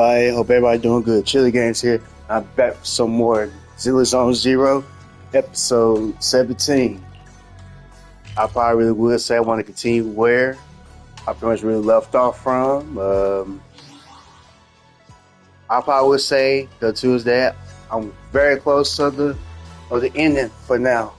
I hope everybody doing good. Chili Games here. I'm back for some more Zenless on Zero, episode 17. I probably really would say I want to continue where I pretty much really left off from. I probably would say the Tuesday. I'm very close to the ending for now.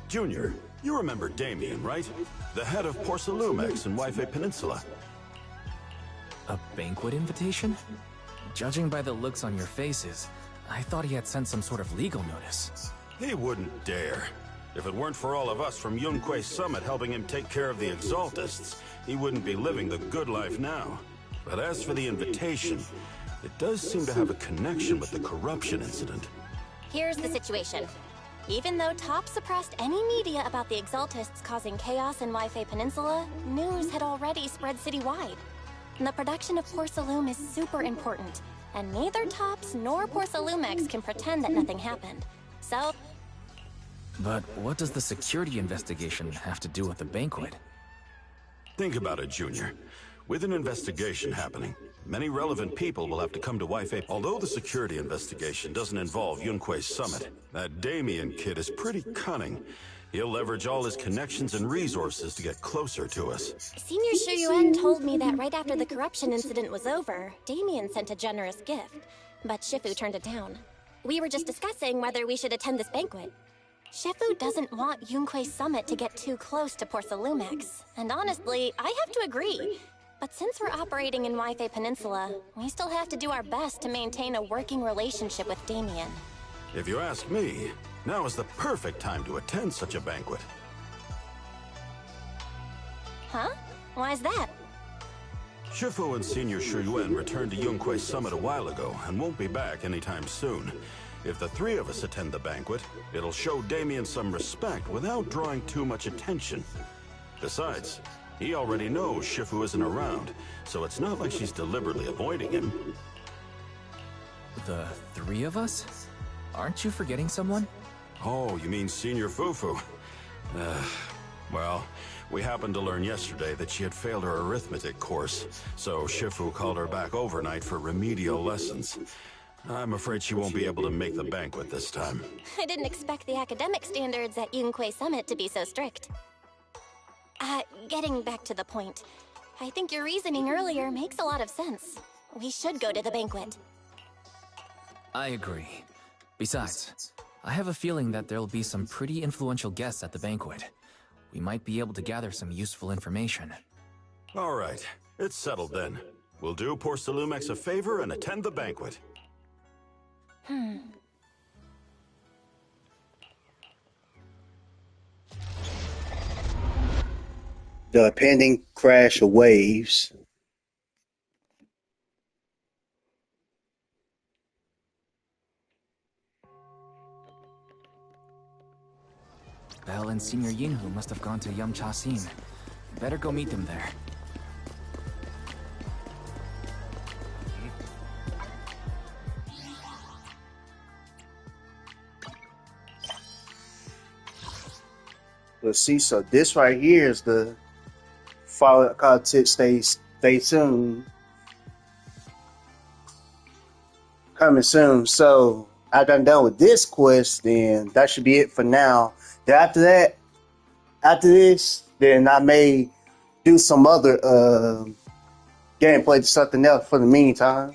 Junior, you remember Damien, right? The head of Porcelumex in Wi-Fi Peninsula. A banquet invitation? Judging by the looks on your faces, I thought he had sent some sort of legal notice. He wouldn't dare. If it weren't for all of us from Yunque Summit helping him take care of the Exaltists, he wouldn't be living the good life now. But as for the invitation, it does seem to have a connection with the corruption incident. Here's the situation. Even though Top suppressed any media about the Exaltists causing chaos in Wi-Fi Peninsula, news had already spread citywide. The production of Porcelume is super important, and neither Tops nor Porcelumex can pretend that nothing happened. So... But what does the security investigation have to do with the banquet? Think about it, Junior. With an investigation happening, many relevant people will have to come to Wi-Fi. Although the security investigation doesn't involve Yunque Summit, that Damien kid is pretty cunning. He'll leverage all his connections and resources to get closer to us. Senior Shuyuan told me that right after the corruption incident was over, Damien sent a generous gift, but Shifu turned it down. We were just discussing whether we should attend this banquet. Shifu doesn't want Yunque Summit to get too close to Porcelumex, and honestly, I have to agree. But since we're operating in Wi-Fi Peninsula, we still have to do our best to maintain a working relationship with Damien. If you ask me, now is the perfect time to attend such a banquet. Huh? Why's that? Shifu and Senior Shuyuan returned to Yunque Summit a while ago and won't be back anytime soon. If the three of us attend the banquet, it'll show Damien some respect without drawing too much attention. Besides, he already knows Shifu isn't around, so it's not like she's deliberately avoiding him. The three of us? Aren't you forgetting someone? Oh, you mean Senior Fufu? Well, we happened to learn yesterday that she had failed her arithmetic course, so Shifu called her back overnight for remedial lessons. I'm afraid she won't be able to make the banquet this time. I didn't expect the academic standards at Yunque Summit to be so strict. Getting back to the point, I think your reasoning earlier makes a lot of sense. We should go to the banquet. I agree. Besides, I have a feeling that there'll be some pretty influential guests at the banquet. We might be able to gather some useful information. All right, it's settled then. We'll do Porcelumex a favor and attend the banquet. The pending crash of waves. Belle and Senior Yinhu must have gone to Yamcha-sin. Better go meet them there. Let's see. So this right here is the follow content. Stay tuned. Coming soon. So I done with this quest. Then that should be it for now. Then after this, then I may do some other gameplay to something else for the meantime.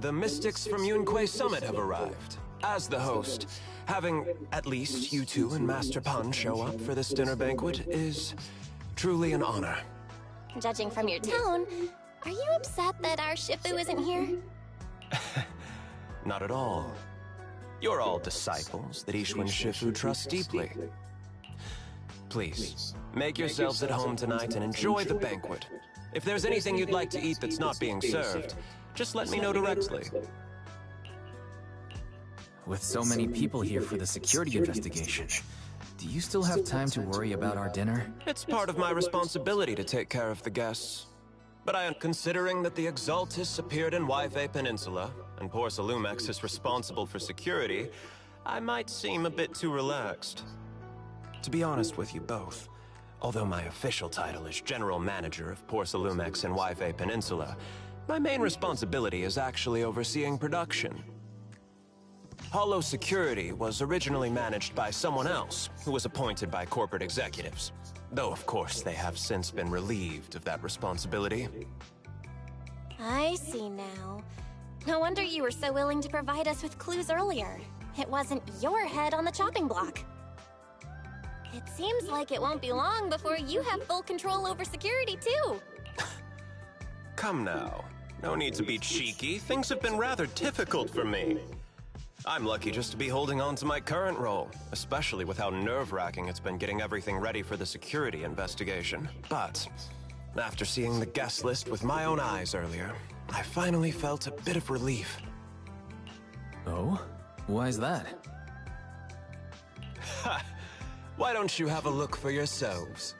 The mystics from Yunque Summit have arrived. As the host, having at least you two and Master Pan show up for this dinner banquet is truly an honor. Judging from your tone, Are you upset that our Shifu isn't here? Not at all. You're all disciples that Ishwan Shifu trusts deeply. Please, make yourselves at home tonight and enjoy the banquet. If there's anything you'd like to eat that's not being served, just let me know directly. With so many people here for the security investigation, do you still have time to worry about our dinner? It's part of my responsibility to take care of the guests. But I am considering that the Exaltus appeared in Waifei Peninsula, and Porsalumex is responsible for security, I might seem a bit too relaxed. To be honest with you both, although my official title is General Manager of Porsalumex and Waifei Peninsula, my main responsibility is actually overseeing production. Hollow Security was originally managed by someone else, who was appointed by corporate executives. Though, of course, they have since been relieved of that responsibility. I see now. No wonder you were so willing to provide us with clues earlier. It wasn't your head on the chopping block. It seems like it won't be long before you have full control over security, too. Come now. No need to be cheeky. Things have been rather difficult for me. I'm lucky just to be holding on to my current role, especially with how nerve-wracking it's been getting everything ready for the security investigation. But after seeing the guest list with my own eyes earlier, I finally felt a bit of relief. Oh? Why's that? Ha! Why don't you have a look for yourselves?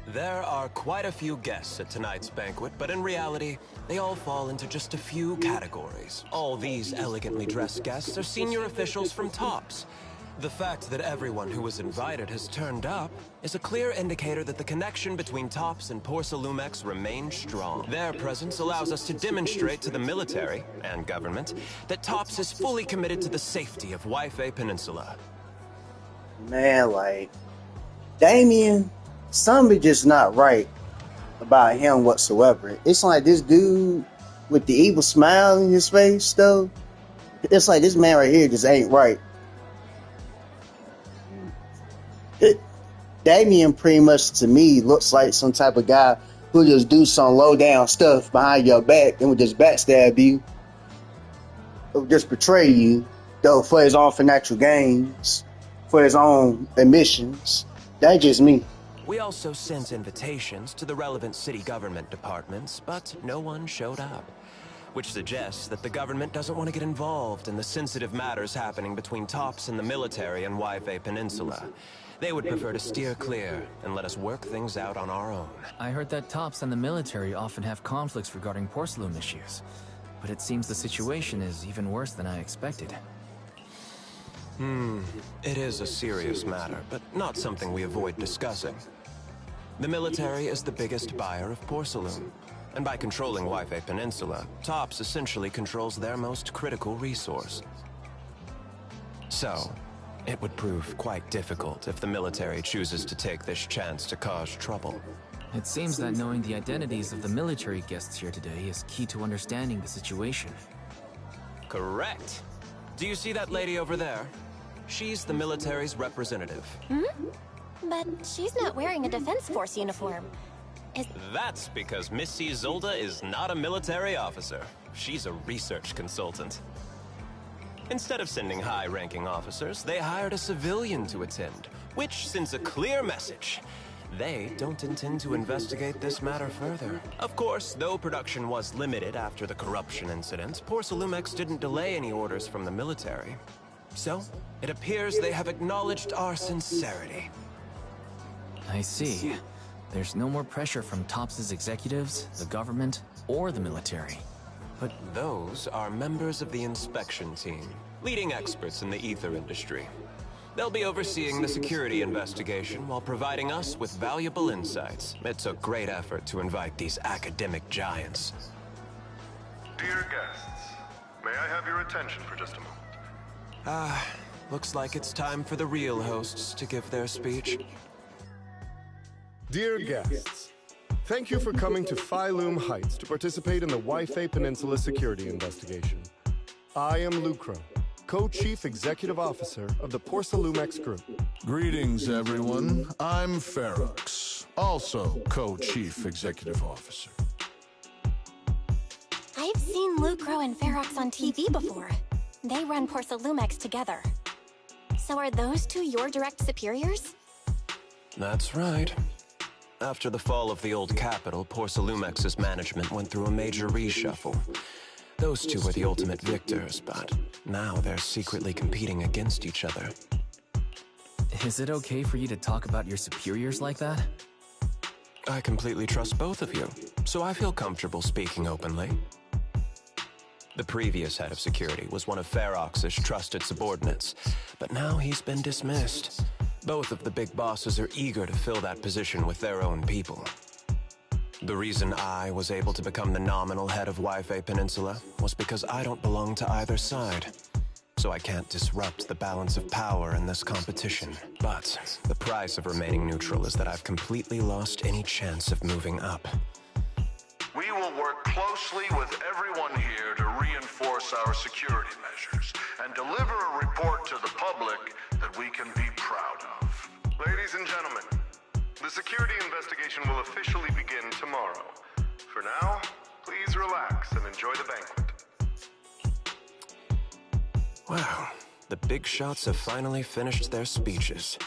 There are quite a few guests at tonight's banquet, but in reality, they all fall into just a few categories. All these elegantly dressed guests are senior officials from TOPS. The fact that everyone who was invited has turned up is a clear indicator that the connection between TOPS and Porsalumex remains strong. Their presence allows us to demonstrate to the military and government that TOPS is fully committed to the safety of Waifei Peninsula. Man, like, Damien, something just not right about him whatsoever. It's like this dude with the evil smile in his face, though. It's like this man right here just ain't right. Damien pretty much to me looks like some type of guy who just do some low down stuff behind your back and would just backstab you, or just betray you, though, for his own financial gains, for his own admissions. That's just me. We also sent invitations to the relevant city government departments, but no one showed up. Which suggests that the government doesn't want to get involved in the sensitive matters happening between TOPS and the military in Waifei Peninsula. They would prefer to steer clear and let us work things out on our own. I heard that TOPS and the military often have conflicts regarding porcelain issues, but it seems the situation is even worse than I expected. It is a serious matter, but not something we avoid discussing. The military is the biggest buyer of porcelain, and by controlling Waifei Peninsula, TOPS essentially controls their most critical resource. So, it would prove quite difficult if the military chooses to take this chance to cause trouble. It seems that knowing the identities of the military guests here today is key to understanding the situation. Correct. Do you see that lady over there? She's the military's representative. But she's not wearing a Defense Force uniform. That's because Miss Isolda is not a military officer. She's a research consultant. Instead of sending high-ranking officers, they hired a civilian to attend, which sends a clear message. They don't intend to investigate this matter further. Of course, though production was limited after the corruption incident, Porsalumex didn't delay any orders from the military. So, it appears they have acknowledged our sincerity. I see. There's no more pressure from TOPS' executives, the government, or the military. But those are members of the inspection team, leading experts in the ether industry. They'll be overseeing the security investigation while providing us with valuable insights. It took great effort to invite these academic giants. Dear guests, may I have your attention for just a moment? Looks like it's time for the real hosts to give their speech. Dear guests, thank you for coming to Phylum Heights to participate in the Waifei Peninsula security investigation. I am Lucro, Co-Chief Executive Officer of the Porsalumex Group. Greetings, everyone. I'm Ferox, also co-chief executive officer. I've seen Lucro and Ferox on TV before. They run Porcelumex together. So are those two your direct superiors? That's right. After the fall of the old capital, Porcelumex's management went through a major reshuffle. Those two were the ultimate victors, but now they're secretly competing against each other. Is it okay for you to talk about your superiors like that? I completely trust both of you, so I feel comfortable speaking openly. The previous head of security was one of Ferox's trusted subordinates, but now he's been dismissed. Both of the big bosses are eager to fill that position with their own people. The reason I was able to become the nominal head of Wi-Fi Peninsula was because I don't belong to either side. So I can't disrupt the balance of power in this competition. But the price of remaining neutral is that I've completely lost any chance of moving up. We will work closely with everyone here to reinforce our security measures and deliver a report to the public that we can be proud of. Ladies and gentlemen, the security investigation will officially begin tomorrow. For now, please relax and enjoy the banquet. Wow, the big shots have finally finished their speeches.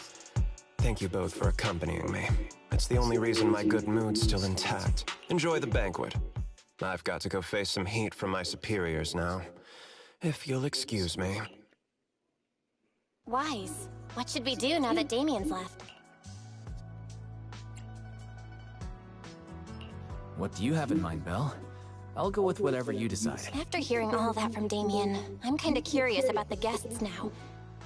Thank you both for accompanying me. It's the only reason my good mood's still intact. Enjoy the banquet. I've got to go face some heat from my superiors now. If you'll excuse me. Wise. What should we do now that Damien's left? What do you have in mind, Belle? I'll go with whatever you decide. After hearing all that from Damien, I'm kinda curious about the guests now.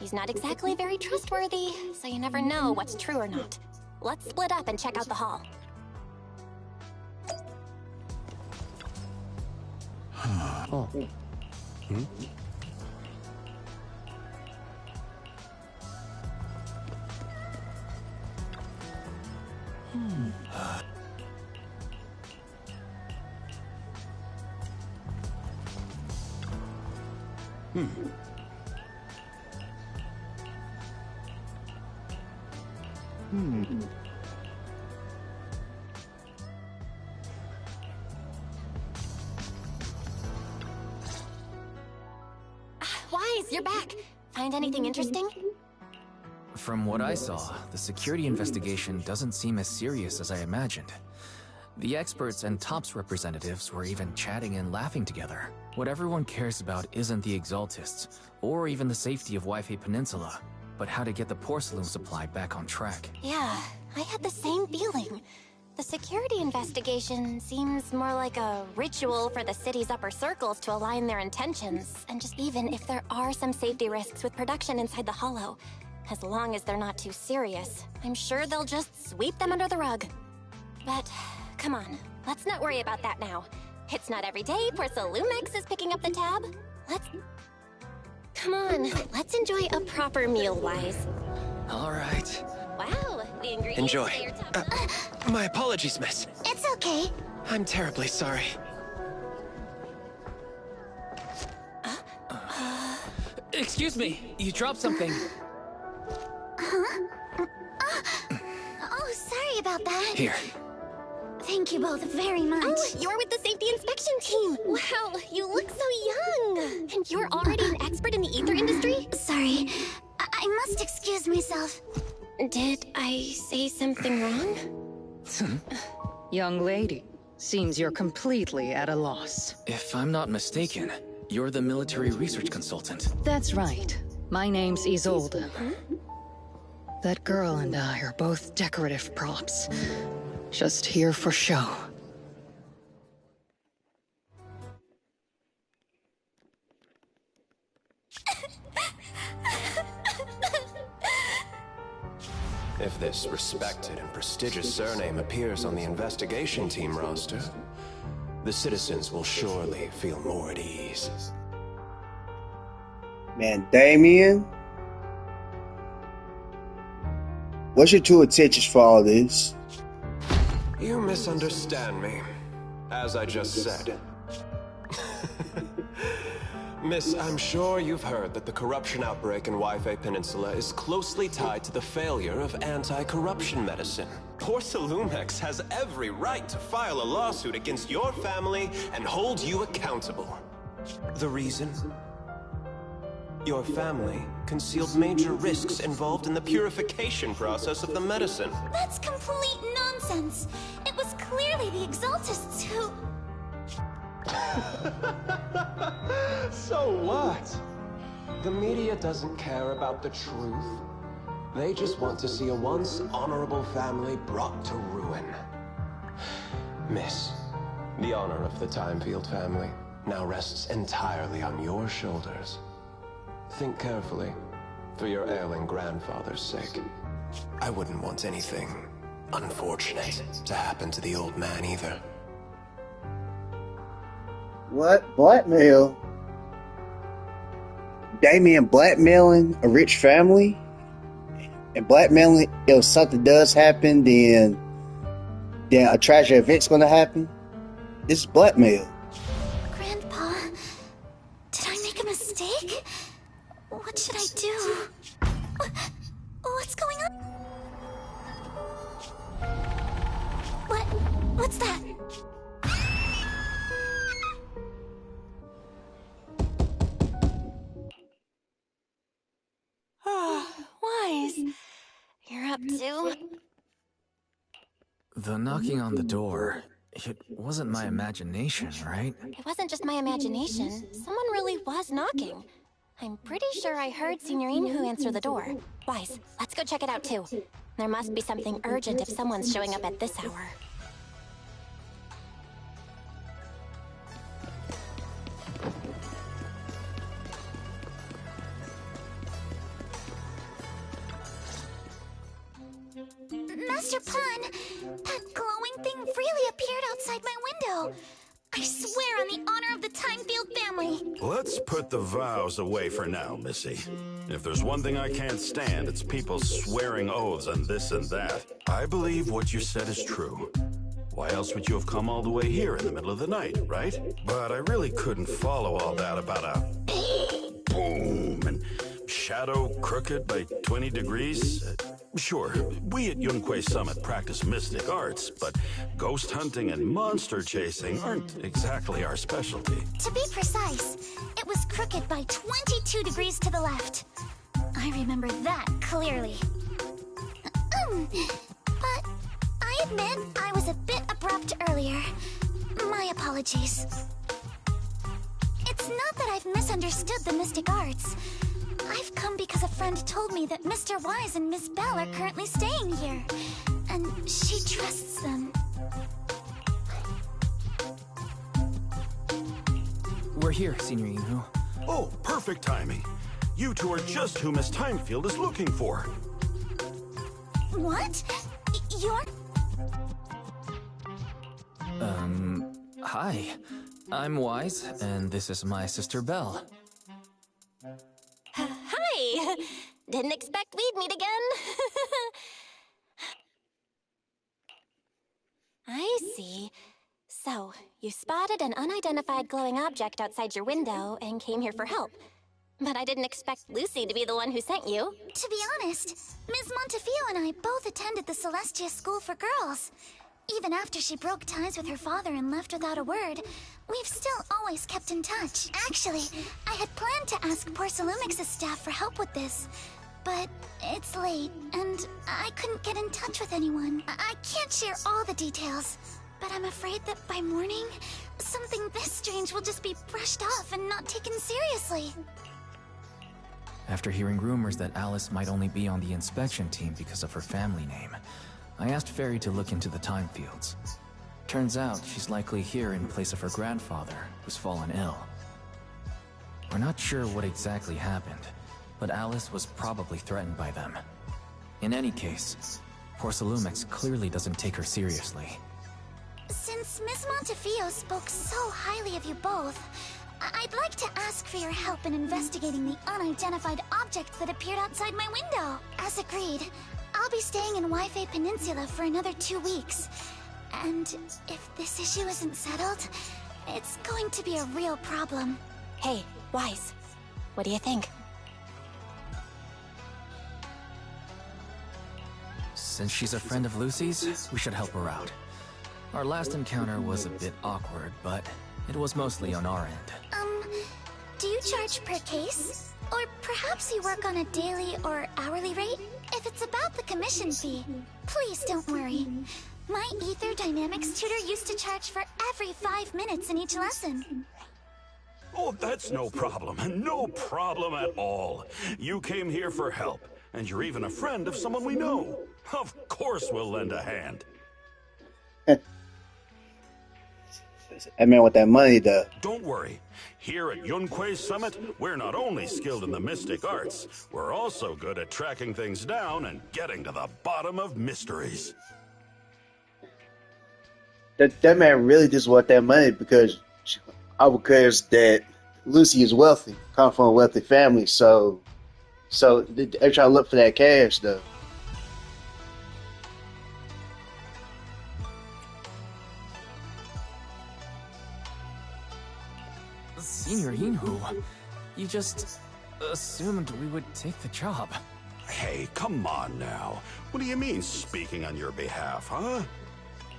He's not exactly very trustworthy, so you never know what's true or not. Let's split up and check out the hall. Oh. Wise, you're back. Find anything interesting? From what I saw, the security investigation doesn't seem as serious as I imagined. The experts and TOPS representatives were even chatting and laughing together. What everyone cares about isn't the Exaltists, or even the safety of Wi-Fi Peninsula, but how to get the porcelain supply back on track. Yeah, I had the same feeling. The security investigation seems more like a ritual for the city's upper circles to align their intentions, and just even if there are some safety risks with production inside the Hollow, as long as they're not too serious, I'm sure they'll just sweep them under the rug. But, come on, let's not worry about that now. It's not every day Porcelumex is picking up the tab. Come on, let's enjoy a proper meal, Wise. All right. Wow, the ingredients Enjoy. say you're top- My apologies, miss. It's okay. I'm terribly sorry. Excuse me, you dropped something. Oh, sorry about that. Here. Thank you both very much. Oh, you're with the safety inspection team. Wow, you look so young. And you're already an expert in the ether industry? Sorry, I must excuse myself. Did I say something wrong? Young lady, seems you're completely at a loss. If I'm not mistaken, you're the military research consultant. That's right. My name's Isolde. That girl and I are both decorative props. Just here for show. If this respected and prestigious surname appears on the investigation team roster, the citizens will surely feel more at ease. Man, Damien, what's your true intentions for all this? You misunderstand me, as I just said. Miss, I'm sure you've heard that the corruption outbreak in Wi-Fi Peninsula is closely tied to the failure of anti-corruption medicine. Porcelumex has every right to file a lawsuit against your family and hold you accountable. The reason? Your family concealed major risks involved in the purification process of the medicine. That's complete nonsense. It was clearly the Exaltists who... So what? The media doesn't care about the truth. They just want to see a once honorable family brought to ruin. Miss, the honor of the Timefield family now rests entirely on your shoulders. Think carefully, for your ailing grandfather's sake. I wouldn't want anything unfortunate to happen to the old man either. What? Blackmail? Damien blackmailing a rich family? And blackmailing if something does happen, then a tragic event's gonna happen? This is blackmail. Grandpa, did I make a mistake? What should I do? What's going on? What's that? Wise. You're up too? The knocking on the door, it wasn't my imagination, right? It wasn't just my imagination. Someone really was knocking. I'm pretty sure I heard Signorine who answer the door. Wise, let's go check it out too. There must be something urgent if someone's showing up at this hour. Master Pun, that glowing thing really appeared outside my window. I swear on the honor of the Timefield family. Let's put the vows away for now, Missy. If there's one thing I can't stand, it's people swearing oaths on this and that. I believe what you said is true. Why else would you have come all the way here in the middle of the night, right? But I really couldn't follow all that about a boom and shadow crooked by 20 degrees. Sure, we at Yunquay Summit practice mystic arts, but ghost hunting and monster chasing aren't exactly our specialty. To be precise, it was crooked by 22 degrees to the left. I remember that clearly. But I admit I was a bit abrupt earlier. My apologies. It's not that I've misunderstood the mystic arts. I've come because a friend told me that Mr. Wise and Miss Bell are currently staying here, and she trusts them. We're here, Senior Yuzu. Oh, perfect timing. You two are just who Miss Timefield is looking for. What? You're... Hi. I'm Wise, and this is my sister Belle. Hi! Didn't expect we'd meet again. I see. So, you spotted an unidentified glowing object outside your window and came here for help. But I didn't expect Lucy to be the one who sent you. To be honest, Ms. Montefio and I both attended the Celestia School for Girls. Even after she broke ties with her father and left without a word, we've still always kept in touch. Actually, I had planned to ask Porcelumix's staff for help with this, but it's late, and I couldn't get in touch with anyone. I can't share all the details, but I'm afraid that by morning, something this strange will just be brushed off and not taken seriously. After hearing rumors that Alice might only be on the inspection team because of her family name, I asked Fairy to look into the time fields. Turns out she's likely here in place of her grandfather, who's fallen ill. We're not sure what exactly happened, but Alice was probably threatened by them. In any case, Porcelumix clearly doesn't take her seriously. Since Ms. Montefio spoke so highly of you both, I'd like to ask for your help in investigating the unidentified object that appeared outside my window. As agreed, I'll be staying in Wi-Fi Peninsula for another 2 weeks. And if this issue isn't settled, it's going to be a real problem. Hey, Wise, what do you think? Since she's a friend of Lucy's, we should help her out. Our last encounter was a bit awkward, but it was mostly on our end. Do you charge per case? Or perhaps you work on a daily or hourly rate? If it's about the commission fee, please don't worry. My Ether Dynamics tutor used to charge for every 5 minutes in each lesson. Oh, that's no problem. No problem at all. You came here for help, and you're even a friend of someone we know. Of course we'll lend a hand. That man with that money, though. Don't worry. Here at Yunquei Summit, we're not only skilled in the mystic arts, we're also good at tracking things down and getting to the bottom of mysteries. That man really just want that money because that Lucy is wealthy, come from a wealthy family, so they try to look for that cash, though. Senior Yinhu, you just assumed we would take the job. Hey, come on now. What do you mean, speaking on your behalf, huh?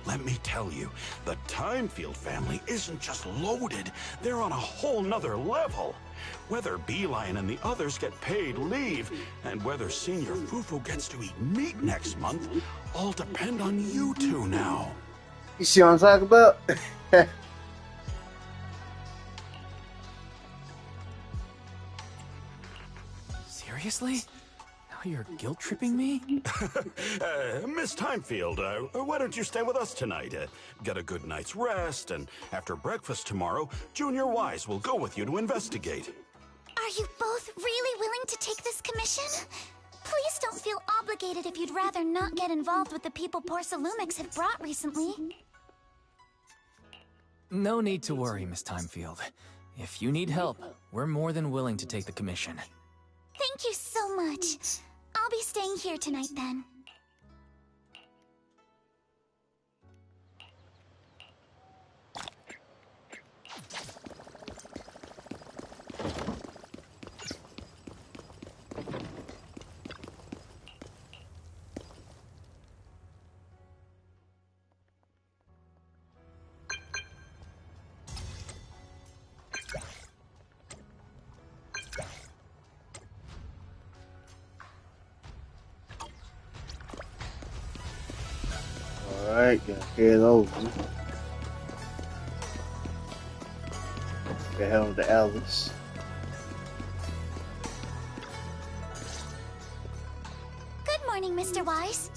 Let me tell you, the Timefield family isn't just loaded, they're on a whole nother level. Whether Beeline and the others get paid leave, and whether Senior Fufu gets to eat meat next month, all depend on you two now. You see what I'm talking about? Seriously? Now you're guilt-tripping me? Miss Timefield, why don't you stay with us tonight? Get a good night's rest, and after breakfast tomorrow, Junior Wise will go with you to investigate. Are you both really willing to take this commission? Please don't feel obligated if you'd rather not get involved with the people Porcelumix have brought recently. No need to worry, Miss Timefield. If you need help, we're more than willing to take the commission. Thank you so much. I'll be staying here tonight then. Alright, gotta head over. Get hell to Alice. Good morning, Mr. Wise.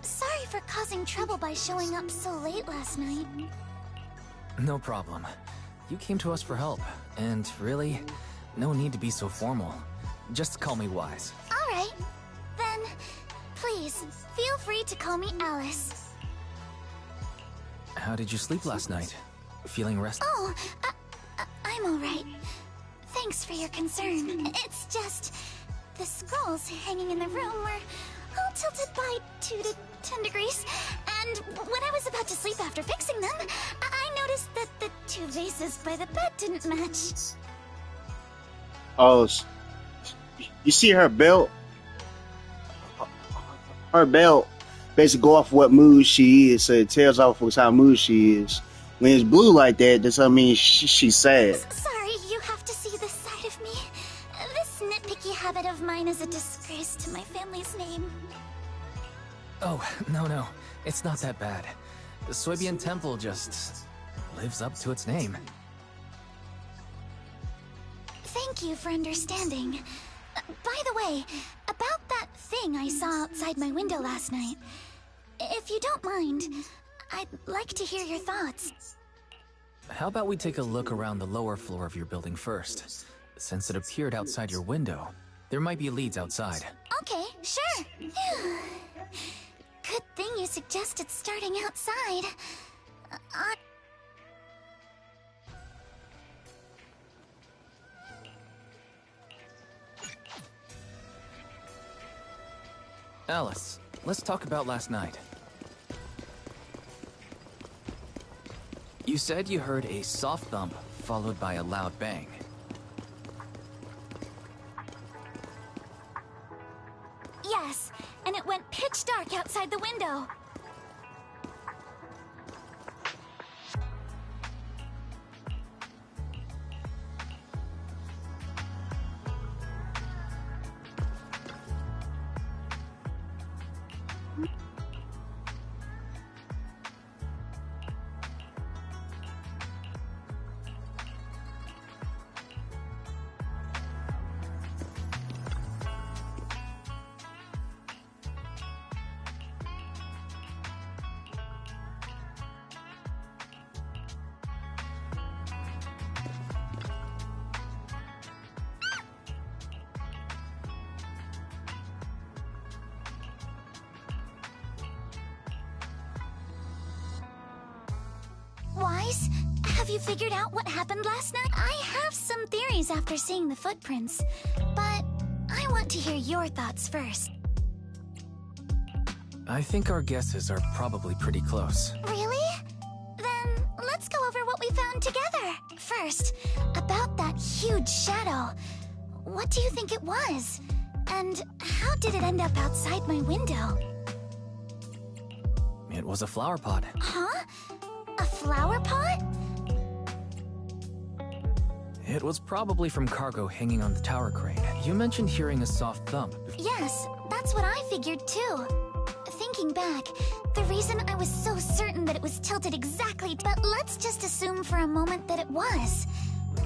Sorry for causing trouble by showing up so late last night. No problem. You came to us for help, and really, no need to be so formal. Just call me Wise. Alright. Then, please, feel free to call me Alice. How did you sleep last night? Feeling rested? Oh, I'm alright. Thanks for your concern. It's just, the scrolls hanging in the room were all tilted by 2 to 10 degrees, and when I was about to sleep after fixing them, I noticed that the 2 vases by the bed didn't match. Oh, you see her belt? Her belt basically go off what mood she is, so it tells off what kind of mood she is. When it's blue like that, that's what I mean she's sad. Sorry, you have to see this side of me. This nitpicky habit of mine is a disgrace to my family's name. Oh, no. It's not that bad. The Suibian Temple just lives up to its name. Thank you for understanding. By the way, about that thing I saw outside my window last night. If you don't mind, I'd like to hear your thoughts. How about we take a look around the lower floor of your building first? Since it appeared outside your window, there might be leads outside. Okay, sure. Good thing you suggested starting outside. Alice, let's talk about last night. You said you heard a soft thump followed by a loud bang. Yes, and it went pitch dark outside the window. Wise, have you figured out what happened last night? I have some theories after seeing the footprints, but I want to hear your thoughts first. I think our guesses are probably pretty close. Really? Then let's go over what we found together. First, about that huge shadow. What do you think it was? And how did it end up outside my window? It was a flower pot. Huh? A flower pot? It was probably from cargo hanging on the tower crane. You mentioned hearing a soft thump. Yes, that's what I figured too. Thinking back, the reason I was so certain that it was tilted exactly, but let's just assume for a moment that it was.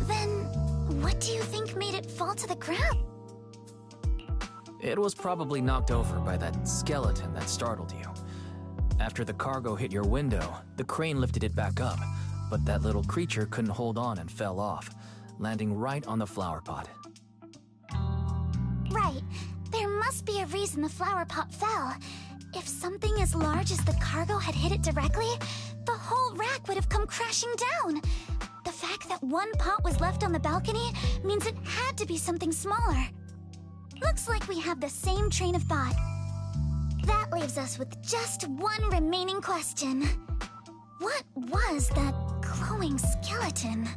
Then, what do you think made it fall to the ground? It was probably knocked over by that skeleton that startled you. After the cargo hit your window, the crane lifted it back up, but that little creature couldn't hold on and fell off, landing right on the flower pot. Right. There must be a reason the flower pot fell. If something as large as the cargo had hit it directly, the whole rack would have come crashing down. The fact that one pot was left on the balcony means it had to be something smaller. Looks like we have the same train of thought. That leaves us with just one remaining question. What was that glowing skeleton?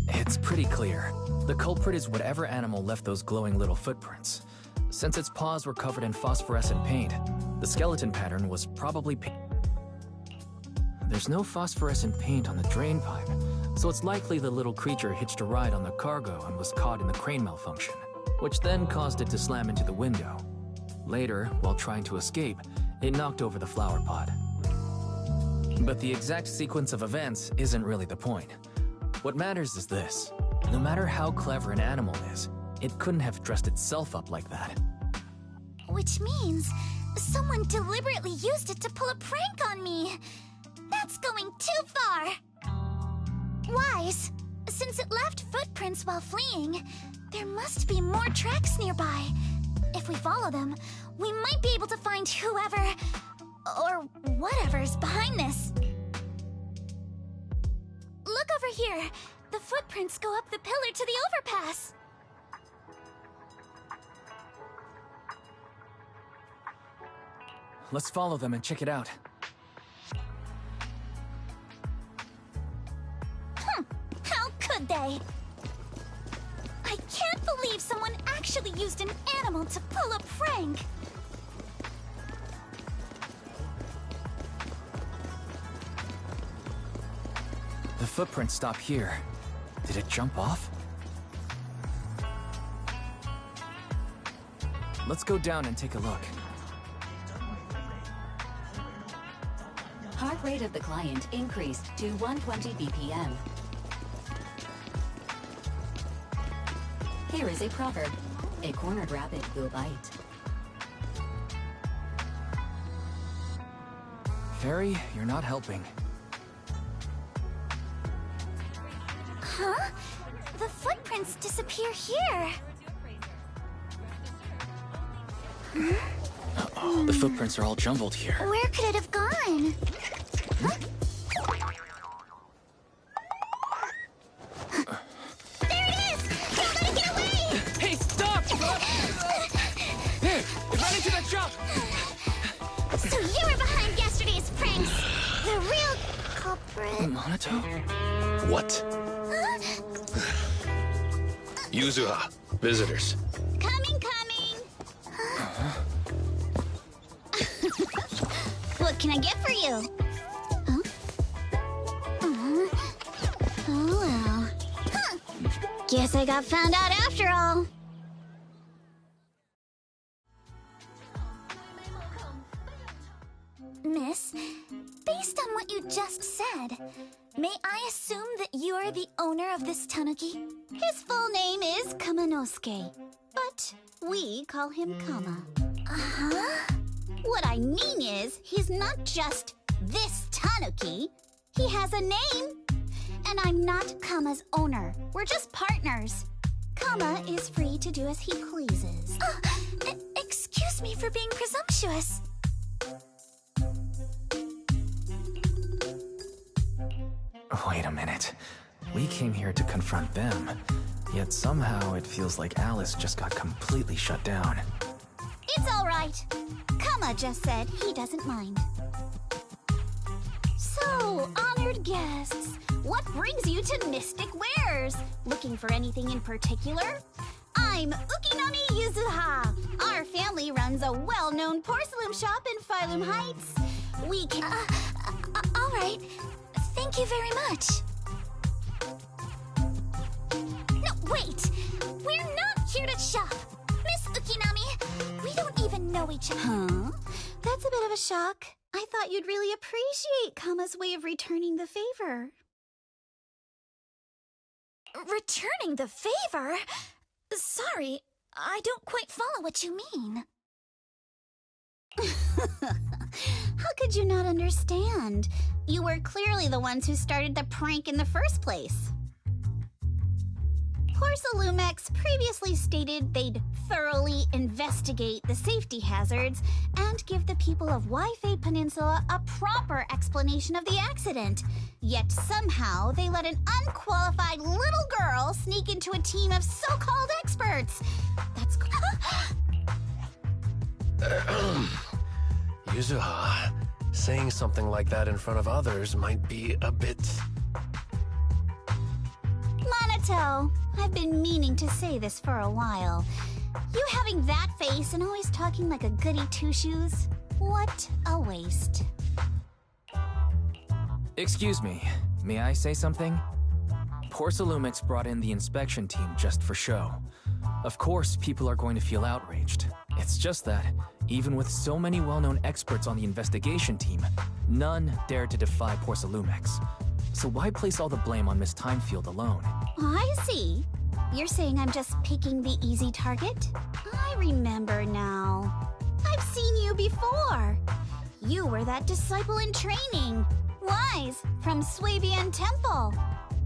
It's pretty clear. The culprit is whatever animal left those glowing little footprints. Since its paws were covered in phosphorescent paint, the skeleton pattern was probably There's no phosphorescent paint on the drain pipe, so it's likely the little creature hitched a ride on the cargo and was caught in the crane malfunction, which then caused it to slam into the window. Later, while trying to escape, it knocked over the flower pot. But the exact sequence of events isn't really the point. What matters is this. No matter how clever an animal is, it couldn't have dressed itself up like that. Which means someone deliberately used it to pull a prank on me. That's going too far. Wise, since it left footprints while fleeing, there must be more tracks nearby. If we follow them, we might be able to find whoever or whatever's behind this. Look over here. The footprints go up the pillar to the overpass. Let's follow them and check it out. How could they? I can't believe someone actually used an animal to pull a prank. The footprints stop here. Did it jump off? Let's go down and take a look. Heart rate of the client increased to 120 BPM. Here is a proverb. A cornered rabbit will bite. Fairy, you're not helping. Huh? The footprints disappear here. Uh-oh, the footprints are all jumbled here. Where could it have gone? Huh? There it is! Somebody get away! Hey, stop! Here, it ran into that shop! So you were behind yesterday's pranks! The real culprit... Monato? What? Yuzuha, visitors. Coming! What can I get for you? Huh? Oh well. Huh. Guess I got found out after all. Miss, based on what you just said, may I assume that you are the owner of this tanuki? His full name is Kamanosuke, but we call him Kama. Uh-huh? What I mean is, he's not just this tanuki. He has a name. And I'm not Kama's owner. We're just partners. Kama is free to do as he pleases. Excuse me for being presumptuous. Wait a minute. We came here to confront them, yet somehow it feels like Alice just got completely shut down. It's all right. Kama just said he doesn't mind. So, honored guests, what brings you to Mystic Wares? Looking for anything in particular? I'm Ukinami Yuzuha. Our family runs a well-known porcelain shop in Phylum Heights. We can... all right. Thank you very much. No, wait! We're not here to shop! Miss Ukinami, we don't even know each other. Huh? That's a bit of a shock. I thought you'd really appreciate Kama's way of returning the favor. Returning the favor? Sorry, I don't quite follow what you mean. How could you not understand? You were clearly the ones who started the prank in the first place. Porcelumex previously stated they'd thoroughly investigate the safety hazards and give the people of Waifei Peninsula a proper explanation of the accident. Yet somehow they let an unqualified little girl sneak into a team of so-called experts. That's... Yuzuha, saying something like that in front of others might be a bit... Monato, I've been meaning to say this for a while. You having that face and always talking like a goody two-shoes? What a waste. Excuse me, may I say something? Porcelumix brought in the inspection team just for show. Of course, people are going to feel outraged. It's just that, even with so many well-known experts on the investigation team, none dared to defy Porcelumix. So why place all the blame on Miss Timefield alone? I see. You're saying I'm just picking the easy target? I remember now. I've seen you before. You were that disciple in training. Wise, from Swabian Temple.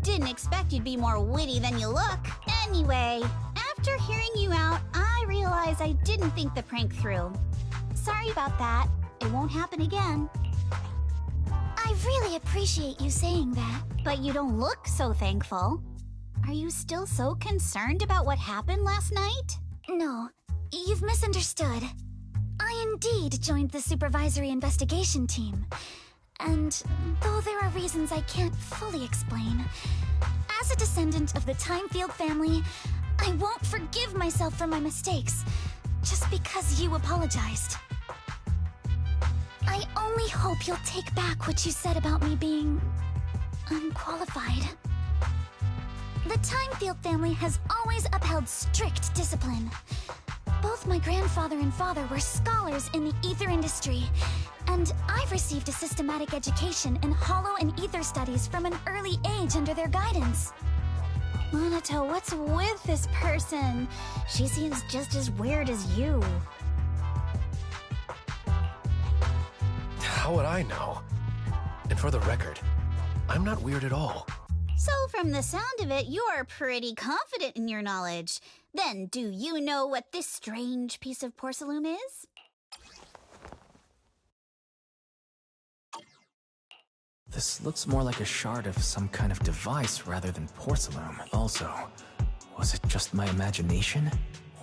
Didn't expect you'd be more witty than you look. Anyway, after hearing you out, I realized I didn't think the prank through. Sorry about that. It won't happen again. I really appreciate you saying that. But you don't look so thankful. Are you still so concerned about what happened last night? No, you've misunderstood. I indeed joined the supervisory investigation team. And though there are reasons I can't fully explain, as a descendant of the Timefield family, I won't forgive myself for my mistakes just because you apologized. I only hope you'll take back what you said about me being unqualified. The Timefield family has always upheld strict discipline. Both my grandfather and father were scholars in the ether industry, and I've received a systematic education in hollow and ether studies from an early age under their guidance. Monato, what's with this person? She seems just as weird as you. How would I know? And for the record, I'm not weird at all. So from the sound of it, you're pretty confident in your knowledge. Then, do you know what this strange piece of porcelain is? This looks more like a shard of some kind of device rather than porcelain. Also, was it just my imagination?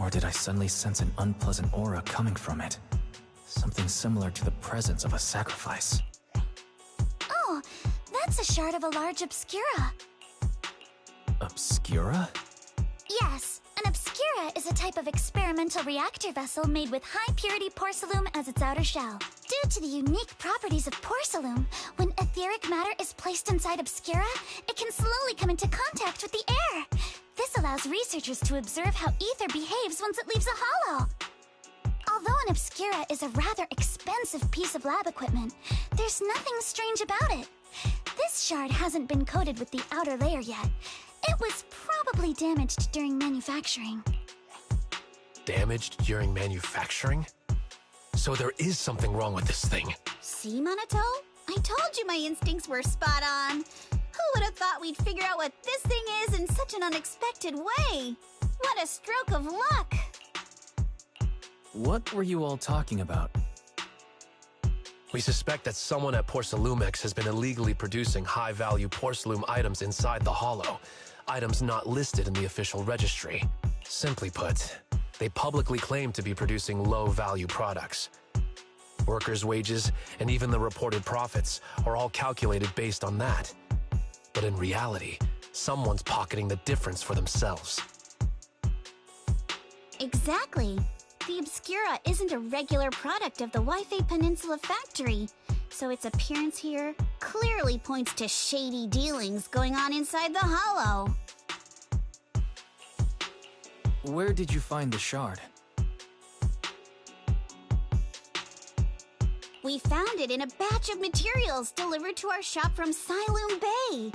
Or did I suddenly sense an unpleasant aura coming from it? Something similar to the presence of a sacrifice. Oh, that's a shard of a large obscura. Obscura? Yes, an obscura Obscura is a type of experimental reactor vessel made with high-purity porcelain as its outer shell. Due to the unique properties of porcelain, when etheric matter is placed inside Obscura, it can slowly come into contact with the air. This allows researchers to observe how ether behaves once it leaves a hollow. Although an Obscura is a rather expensive piece of lab equipment, there's nothing strange about it. This shard hasn't been coated with the outer layer yet. It was probably damaged during manufacturing. Damaged during manufacturing? So there is something wrong with this thing. See, Minato? I told you my instincts were spot on. Who would have thought we'd figure out what this thing is in such an unexpected way? What a stroke of luck! What were you all talking about? We suspect that someone at Porcelumex has been illegally producing high-value porcelain items inside the Hollow, items not listed in the official registry. Simply put, they publicly claim to be producing low-value products. Workers' wages and even the reported profits are all calculated based on that. But in reality, someone's pocketing the difference for themselves. Exactly. The Obscura isn't a regular product of the Wi-Fi Peninsula factory, so its appearance here clearly points to shady dealings going on inside the Hollow. Where did you find the shard? We found it in a batch of materials delivered to our shop from Siloom Bay.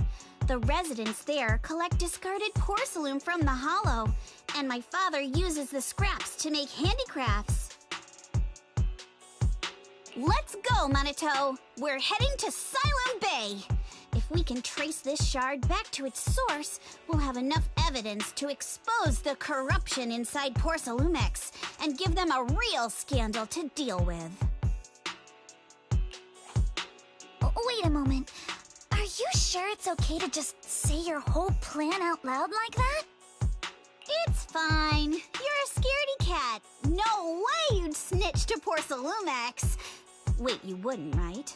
The residents there collect discarded porcelain from the Hollow, and my father uses the scraps to make handicrafts. Let's go, Minato! We're heading to Siloom Bay! If we can trace this shard back to its source, we'll have enough evidence to expose the corruption inside Porcelumex and give them a real scandal to deal with. Wait a moment. Are you sure it's okay to just say your whole plan out loud like that? It's fine. You're a scaredy cat. No way you'd snitch to Porcelumex. Wait, you wouldn't, right?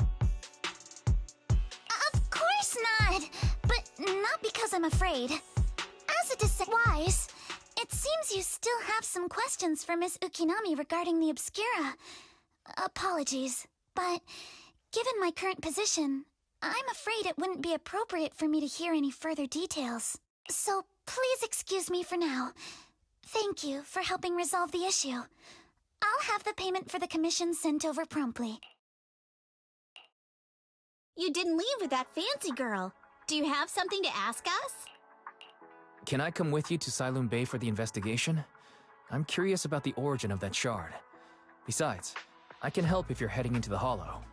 Of course not! But not because I'm afraid. As a wise, it seems you still have some questions for Miss Ukinami regarding the Obscura. Apologies, but given my current position, I'm afraid it wouldn't be appropriate for me to hear any further details. So please excuse me for now. Thank you for helping resolve the issue. I'll have the payment for the commission sent over promptly. You didn't leave with that fancy girl. Do you have something to ask us? Can I come with you to Siloom Bay for the investigation? I'm curious about the origin of that shard. Besides, I can help if you're heading into the Hollow.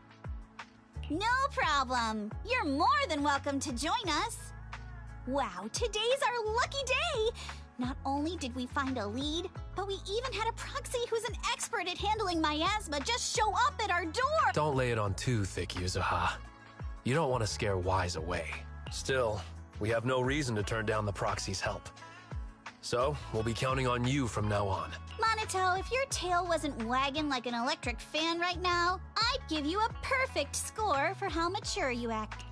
No problem. You're more than welcome to join us. Wow, today's our lucky day! Not only did we find a lead, but we even had a proxy who's an expert at handling miasma just show up at our door! Don't lay it on too thick, Yuzuha. You don't want to scare Wise away. Still, we have no reason to turn down the proxy's help. So, we'll be counting on you from now on. Minato, if your tail wasn't wagging like an electric fan right now, I'd give you a perfect score for how mature you act.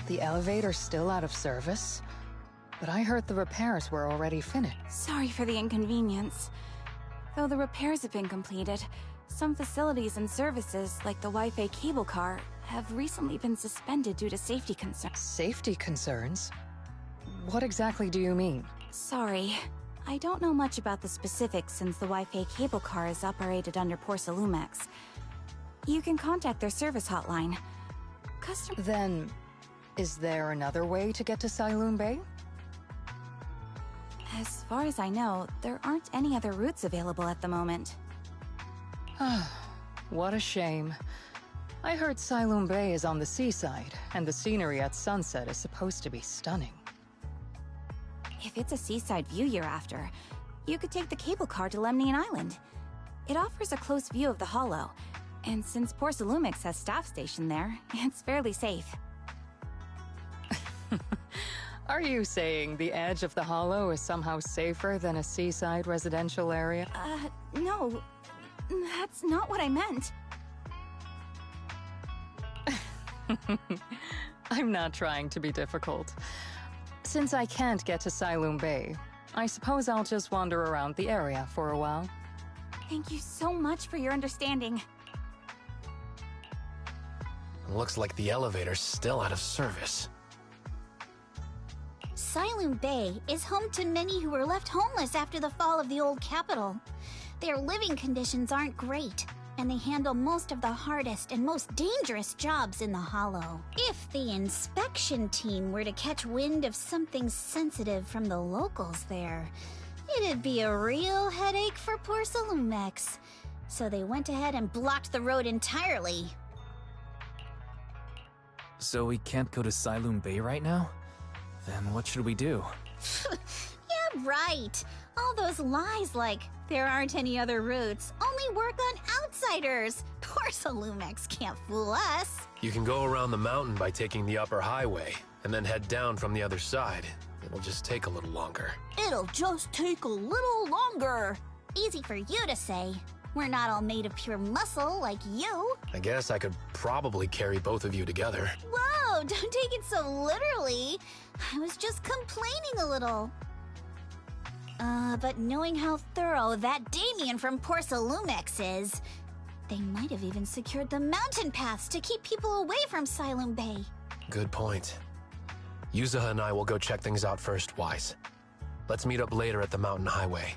The elevator's still out of service? But I heard the repairs were already finished. Sorry for the inconvenience. Though the repairs have been completed, some facilities and services, like the Wi-Fi cable car, have recently been suspended due to safety concerns. Safety concerns? What exactly do you mean? Sorry. I don't know much about the specifics since the Wi-Fi cable car is operated under Porcelumex. You can contact their service hotline. Then, is there another way to get to Siloom Bay? As far as I know, there aren't any other routes available at the moment. What a shame. I heard Siloom Bay is on the seaside, and the scenery at sunset is supposed to be stunning. If it's a seaside view you're after, you could take the cable car to Lemnian Island. It offers a close view of the Hollow, and since Porsalumix has staff stationed there, it's fairly safe. Are you saying the edge of the Hollow is somehow safer than a seaside residential area? No. That's not what I meant. I'm not trying to be difficult. Since I can't get to Siloam Bay, I suppose I'll just wander around the area for a while. Thank you so much for your understanding. Looks like the elevator's still out of service. Siloam Bay is home to many who were left homeless after the fall of the old capital. Their living conditions aren't great, and they handle most of the hardest and most dangerous jobs in the Hollow. If the inspection team were to catch wind of something sensitive from the locals there, it'd be a real headache for Porsalumix. So they went ahead and blocked the road entirely. So we can't go to Siloam Bay right now? Then what should we do? Yeah, right. All those lies like, there aren't any other routes, only work on outsiders. Porsalumix can't fool us. You can go around the mountain by taking the upper highway, and then head down from the other side. It'll just take a little longer. It'll just take a little longer. Easy for you to say. We're not all made of pure muscle like you. I guess I could probably carry both of you together. Whoa, don't take it so literally. I was just complaining a little. But knowing how thorough that Damien from Porsalumix is, they might have even secured the mountain paths to keep people away from Siloam Bay. Good point. Yuzuha and I will go check things out first, Wise. Let's meet up later at the mountain highway.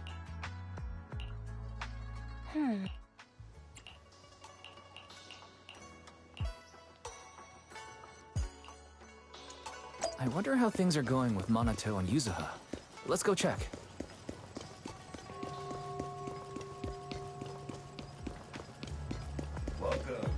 I wonder how things are going with Minato and Yuzuha. Let's go check. Welcome.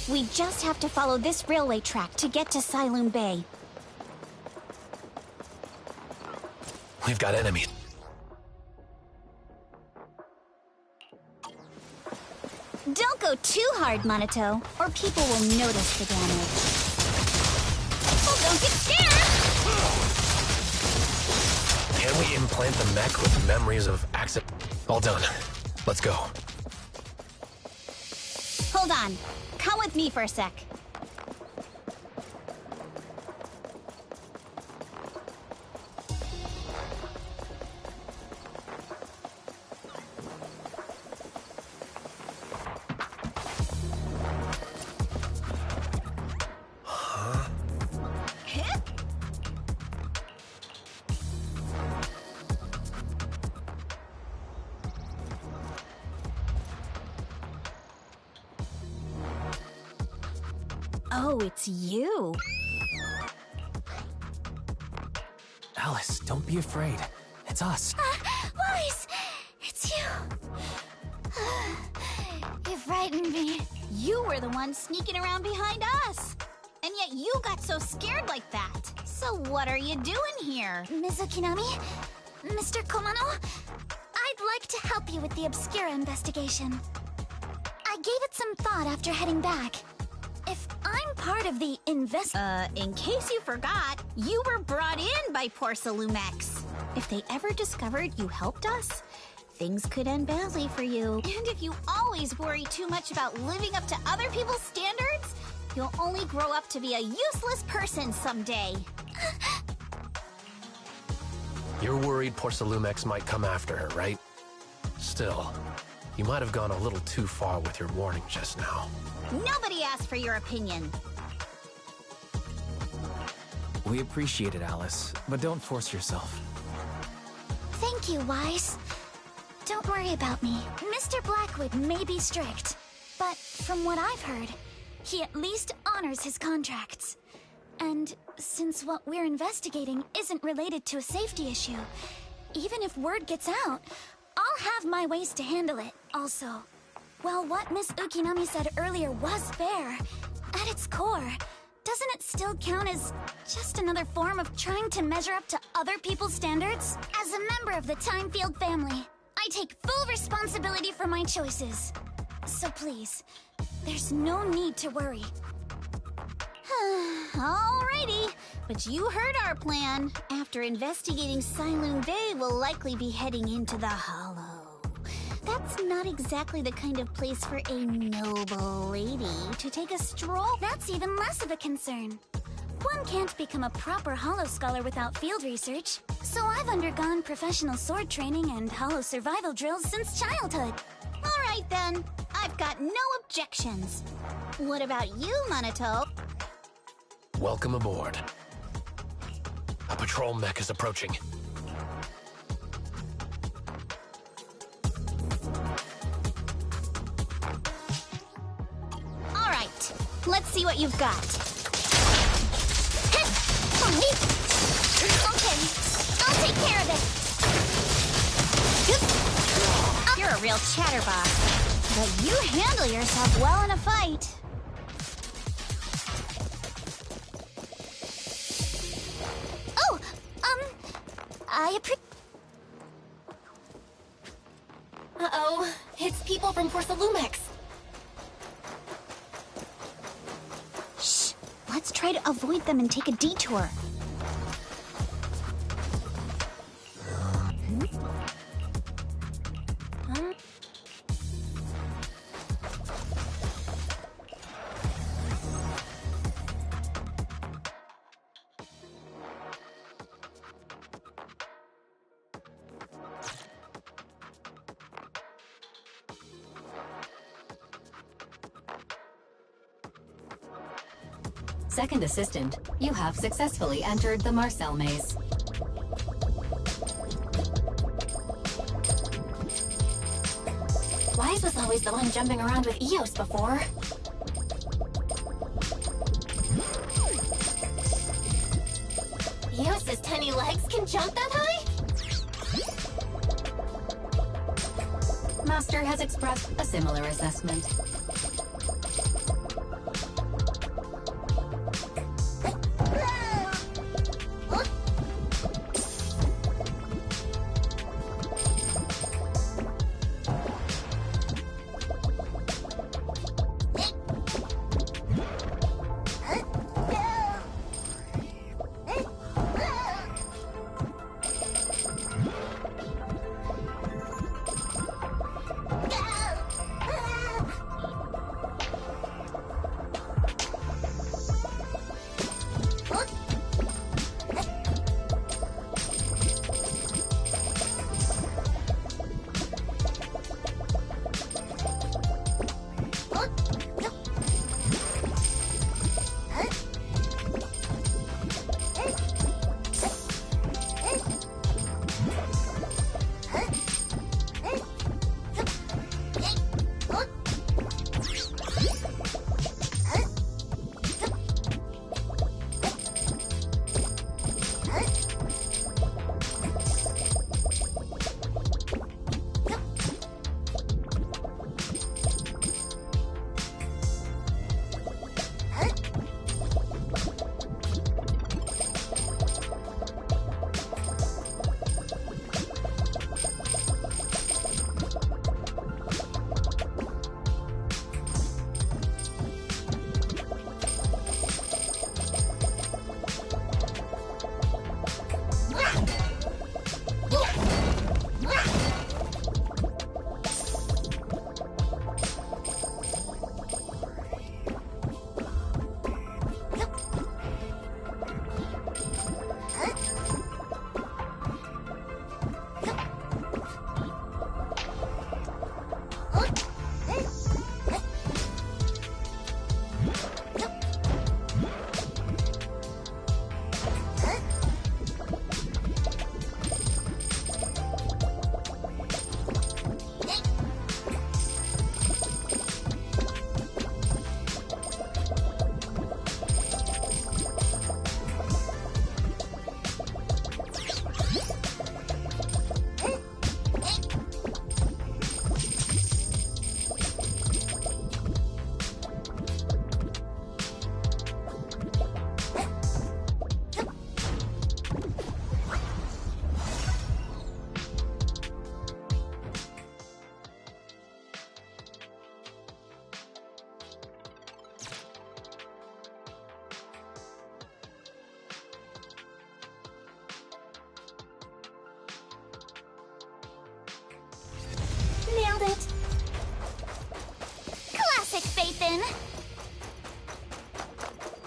We just have to follow this railway track to get to Siloam Bay. We've got enemies. Don't go too hard, Minato, or people will notice the damage. Oh, don't get scared! Can we implant the mech with memories of accident? All done. Let's go. Hold on. Come with me for a sec. Oh, it's you. Alice, don't be afraid. It's us. Wise, it's you. You frightened me. You were the one sneaking around behind us. And yet you got so scared like that. So what are you doing here? Mizukinami? Mr. Komano? I'd like to help you with the Obscura investigation. I gave it some thought after heading back. If I'm part of the in case you forgot, you were brought in by Porsalumix. If they ever discovered you helped us, things could end badly for you. And if you always worry too much about living up to other people's standards, you'll only grow up to be a useless person someday. You're worried Porsalumix might come after her, right? Still, you might have gone a little too far with your warning just now. Nobody asked for your opinion. We appreciate it, Alice, but don't force yourself. Thank you, Wise. Don't worry about me. Mr. Blackwood may be strict, but from what I've heard, he at least honors his contracts. And since what we're investigating isn't related to a safety issue, even if word gets out, I'll have my ways to handle it, also. While what Miss Ukinami said earlier was fair, at its core, doesn't it still count as just another form of trying to measure up to other people's standards? As a member of the Timefield family, I take full responsibility for my choices. So please, there's no need to worry. Alrighty, but you heard our plan. After investigating Siloon Bay, we'll likely be heading into the Hollow. That's not exactly the kind of place for a noble lady to take a stroll. That's even less of a concern. One can't become a proper Hollow scholar without field research, so I've undergone professional sword training and Hollow survival drills since childhood. Alright then, I've got no objections. What about you, Monato? Welcome aboard. A patrol mech is approaching. Alright, let's see what you've got. Okay, I'll take care of it. You're a real chatterbox, but you handle yourself well in a fight. Oh, I appreciate. Uh-oh, it's people from Porsalumex. Shh, let's try to avoid them and take a detour. Second assistant, you have successfully entered the Marcel maze. Wise was always the one jumping around with Eos before. Eos's tiny legs can jump that high? Master has expressed a similar assessment.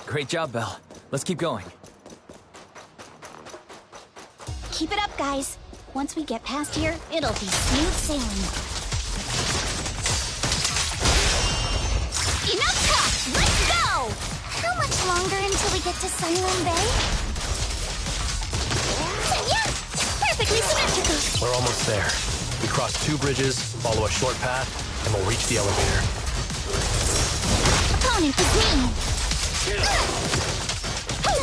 Great job, Belle. Let's keep going. Keep it up, guys. Once we get past here, it'll be smooth sailing. Enough talk! Let's go! How much longer until we get to Sunroom Bay? Yeah! Perfectly symmetrical! We're almost there. We cross 2 bridges, follow a short path, and we'll reach the elevator. Opponent is me! Who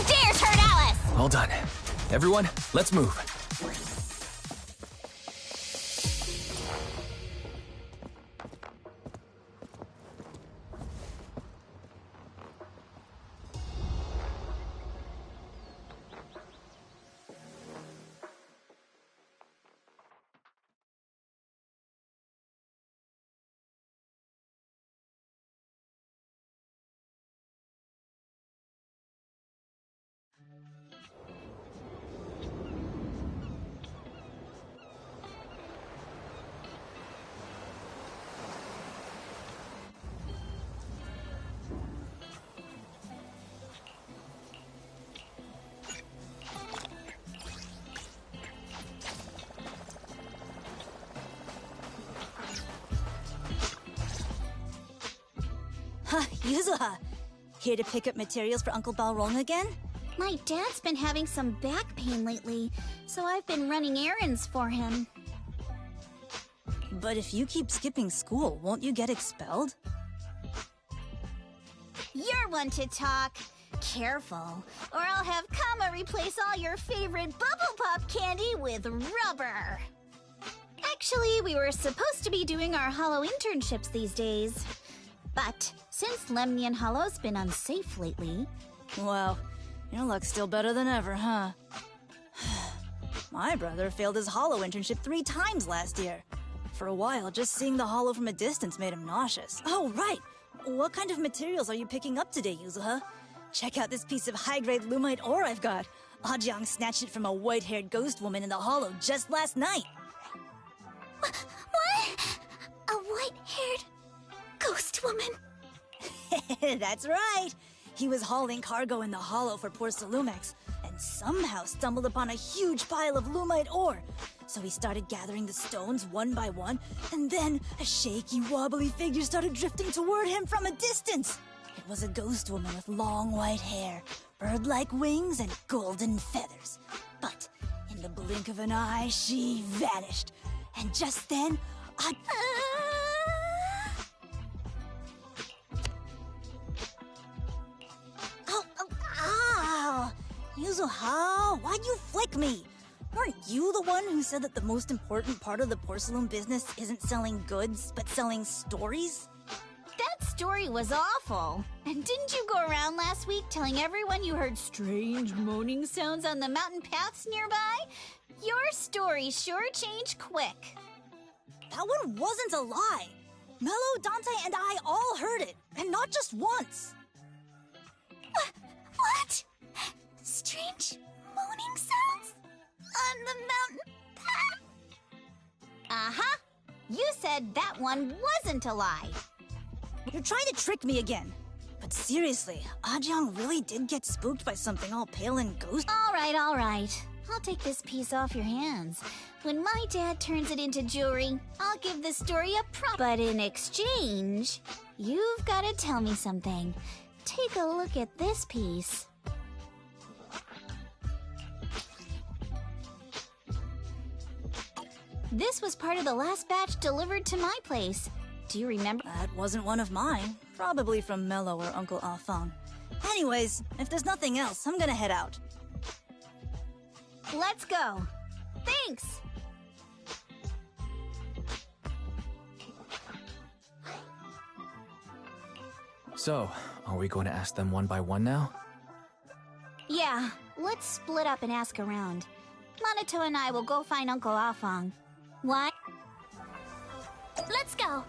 dares hurt Alice? All done. Everyone, let's move. Yuzuha, here to pick up materials for Uncle Balrog again? My dad's been having some back pain lately, so I've been running errands for him. But if you keep skipping school, won't you get expelled? You're one to talk. Careful, or I'll have Kama replace all your favorite Bubble Pop candy with rubber. Actually, we were supposed to be doing our Hollow internships these days. But since Lemnian Hollow's been unsafe lately... Wow, your luck's still better than ever, huh? My brother failed his Hollow internship 3 times last year. For a while, just seeing the Hollow from a distance made him nauseous. Oh, right! What kind of materials are you picking up today, Yuzuha? Check out this piece of high-grade lumite ore I've got. Ajang snatched it from a white-haired ghost woman in the Hollow just last night. What? A white-haired... ghost woman? That's right! He was hauling cargo in the Hollow for poor Salumex, and somehow stumbled upon a huge pile of lumite ore. So he started gathering the stones one by one, and then a shaky, wobbly figure started drifting toward him from a distance. It was a ghost woman with long white hair, bird-like wings, and golden feathers. But in the blink of an eye, she vanished. And just then, Ow! Yuzuha, why'd you flick me? Weren't you the one who said that the most important part of the porcelain business isn't selling goods, but selling stories? That story was awful. And didn't you go around last week telling everyone you heard strange moaning sounds on the mountain paths nearby? Your story sure changed quick. That one wasn't a lie. Mello, Dante, and I all heard it, and not just once. What? Strange moaning sounds? On the mountain path? Uh-huh. You said that one wasn't a lie. You're trying to trick me again. But seriously, Ajang really did get spooked by something all pale and ghostly. All right. I'll take this piece off your hands. When my dad turns it into jewelry, I'll give this story a prop. But in exchange, you've got to tell me something. Take a look at this piece. This was part of the last batch delivered to my place. Do you remember? That wasn't one of mine. Probably from Mello or Uncle Afang. Anyways, if there's nothing else, I'm gonna head out. Let's go. Thanks! So, are we going to ask them one by one now? Yeah, let's split up and ask around. Monato and I will go find Uncle Afang. What? Let's go!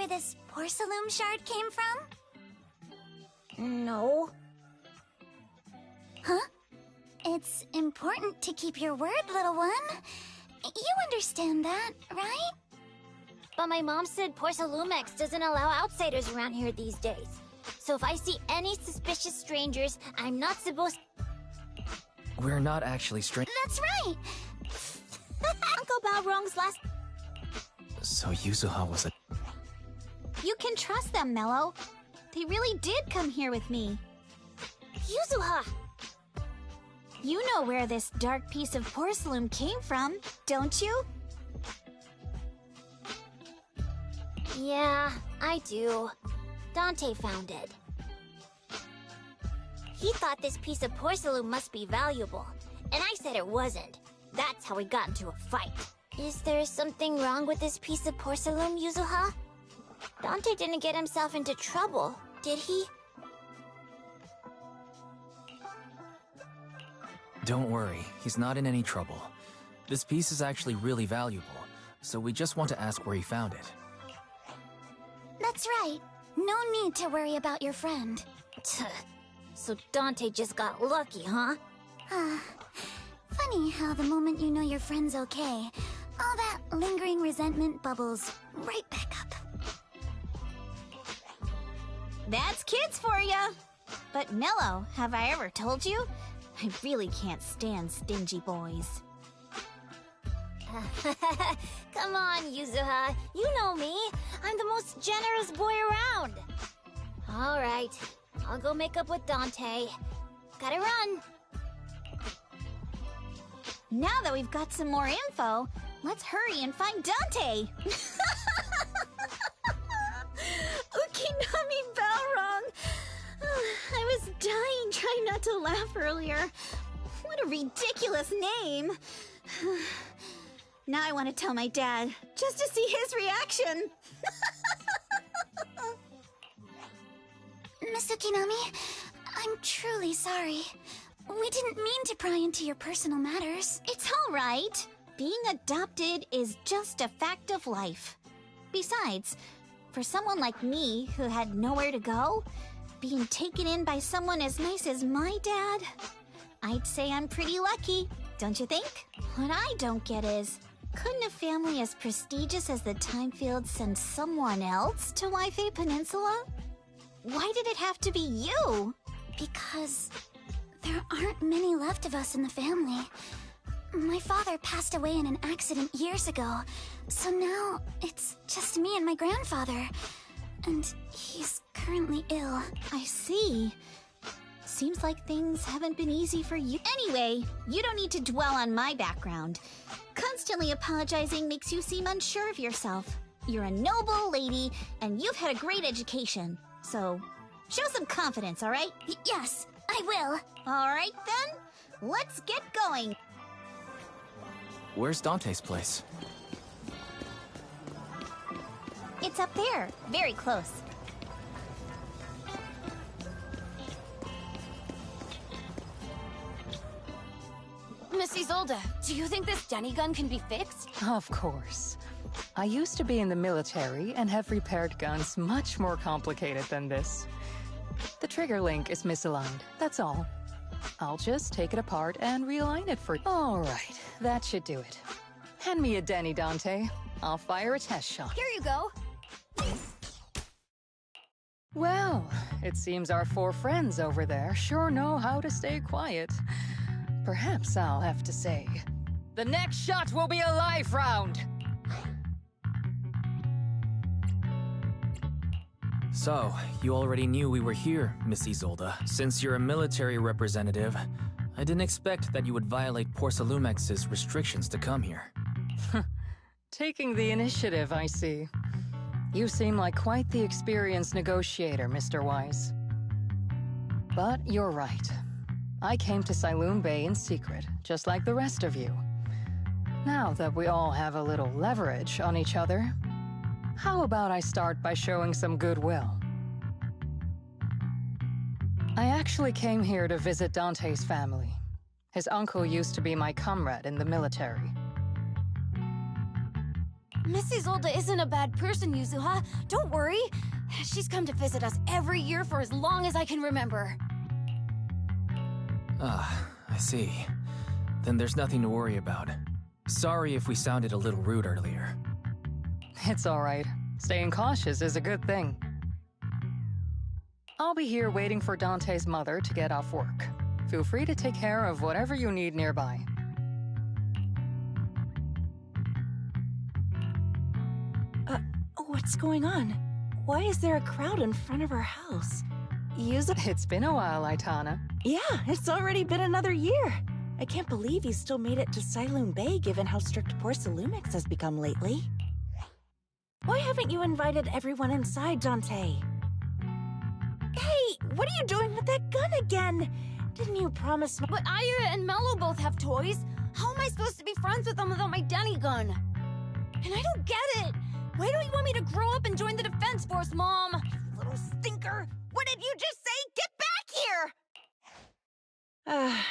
where this porcelain shard came from? No. Huh? It's important to keep your word, little one. You understand that, right? But my mom said Porcelumex doesn't allow outsiders around here these days. So if I see any suspicious strangers, I'm not supposed... We're not actually strangers. That's right! Uncle Balrong's last... So Yuzuha was a... You can trust them, Mello. They really did come here with me. Yuzuha! You know where this dark piece of porcelain came from, don't you? Yeah, I do. Dante found it. He thought this piece of porcelain must be valuable, and I said it wasn't. That's how we got into a fight. Is there something wrong with this piece of porcelain, Yuzuha? Dante didn't get himself into trouble, did he? Don't worry, he's not in any trouble. This piece is actually really valuable, so we just want to ask where he found it. That's right. No need to worry about your friend. So Dante just got lucky, huh? Funny how the moment you know your friend's okay, all that lingering resentment bubbles right back up. That's kids for ya! But Mello, have I ever told you? I really can't stand stingy boys. Come on, Yuzuha. You know me. I'm the most generous boy around. All right. I'll go make up with Dante. Gotta run. Now that we've got some more info, let's hurry and find Dante. Ukinami Balrong. I was dying trying not to laugh earlier. What a ridiculous name. Now I want to tell my dad, just to see his reaction. Miss Ukinami, I'm truly sorry. We didn't mean to pry into your personal matters. It's all right. Being adopted is just a fact of life. Besides, for someone like me who had nowhere to go, being taken in by someone as nice as my dad, I'd say I'm pretty lucky, don't you think? What I don't get is, couldn't a family as prestigious as the Timefields send someone else to Wi-Fi Peninsula? Why did it have to be you? Because there aren't many left of us in the family. My father passed away in an accident years ago, so now it's just me and my grandfather. And he's currently ill. I see. Seems like things haven't been easy for you. Anyway, you don't need to dwell on my background. Constantly apologizing makes you seem unsure of yourself. You're a noble lady, and you've had a great education. So, show some confidence, all right? Yes, I will. All right, then. Let's get going. Where's Dante's place? It's up there, very close. Miss Isolde, do you think this Denny gun can be fixed? Of course. I used to be in the military and have repaired guns much more complicated than this. The trigger link is misaligned, that's all. I'll just take it apart and realign it for you. All right, that should do it. Hand me a Denny, Dante. I'll fire a test shot. Here you go. Well, it seems our four friends over there sure know how to stay quiet. Perhaps I'll have to say, the next shot will be a life round! So, you already knew we were here, Miss Isolde. Since you're a military representative, I didn't expect that you would violate Porcelumex's restrictions to come here. Taking the initiative, I see. You seem like quite the experienced negotiator, Mr. Wise. But you're right. I came to Siloon Bay in secret, just like the rest of you. Now that we all have a little leverage on each other, how about I start by showing some goodwill? I actually came here to visit Dante's family. His uncle used to be my comrade in the military. Miss Isolde isn't a bad person, Yuzuha. Don't worry. She's come to visit us every year for as long as I can remember. Ah, I see. Then there's nothing to worry about. Sorry if we sounded a little rude earlier. It's all right. Staying cautious is a good thing. I'll be here waiting for Dante's mother to get off work. Feel free to take care of whatever you need nearby. What's going on? Why is there a crowd in front of our house? It's been a while, Aitana. Yeah, it's already been another year. I can't believe you still made it to Siloon Bay given how strict Porcelumix has become lately. Why haven't you invited everyone inside, Dante? Hey, what are you doing with that gun again? Didn't you promise But Aya and Mello both have toys. How am I supposed to be friends with them without my Denny gun? And I don't get it. Why do you want me to grow up and join the Defense Force, Mom? You little stinker! What did you just say? Get back here!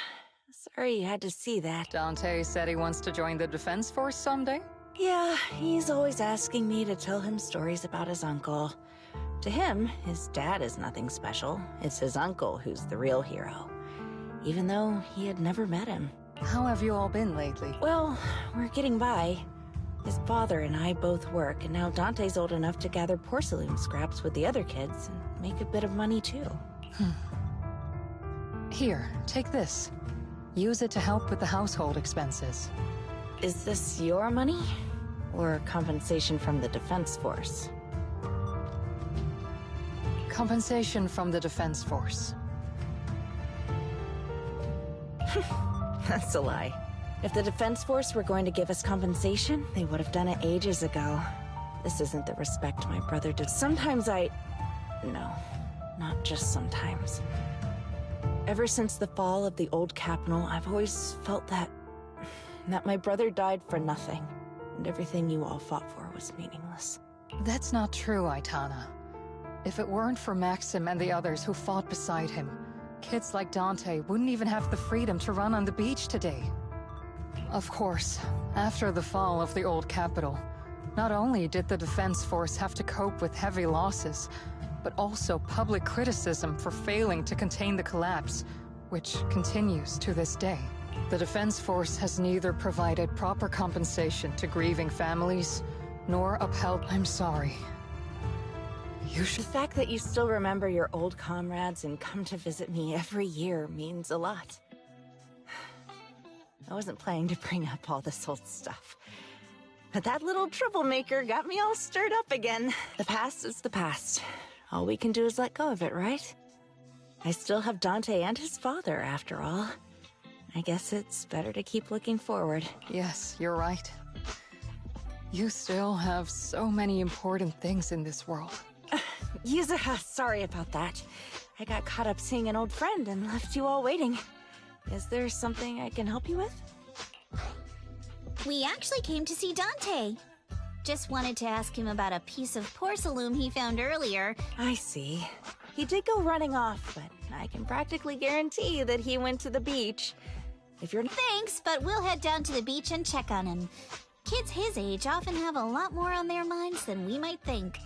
Sorry you had to see that. Dante said he wants to join the Defense Force someday? Yeah, he's always asking me to tell him stories about his uncle. To him, his dad is nothing special. It's his uncle who's the real hero. Even though he had never met him. How have you all been lately? Well, we're getting by. His father and I both work, and now Dante's old enough to gather porcelain scraps with the other kids and make a bit of money too. Here, take this. Use it to help with the household expenses. Is this your money? Or compensation from the Defense Force? Compensation from the Defense Force. That's a lie. If the Defense Force were going to give us compensation, they would have done it ages ago. This isn't the respect my brother did. Sometimes No, not just sometimes. Ever since the fall of the old capital, I've always felt that my brother died for nothing, and everything you all fought for was meaningless. That's not true, Aitana. If it weren't for Maxim and the others who fought beside him, kids like Dante wouldn't even have the freedom to run on the beach today. Of course, after the fall of the old capital, not only did the Defense Force have to cope with heavy losses, but also public criticism for failing to contain the collapse, which continues to this day. The Defense Force has neither provided proper compensation to grieving families, nor upheld— I'm sorry. The fact that you still remember your old comrades and come to visit me every year means a lot. I wasn't planning to bring up all this old stuff, but that little troublemaker got me all stirred up again. The past is the past. All we can do is let go of it, right? I still have Dante and his father, after all. I guess it's better to keep looking forward. Yes, you're right. You still have so many important things in this world. Yuzuha, sorry about that. I got caught up seeing an old friend and left you all waiting. Is there something I can help you with? We actually came to see Dante. Just wanted to ask him about a piece of porcelain he found earlier. I see. He did go running off, but I can practically guarantee that he went to the beach. If you're— Thanks, but we'll head down to the beach and check on him. Kids his age often have a lot more on their minds than we might think.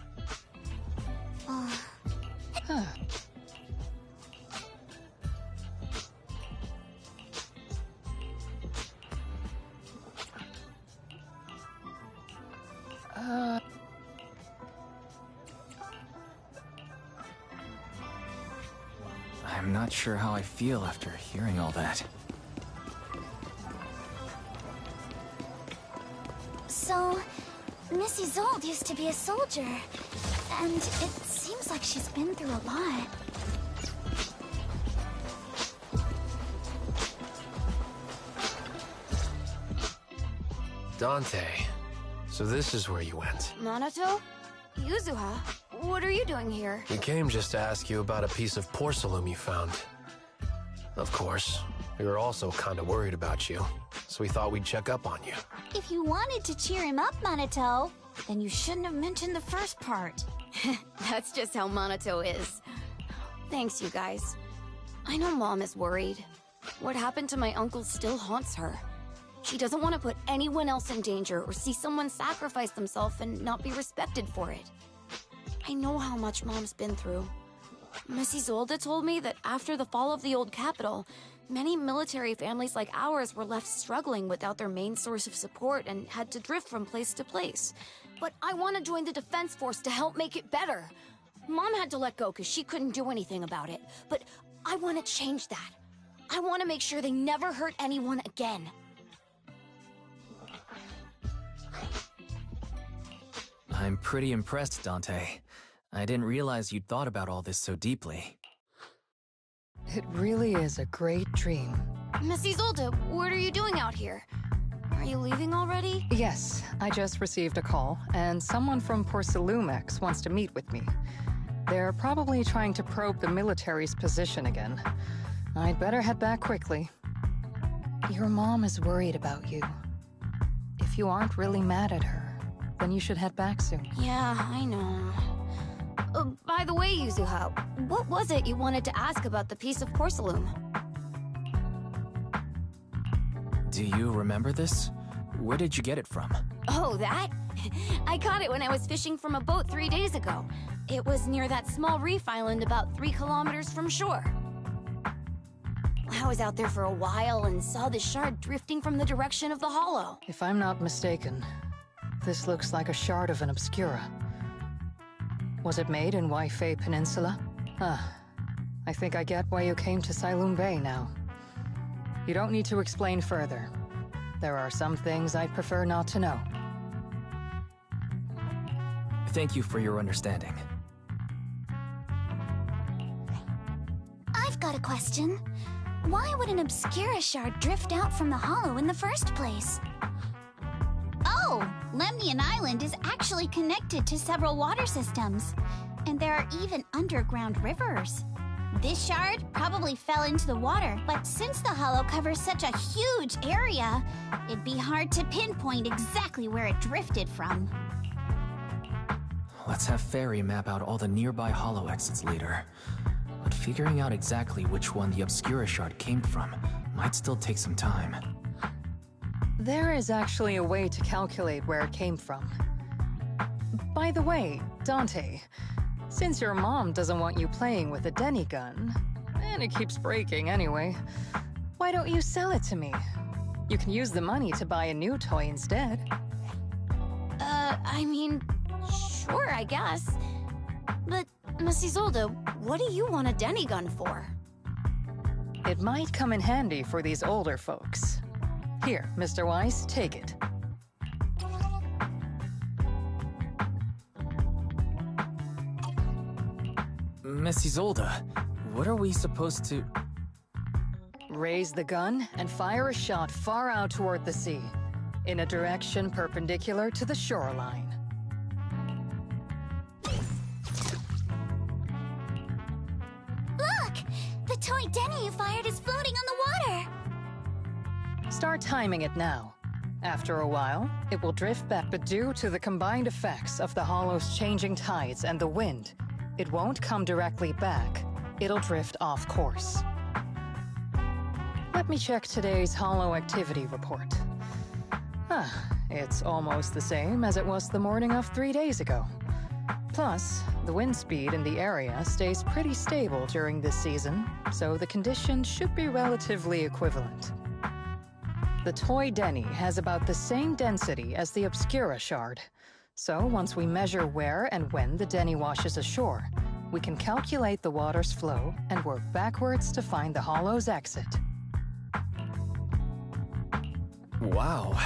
I'm not sure how I feel after hearing all that. So, Miss Isolde used to be a soldier, and it seems like she's been through a lot. Dante, so this is where you went. Minato? Yuzuha? What are you doing here? We came just to ask you about a piece of porcelain you found. Of course, we were also kind of worried about you, so we thought we'd check up on you. If you wanted to cheer him up, Minato, then you shouldn't have mentioned the first part. That's just how Minato is. Thanks, you guys. I know Mom is worried. What happened to my uncle still haunts her. She doesn't want to put anyone else in danger or see someone sacrifice themselves and not be respected for it. I know how much Mom's been through. Miss Isolde told me that after the fall of the old capital, many military families like ours were left struggling without their main source of support and had to drift from place to place. But I want to join the defense force to help make it better. Mom had to let go because she couldn't do anything about it. But I want to change that. I want to make sure they never hurt anyone again. I'm pretty impressed, Dante. I didn't realize you'd thought about all this so deeply. It really is a great dream. Miss Isolde, what are you doing out here? Are you leaving already? Yes, I just received a call, and someone from Porcelumex wants to meet with me. They're probably trying to probe the military's position again. I'd better head back quickly. Your mom is worried about you. If you aren't really mad at her, then you should head back soon. Yeah, I know. By the way, Yuzuha, what was it you wanted to ask about the piece of porcelain? Do you remember this? Where did you get it from? Oh, that? I caught it when I was fishing from a boat 3 days ago. It was near that small reef island about 3 kilometers from shore. I was out there for a while and saw the shard drifting from the direction of the hollow. If I'm not mistaken, this looks like a shard of an Obscura. Was it made in Waifei Peninsula? I think I get why you came to Silum Bay now. You don't need to explain further. There are some things I'd prefer not to know. Thank you for your understanding. I've got a question. Why would an Obscura shard drift out from the hollow in the first place? Oh, Lemnian Island is actually connected to several water systems. And there are even underground rivers. This shard probably fell into the water, but since the hollow covers such a huge area, it'd be hard to pinpoint exactly where it drifted from. Let's have Fairy map out all the nearby hollow exits later. But figuring out exactly which one the Obscura shard came from might still take some time. There is actually a way to calculate where it came from. By the way, Dante, since your mom doesn't want you playing with a Denny gun, and it keeps breaking anyway, why don't you sell it to me? You can use the money to buy a new toy instead. I mean, sure, I guess. But, Miss Isolde, what do you want a Denny gun for? It might come in handy for these older folks. Here, Mr. Weiss, take it. Miss Isolde, what are we supposed to... Raise the gun and fire a shot far out toward the sea, in a direction perpendicular to the shoreline. Look! The toy Denny you fired is floating on the water! Start timing it now. After a while, it will drift back, but due to the combined effects of the hollow's changing tides and the wind, it won't come directly back. It'll drift off course. Let me check today's hollow activity report. It's almost the same as it was the morning of 3 days ago. Plus, the wind speed in the area stays pretty stable during this season, so the conditions should be relatively equivalent. The toy Denny has about the same density as the Obscura shard, so once we measure where and when the Denny washes ashore, we can calculate the water's flow and work backwards to find the hollow's exit. Wow.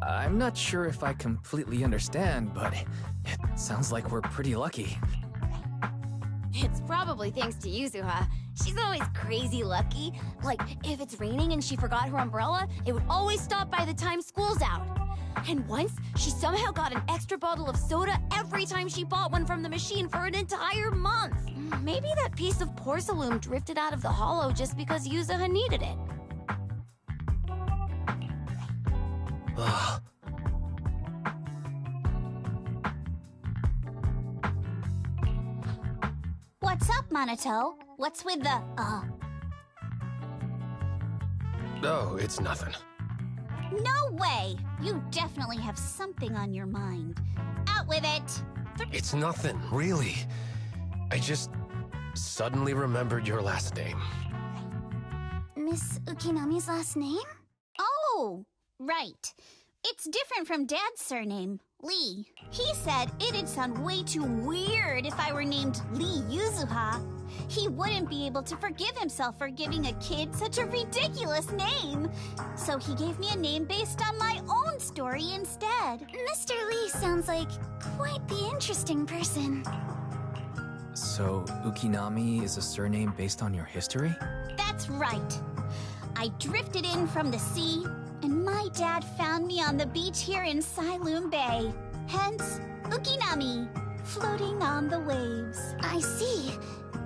I'm not sure if I completely understand, but it sounds like we're pretty lucky. It's probably thanks to Yuzuha. She's always crazy lucky. Like, if it's raining and she forgot her umbrella, it would always stop by the time school's out. And once, she somehow got an extra bottle of soda every time she bought one from the machine for an entire month. Maybe that piece of porcelain drifted out of the hollow just because Yuzuha needed it. Ugh. What's up, Monato? What's with the, Oh, it's nothing. No way! You definitely have something on your mind. Out with it! It's nothing, really. I just suddenly remembered your last name. Miss Ukinami's last name? Oh, right. It's different from Dad's surname, Lee. He said it'd sound way too weird if I were named Lee Yuzuha. He wouldn't be able to forgive himself for giving a kid such a ridiculous name. So he gave me a name based on my own story instead. Mr. Lee sounds like quite the interesting person. So, Ukinami is a surname based on your history? That's right. I drifted in from the sea, and my dad found me on the beach here in Sailoom Bay. Hence, Ukinami, floating on the waves. I see.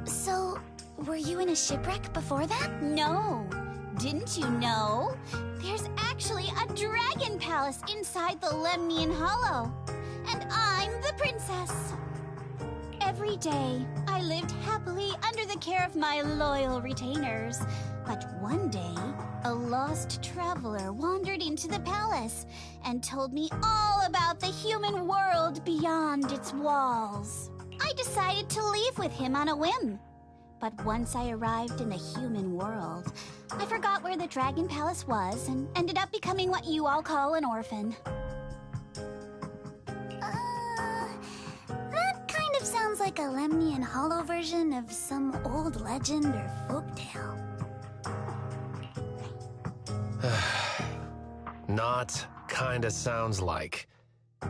So, were you in a shipwreck before that? No. Didn't you know? There's actually a dragon palace inside the Lemnian Hollow. And I'm the princess. Every day, I lived happily under the care of my loyal retainers. But one day, a lost traveler wandered into the palace and told me all about the human world beyond its walls. I decided to leave with him on a whim. But once I arrived in the human world, I forgot where the Dragon Palace was and ended up becoming what you all call an orphan. That kind of sounds like a Lemnian Hollow version of some old legend or folktale. Not kinda sounds like.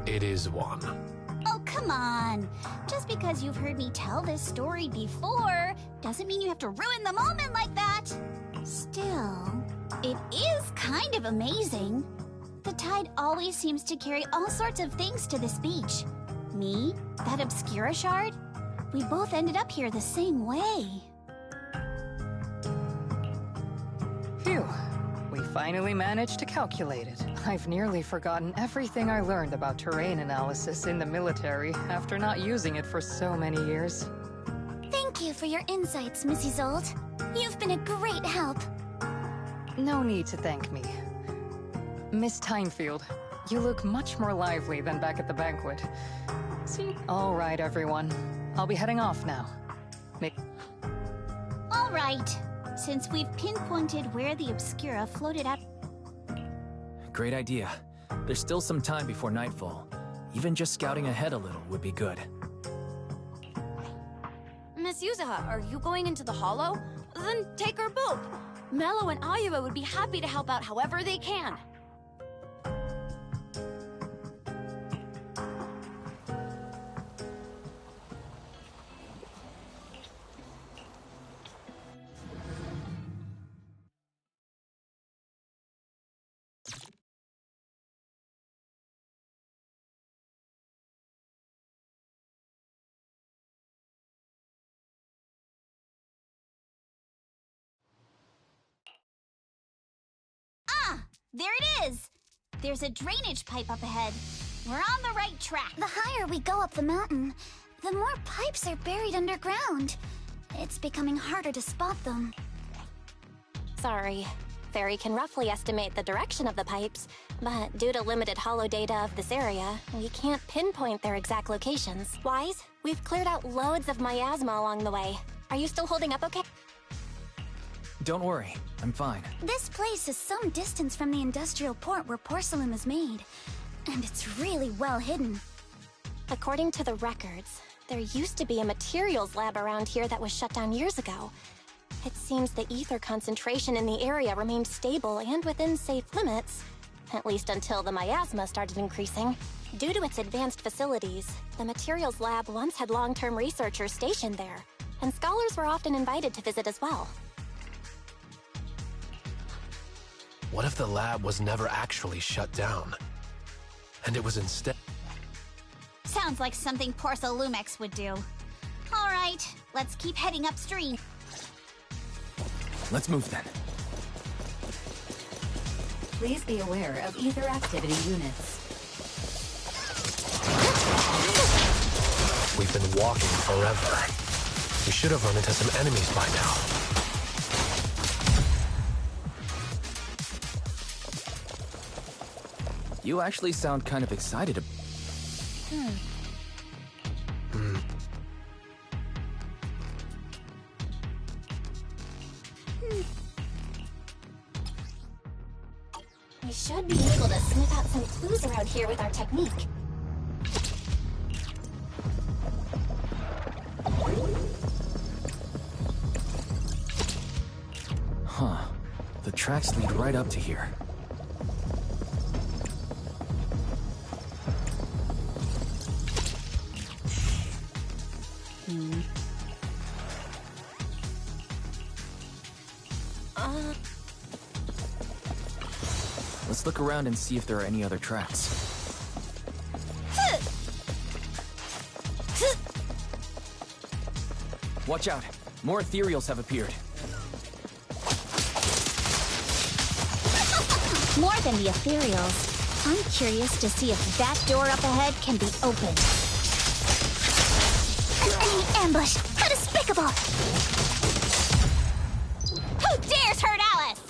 It is one. Oh, come on. Just because you've heard me tell this story before doesn't mean you have to ruin the moment like that. Still, it is kind of amazing. The tide always seems to carry all sorts of things to this beach. Me, that Obscura shard, we both ended up here the same way. Phew. We finally managed to calculate it. I've nearly forgotten everything I learned about terrain analysis in the military after not using it for so many years. Thank you for your insights, Miss Isolde. You've been a great help. No need to thank me. Miss Timefield, you look much more lively than back at the banquet. See? All right, everyone. I'll be heading off now. All right. Since we've pinpointed where the Obscura floated at... Great idea. There's still some time before nightfall. Even just scouting ahead a little would be good. Miss Yuzuha, are you going into the Hollow? Then take our boat. Mello and Ayuba would be happy to help out however they can. There it is! There's a drainage pipe up ahead. We're on the right track. The higher we go up the mountain, the more pipes are buried underground. It's becoming harder to spot them. Sorry. Fairy can roughly estimate the direction of the pipes, but due to limited holo data of this area, we can't pinpoint their exact locations. Wise, we've cleared out loads of miasma along the way. Are you still holding up okay? Don't worry, I'm fine. This place is some distance from the industrial port where porcelain is made, and it's really well hidden. According to the records, there used to be a materials lab around here that was shut down years ago. It seems the ether concentration in the area remained stable and within safe limits, at least until the miasma started increasing. Due to its advanced facilities, the materials lab once had long-term researchers stationed there, and scholars were often invited to visit as well. What if the lab was never actually shut down? And it was instead... Sounds like something Porcelumex would do. All right, let's keep heading upstream. Let's move then. Please be aware of ether activity units. We've been walking forever. We should have run into some enemies by now. You actually sound kind of excited about... We should be able to sniff out some clues around here with our technique. Huh. The tracks lead right up to here. Let's look around and see if there are any other tracks. Watch out! More ethereals have appeared. More than the ethereals. I'm curious to see if that door up ahead can be opened. An enemy ambush! How despicable! Who dares hurt Alice?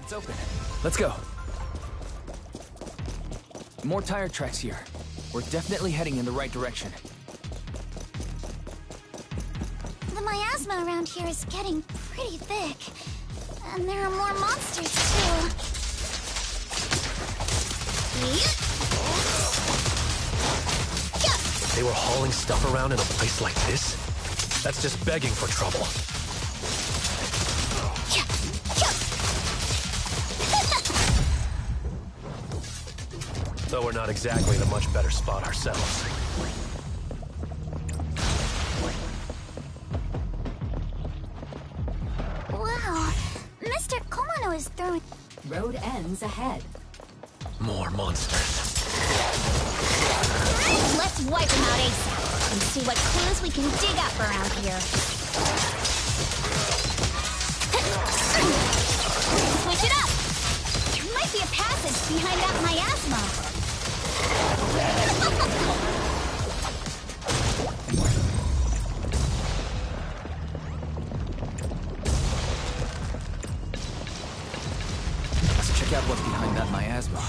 It's open. Let's go. More tire tracks here. We're definitely heading in the right direction. The miasma around here is getting pretty thick. And there are more monsters, too. They were hauling stuff around in a place like this? That's just begging for trouble. Though we're not exactly in a much better spot ourselves. Wow, Mr. Komano is throwing... Road ends ahead. More monsters. Let's wipe them out ASAP and see what clues we can dig up around here. Switch it up! There might be a passage behind that miasma. Let's check out what's behind that miasma.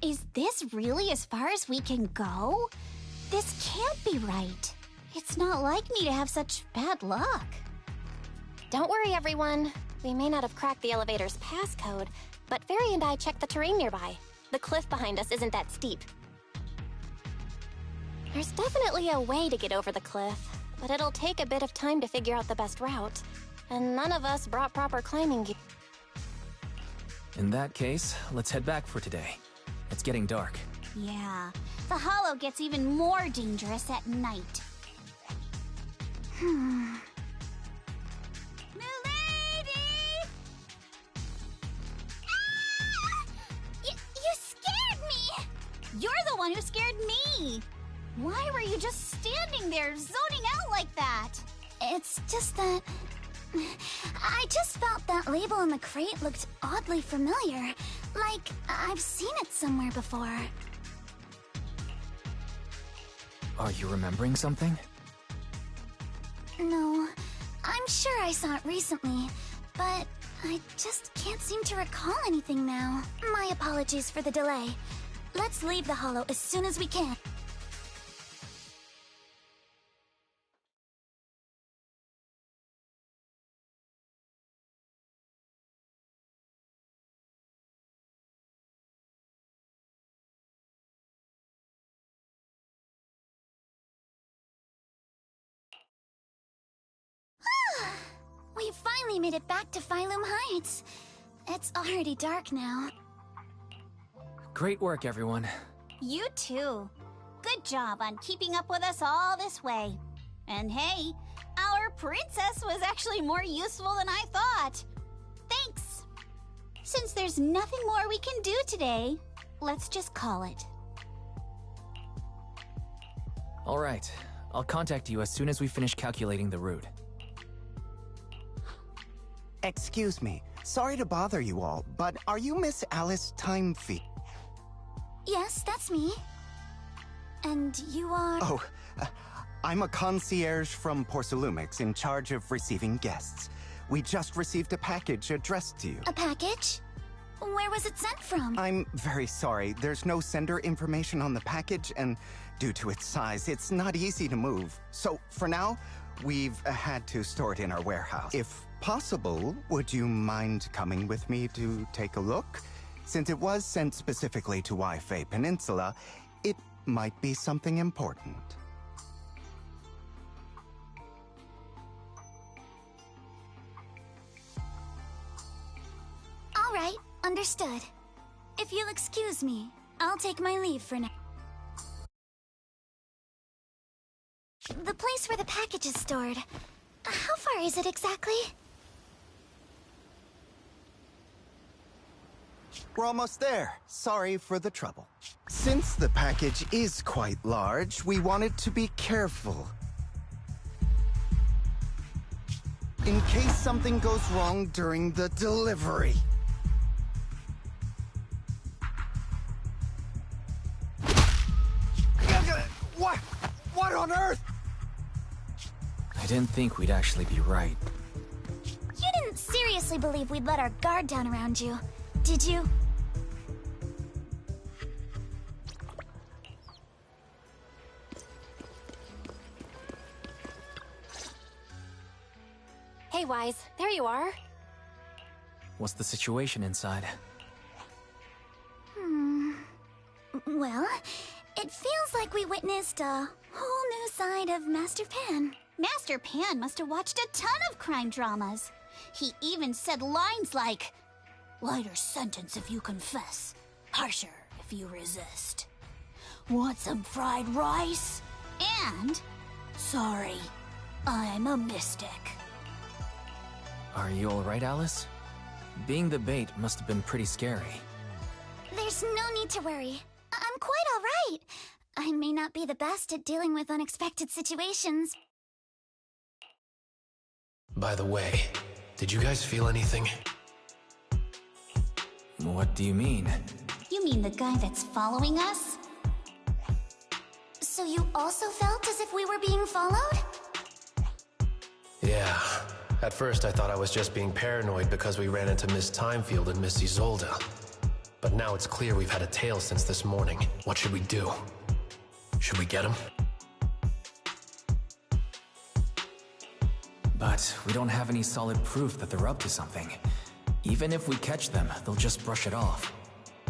Is this really as far as we can go? This can't be right. It's not like me to have such bad luck. Don't worry, everyone. We may not have cracked the elevator's passcode, but Fairy and I checked the terrain nearby. The cliff behind us isn't that steep. There's definitely a way to get over the cliff, but it'll take a bit of time to figure out the best route. And none of us brought proper climbing gear. In that case, let's head back for today. It's getting dark. Yeah, the hollow gets even more dangerous at night. Milady! Ah! You scared me! You're the one who scared me! Why were you just standing there, zoning out like that? It's just that... I just felt that label in the crate looked oddly familiar. Like, I've seen it somewhere before. Are you remembering something? No, I'm sure I saw it recently, but I just can't seem to recall anything now. My apologies for the delay. Let's leave the hollow as soon as we can. We finally made it back to Phylum Heights. It's already dark now. Great work, everyone. You too. Good job on keeping up with us all this way. And hey, our princess was actually more useful than I thought. Thanks. Since there's nothing more we can do today, let's just call it. All right. I'll contact you as soon as we finish calculating the route. Excuse me. Sorry to bother you all, but are you Miss Alice Timefeet? Yes, that's me. And you are... Oh, I'm a concierge from Porcelumix in charge of receiving guests. We just received a package addressed to you. A package? Where was it sent from? I'm very sorry. There's no sender information on the package, and due to its size, it's not easy to move. So, for now, we've had to store it in our warehouse. If possible, would you mind coming with me to take a look? Since it was sent specifically to Wi-Fi Peninsula, it might be something important. All right, understood. If you'll excuse me, I'll take my leave for now. The place where the package is stored. How far is it exactly? We're almost there. Sorry for the trouble. Since the package is quite large, we wanted to be careful. In case something goes wrong during the delivery. What on earth? I didn't think we'd actually be right. You didn't seriously believe we'd let our guard down around you, did you? Hey, Wise, there you are. What's the situation inside? Well, it feels like we witnessed a whole new side of Master Pan. Master Pan must have watched a ton of crime dramas. He even said lines like, "Lighter sentence if you confess, harsher if you resist. Want some fried rice?" And, "Sorry, I'm a mystic." Are you alright, Alice? Being the bait must have been pretty scary. There's no need to worry. I'm quite alright. I may not be the best at dealing with unexpected situations. By the way, did you guys feel anything? What do you mean? You mean the guy that's following us? So you also felt as if we were being followed? Yeah. At first I thought I was just being paranoid because we ran into Miss Timefield and Miss Isolde. But now it's clear we've had a tail since this morning. What should we do? Should we get him? But we don't have any solid proof that they're up to something. Even if we catch them, they'll just brush it off.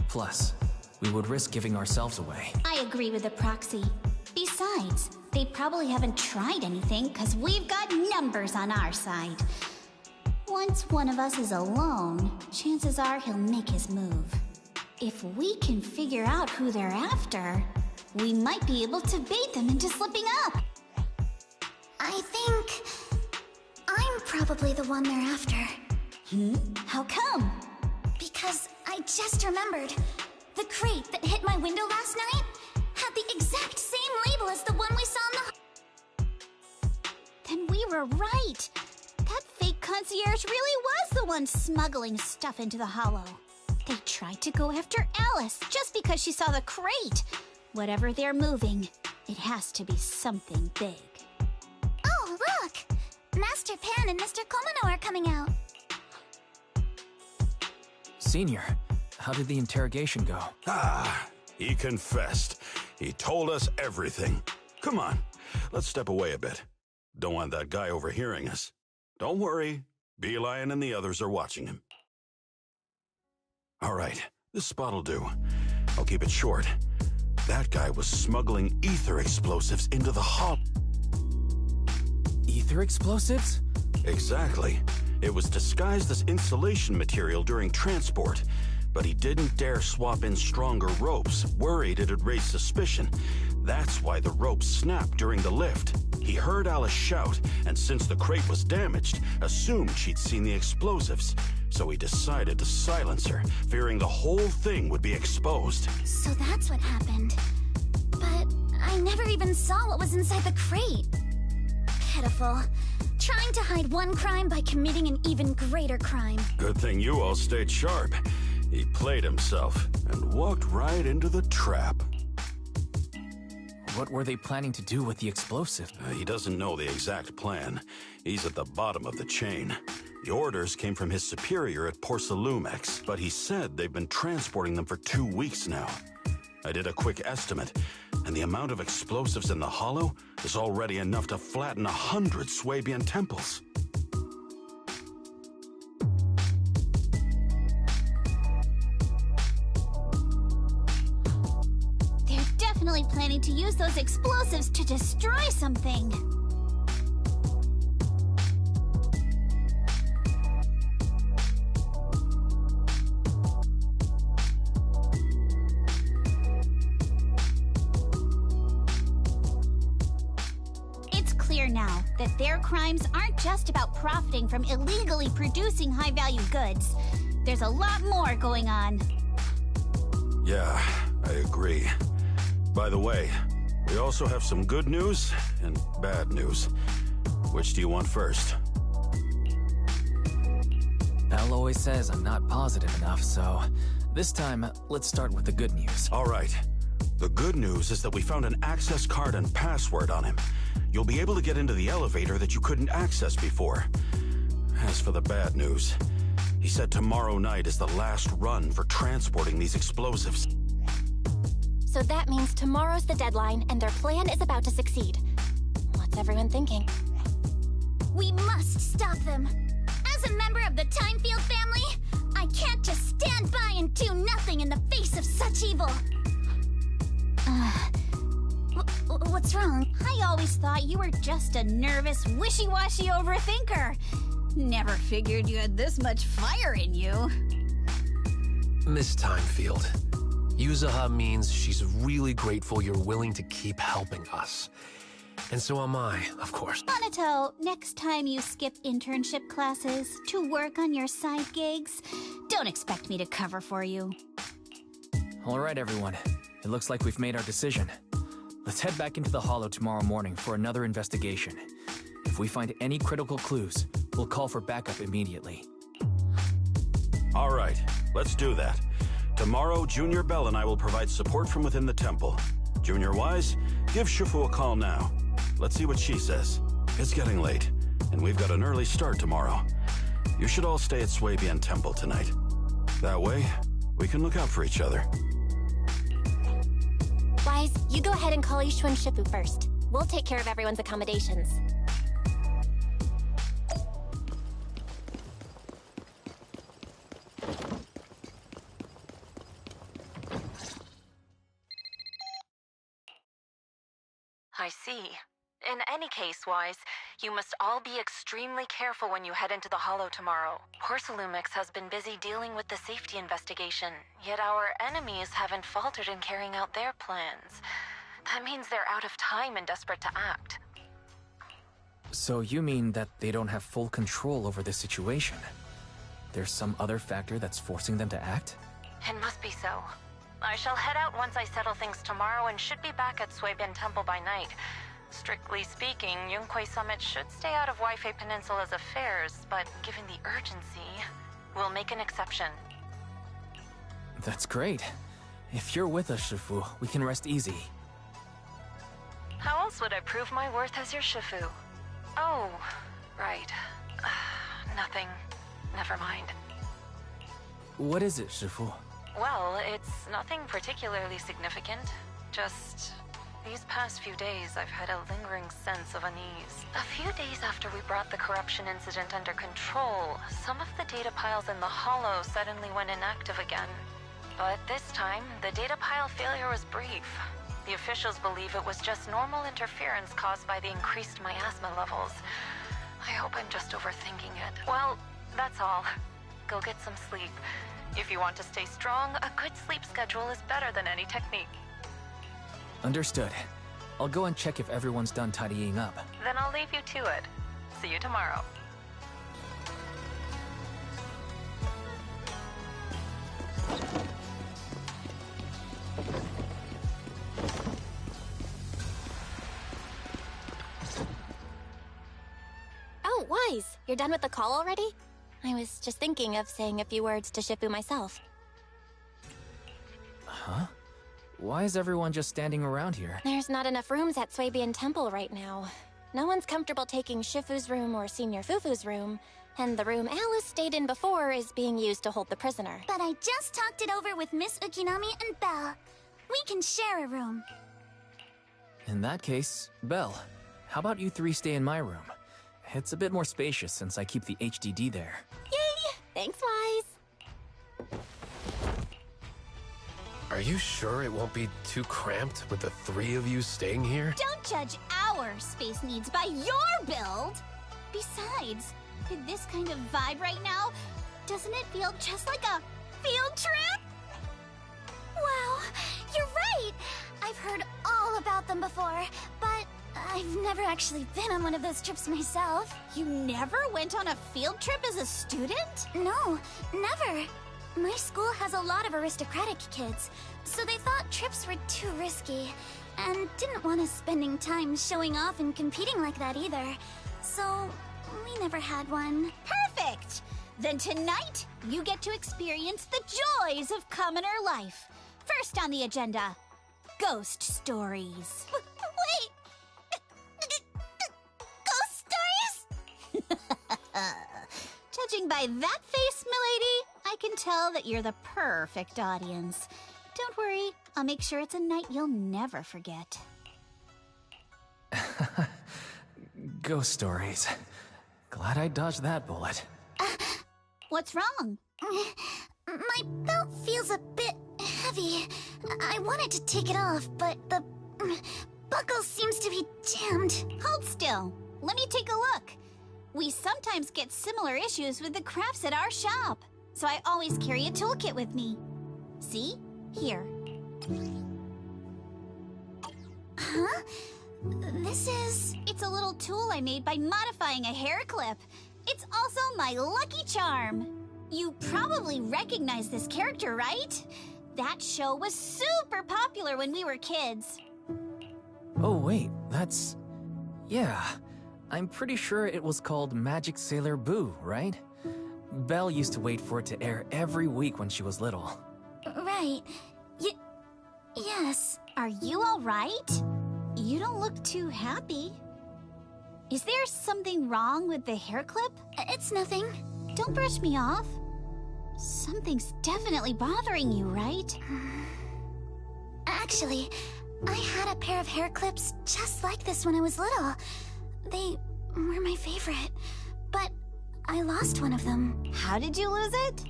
Plus, we would risk giving ourselves away. I agree with the proxy. Besides, they probably haven't tried anything because we've got numbers on our side. Once one of us is alone, chances are he'll make his move. If we can figure out who they're after, we might be able to bait them into slipping up. I think I'm probably the one they're after. How come? Because I just remembered. The crate that hit my window last night had the exact same label as the one we saw in the... Then we were right. That fake concierge really was the one smuggling stuff into the hollow. They tried to go after Alice just because she saw the crate. Whatever they're moving, it has to be something big. Oh, look! Master Pan and Mr. Komino are coming out. Senior, how did the interrogation go? He confessed. He told us everything. Come on, let's step away a bit. Don't want that guy overhearing us. Don't worry, Beelion and the others are watching him. All right, this spot'll do. I'll keep it short. That guy was smuggling ether explosives into the hub. Ether explosives? Exactly. It was disguised as insulation material during transport, but he didn't dare swap in stronger ropes, worried it'd raise suspicion. That's why the ropes snapped during the lift. He heard Alice shout, and since the crate was damaged, assumed she'd seen the explosives. So he decided to silence her, fearing the whole thing would be exposed. So that's what happened. But I never even saw what was inside the crate. Pitiful. Trying to hide one crime by committing an even greater crime. Good thing you all stayed sharp. He played himself and walked right into the trap. What were they planning to do with the explosive? He doesn't know the exact plan. He's at the bottom of the chain. The orders came from his superior at Porcelumex, but he said they've been transporting them for 2 weeks now. I did a quick estimate, and the amount of explosives in the hollow is already enough to flatten 100 Swabian temples. They're definitely planning to use those explosives to destroy something. now that their crimes aren't just about profiting from illegally producing high-value goods. There's a lot more going on. Yeah, I agree. By the way, we also have some good news and bad news. Which do you want first? Belle always says I'm not positive enough, so this time, let's start with the good news. All right. The good news is that we found an access card and password on him. You'll be able to get into the elevator that you couldn't access before. As for the bad news, he said tomorrow night is the last run for transporting these explosives. So that means tomorrow's the deadline, and their plan is about to succeed. What's everyone thinking? We must stop them. As a member of the Timefield family, I can't just stand by and do nothing in the face of such evil. What's wrong? I always thought you were just a nervous, wishy-washy overthinker. Never figured you had this much fire in you. Miss Timefield, Yuzuha means she's really grateful you're willing to keep helping us. And so am I, of course. Monato, next time you skip internship classes to work on your side gigs, don't expect me to cover for you. All right, everyone. It looks like we've made our decision. Let's head back into the Hollow tomorrow morning for another investigation. If we find any critical clues, we'll call for backup immediately. All right, let's do that. Tomorrow, Junior Bell and I will provide support from within the temple. Junior Wise, give Shifu a call now. Let's see what she says. It's getting late, and we've got an early start tomorrow. You should all stay at Swabian Temple tonight. That way, we can look out for each other. Wise, you go ahead and call Yushu and Shifu first. We'll take care of everyone's accommodations. I see. In any case, Wise, you must all be extremely careful when you head into the Hollow tomorrow. Porcelumix has been busy dealing with the safety investigation, yet our enemies haven't faltered in carrying out their plans. That means they're out of time and desperate to act. So you mean that they don't have full control over this situation? There's some other factor that's forcing them to act? It must be so. I shall head out once I settle things tomorrow and should be back at Swabian Temple by night. Strictly speaking, Yunquay Summit should stay out of Waifei Peninsula's affairs, but given the urgency, we'll make an exception. That's great. If you're with us, Shifu, we can rest easy. How else would I prove my worth as your Shifu? Oh, right. Nothing. Never mind. What is it, Shifu? Well, it's nothing particularly significant. Just these past few days, I've had a lingering sense of unease. A few days after we brought the corruption incident under control, some of the data piles in the Hollow suddenly went inactive again. But this time, the data pile failure was brief. The officials believe it was just normal interference caused by the increased miasma levels. I hope I'm just overthinking it. Well, that's all. Go get some sleep. If you want to stay strong, a good sleep schedule is better than any technique. Understood. I'll go and check if everyone's done tidying up. Then I'll leave you to it. See you tomorrow. Oh, Wise, you're done with the call already? I was just thinking of saying a few words to Shifu myself. Huh? Why is everyone just standing around here? There's not enough rooms at Swabian Temple right now. No one's comfortable taking Shifu's room or Senior Fufu's room, and the room Alice stayed in before is being used to hold the prisoner. But I just talked it over with Miss Ukinami and Belle. We can share a room. In that case, Belle, how about you three stay in my room? It's a bit more spacious since I keep the HDD there. Yay! Thanks, Wise. Are you sure it won't be too cramped with the three of you staying here? Don't judge our space needs by your build! Besides, with this kind of vibe right now, doesn't it feel just like a field trip? Wow, you're right! I've heard all about them before, but I've never actually been on one of those trips myself. You never went on a field trip as a student? No, never. My school has a lot of aristocratic kids, so they thought trips were too risky, and didn't want us spending time showing off and competing like that either. So, we never had one. Perfect! Then tonight, you get to experience the joys of commoner life. First on the agenda, ghost stories. Wait! Ghost stories? Judging by that face, milady, I can tell that you're the perfect audience. Don't worry, I'll make sure it's a night you'll never forget. Ghost stories. Glad I dodged that bullet. What's wrong? My belt feels a bit heavy. I wanted to take it off, but the buckle seems to be jammed. Hold still. Let me take a look. We sometimes get similar issues with the crafts at our shop, so I always carry a toolkit with me. See? Here. Huh? This is... It's a little tool I made by modifying a hair clip. It's also my lucky charm. You probably recognize this character, right? That show was super popular when we were kids. Oh wait, that's... Yeah, I'm pretty sure it was called Magic Sailor Boo, right? Belle used to wait for it to air every week when she was little. Right. Yes. Are you all right? You don't look too happy. Is there something wrong with the hair clip? It's nothing. Don't brush me off. Something's definitely bothering you, right? Actually, I had a pair of hair clips just like this when I was little. They were my favorite, but I lost one of them. How did you lose it?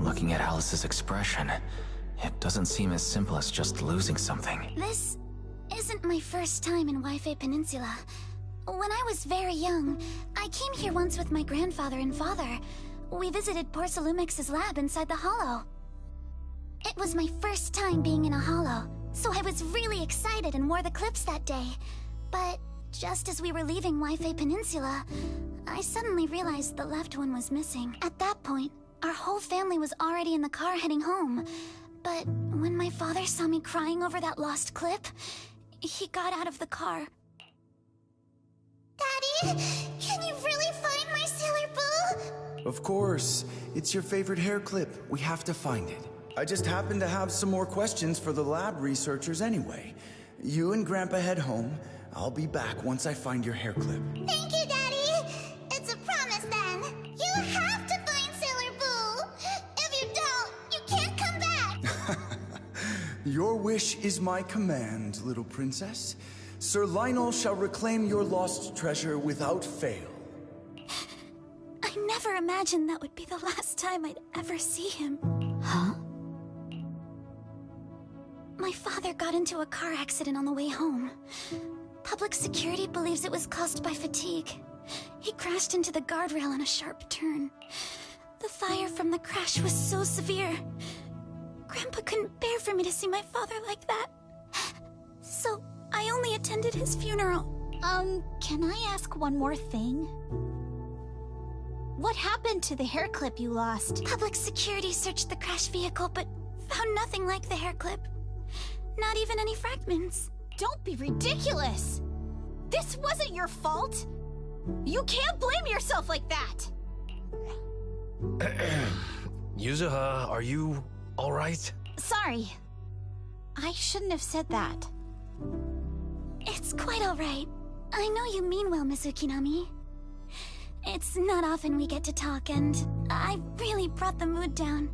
Looking at Alice's expression, it doesn't seem as simple as just losing something. This isn't my first time in Wi-Fi Peninsula. When I was very young, I came here once with my grandfather and father. We visited Porcelumex's lab inside the Hollow. It was my first time being in a Hollow, so I was really excited and wore the clips that day. But just as we were leaving Wi-Fi Peninsula, I suddenly realized the left one was missing. At that point, our whole family was already in the car heading home. But when my father saw me crying over that lost clip, he got out of the car. Daddy, can you really find my Sailor Boo? Of course. It's your favorite hair clip. We have to find it. I just happen to have some more questions for the lab researchers anyway. You and Grandpa head home. I'll be back once I find your hair clip. Thank you, Daddy. It's a promise then. You have to find Sailor Boo. If you don't, you can't come back. Your wish is my command, little princess. Sir Lionel shall reclaim your lost treasure without fail. I never imagined that would be the last time I'd ever see him. Huh? My father got into a car accident on the way home. Public security believes it was caused by fatigue. He crashed into the guardrail on a sharp turn. The fire from the crash was so severe. Grandpa couldn't bear for me to see my father like that. So I only attended his funeral. Can I ask one more thing? What happened to the hair clip you lost? Public security searched the crash vehicle, but found nothing like the hair clip. Not even any fragments. Don't be ridiculous! This wasn't your fault! You can't blame yourself like that! Yuzuha, are you alright? Sorry. I shouldn't have said that. It's quite alright. I know you mean well, Miss Ukinami. It's not often we get to talk, and I really brought the mood down.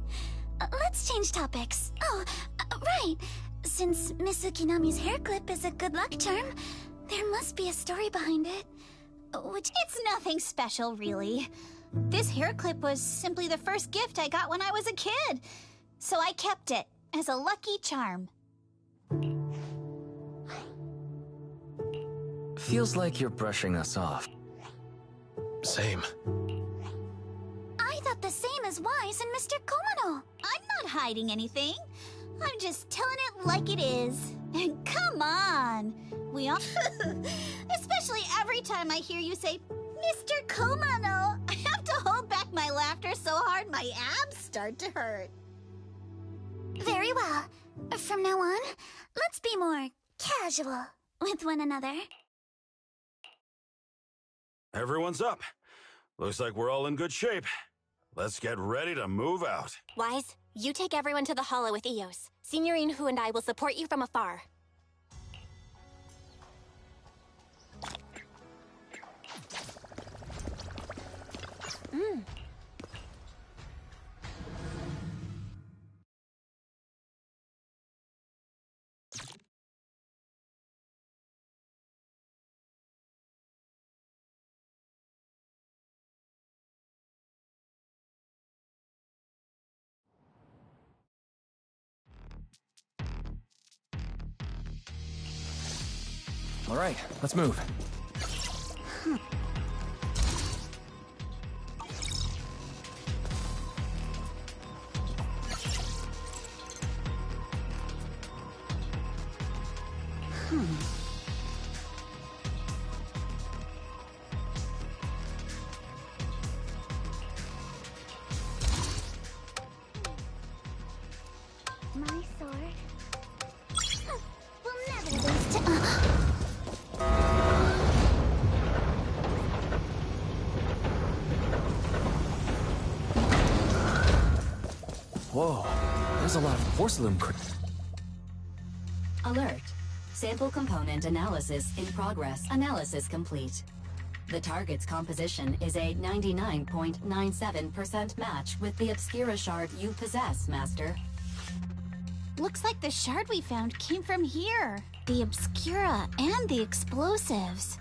Let's change topics. Oh, right. Since Miss Ukinami's hair clip is a good luck charm, there must be a story behind it. It's nothing special, really. This hair clip was simply the first gift I got when I was a kid. So I kept it as a lucky charm. Feels like you're brushing us off. Same. I thought the same as Wise and Mr. Komono. I'm not hiding anything. I'm just telling it like it is. Come on! We all... Especially every time I hear you say, Mr. Komano, I have to hold back my laughter so hard my abs start to hurt. Very well. From now on, let's be more casual with one another. Everyone's up. Looks like we're all in good shape. Let's get ready to move out. Wise, you take everyone to the hollow with Eos. Signorine Hu and I will support you from afar. All right, let's move. My sword will never lose to... Whoa, there's a lot of porcelain. Alert. Sample component analysis in progress. Analysis complete. The target's composition is a 99.97% match with the Obscura shard you possess, Master. Looks like the shard we found came from here. The Obscura and the explosives.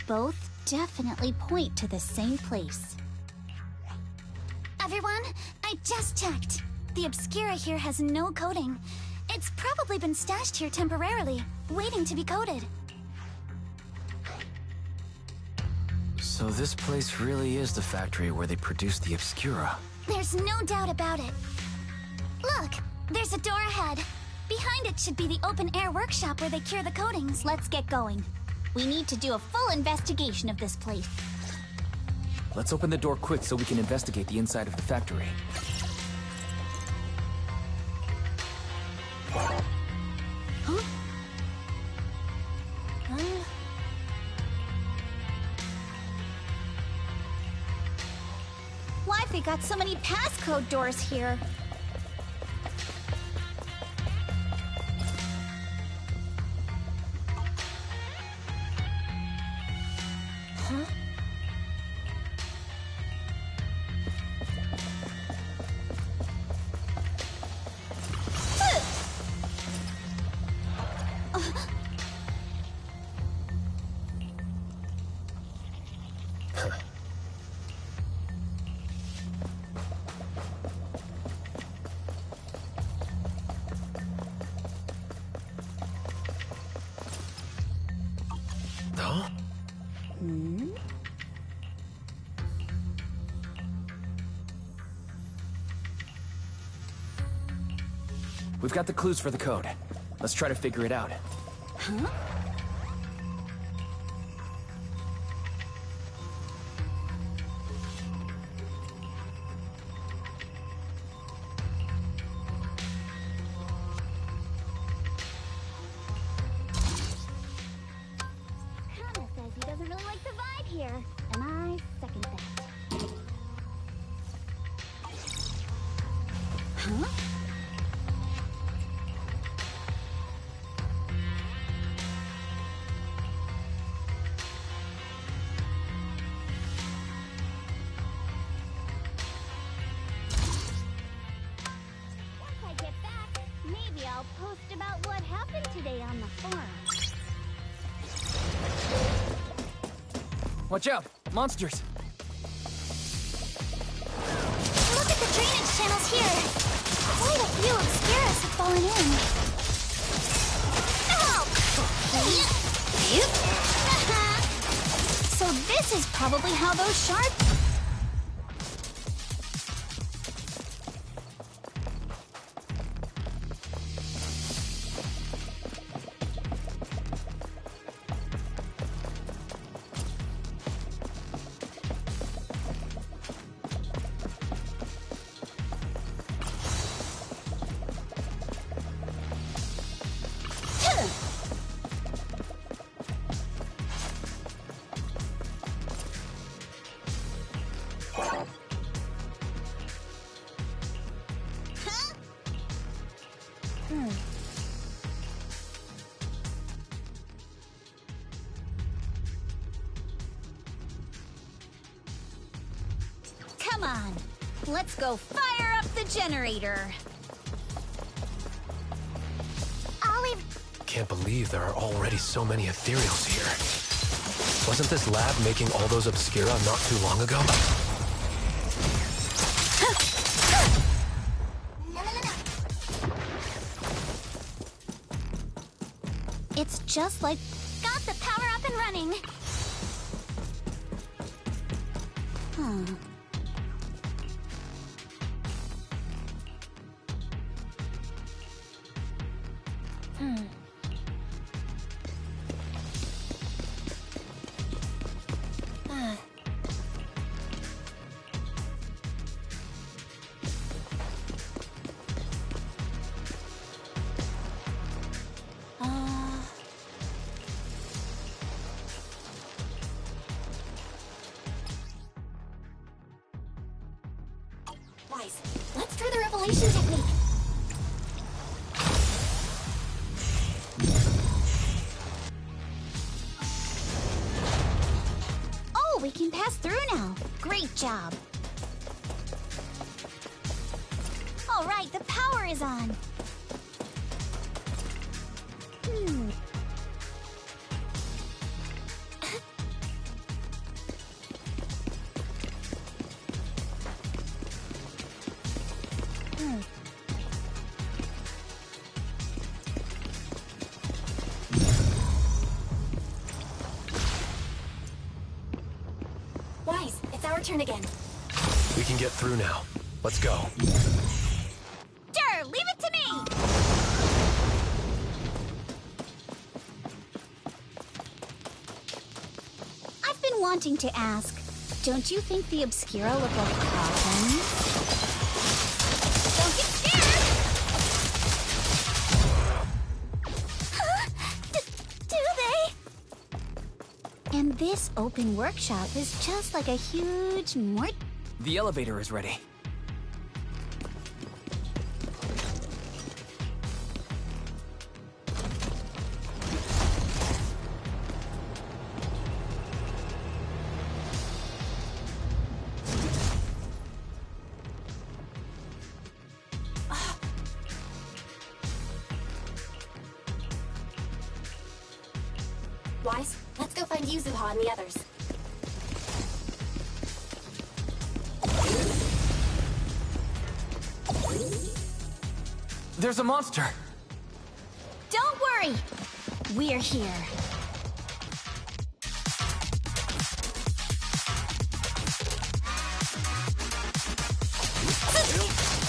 Both definitely point to the same place. Everyone, I just checked. The Obscura here has no coating. It's probably been stashed here temporarily, waiting to be coated. So this place really is the factory where they produce the Obscura. There's no doubt about it. Look, there's a door ahead. Behind it should be the open-air workshop where they cure the coatings. Let's get going. We need to do a full investigation of this place. Let's open the door quick so we can investigate the inside of the factory. Huh? Why've they got so many passcode doors here? Huh? Huh? We've got the clues for the code. Let's try to figure it out. Huh? Hannah says he doesn't really like the vibe here, and I second that. Huh? Once I get back, maybe I'll post about what happened today on the forum. Watch out! Monsters! Look at the drainage channels here. Quite a few Obscuras have fallen in. So this is probably how those shards... Come on, let's go fire up the generator. Olive... Can't believe there are already so many ethereals here. Wasn't this lab making all those Obscura not too long ago? It's just like... Got the power up and running. Huh. Wise, let's try the revelation technique. Oh, we can pass through now. Great job. All right, the power is on. Wise, it's our turn again. We can get through now. Let's go. Sure, leave it to me. I've been wanting to ask, don't you think the Obscura look like coffins? Don't get scared! Huh? Do they? And this open workshop is just like a huge The elevator is ready. Wise, let's go find Yuzuha and the others. There's a monster! Don't worry! We're here.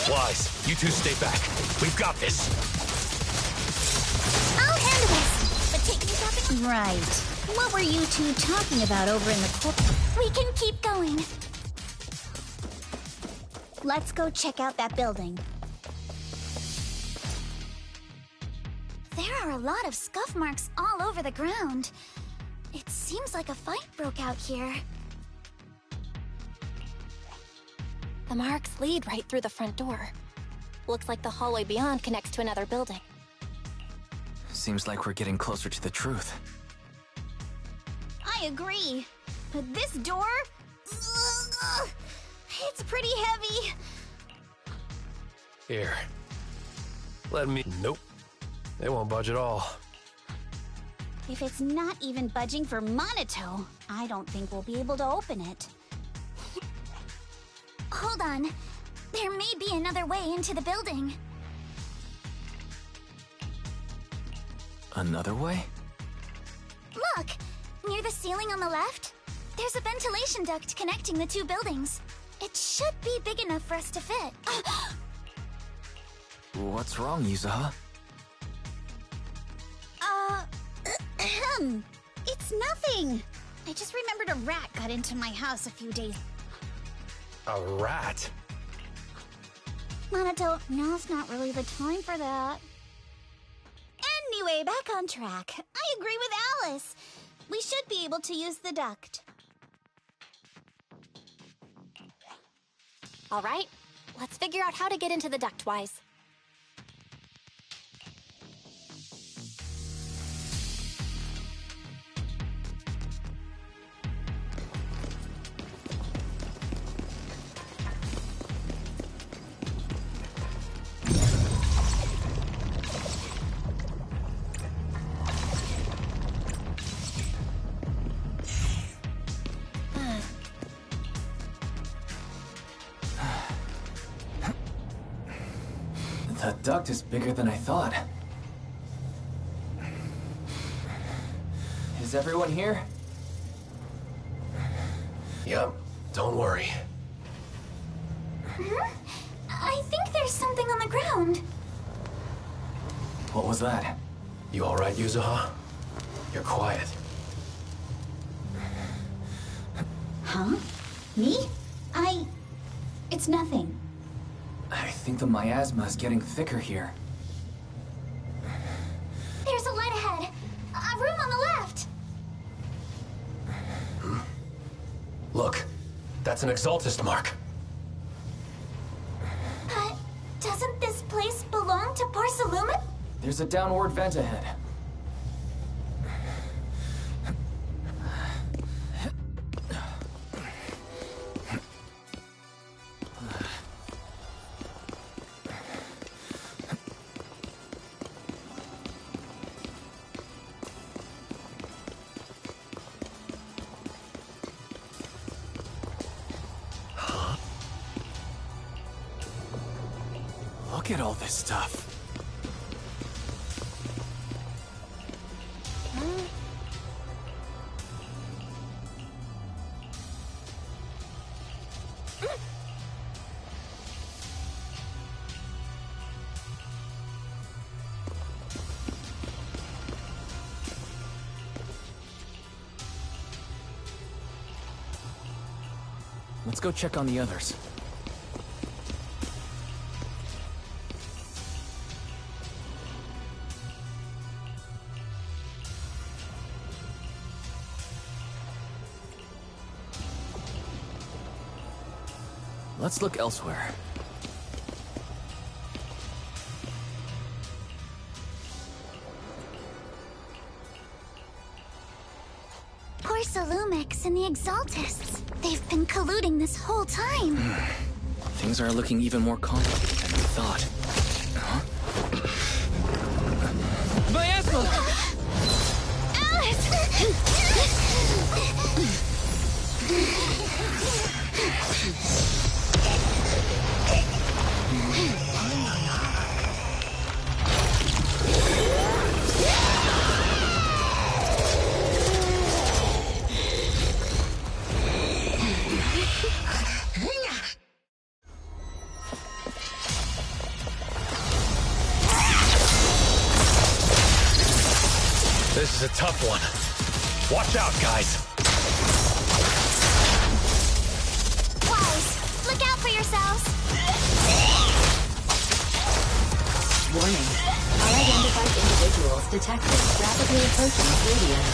Wise, you two stay back. We've got this. I'll handle this. But take me shopping. Right. What were you two talking about over in the corner? We can keep going. Let's go check out that building. There are a lot of scuff marks all over the ground. It seems like a fight broke out here. The marks lead right through the front door. Looks like the hallway beyond connects to another building. Seems like we're getting closer to the truth. I agree. But this door... it's pretty heavy. Here. Let me... Nope. They won't budge at all. If it's not even budging for Monito, I don't think we'll be able to open it. Hold on. There may be another way into the building. Another way? Look! Near the ceiling on the left, there's a ventilation duct connecting the two buildings. It should be big enough for us to fit. What's wrong, Yuzuha? It's nothing. I just remembered a rat got into my house a few days. A rat? Monito, now's not really the time for that. Anyway, back on track. I agree with Alice. We should be able to use the duct. All right, let's figure out how to get into the duct, Wise. The duct is bigger than I thought. Is everyone here? Yep, don't worry. I think there's something on the ground. What was that? You alright, Yuzuha? You're quiet. Huh? Me? It's nothing. I think the miasma is getting thicker here. There's a light ahead. A room on the left. Look, that's an Exaltist mark. But doesn't this place belong to Porcelumen? There's a downward vent ahead. Look at all this stuff. Let's go check on the others. Let's look elsewhere. Porcelumix and the Exaltists. They've been colluding this whole time. Things are looking even more complicated than we thought. Huh? Miasma! This is a tough one. Watch out, guys. Wise, look out for yourselves. Warning. Unidentified individuals detected rapidly approaching Stadium.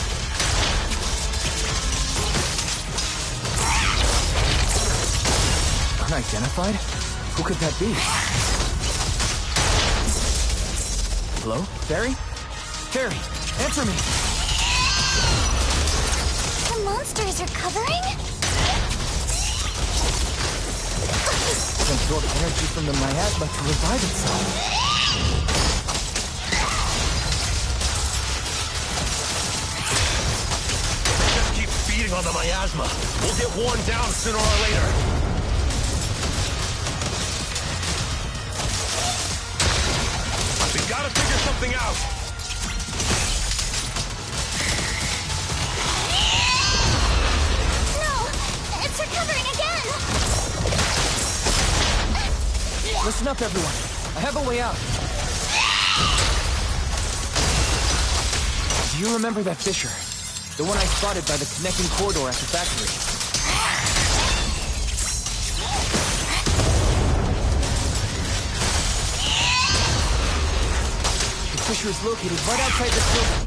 Unidentified? Who could that be? Hello? Barry? Barry, answer me! The monsters are covering? It absorbed energy from the miasma to revive itself. Just keep feeding on the miasma. We'll get worn down sooner or later. We gotta figure something out. It's recovering again! Listen up, everyone. I have a way out. Do you remember that fissure? The one I spotted by the connecting corridor at the factory. The fissure is located right outside this building.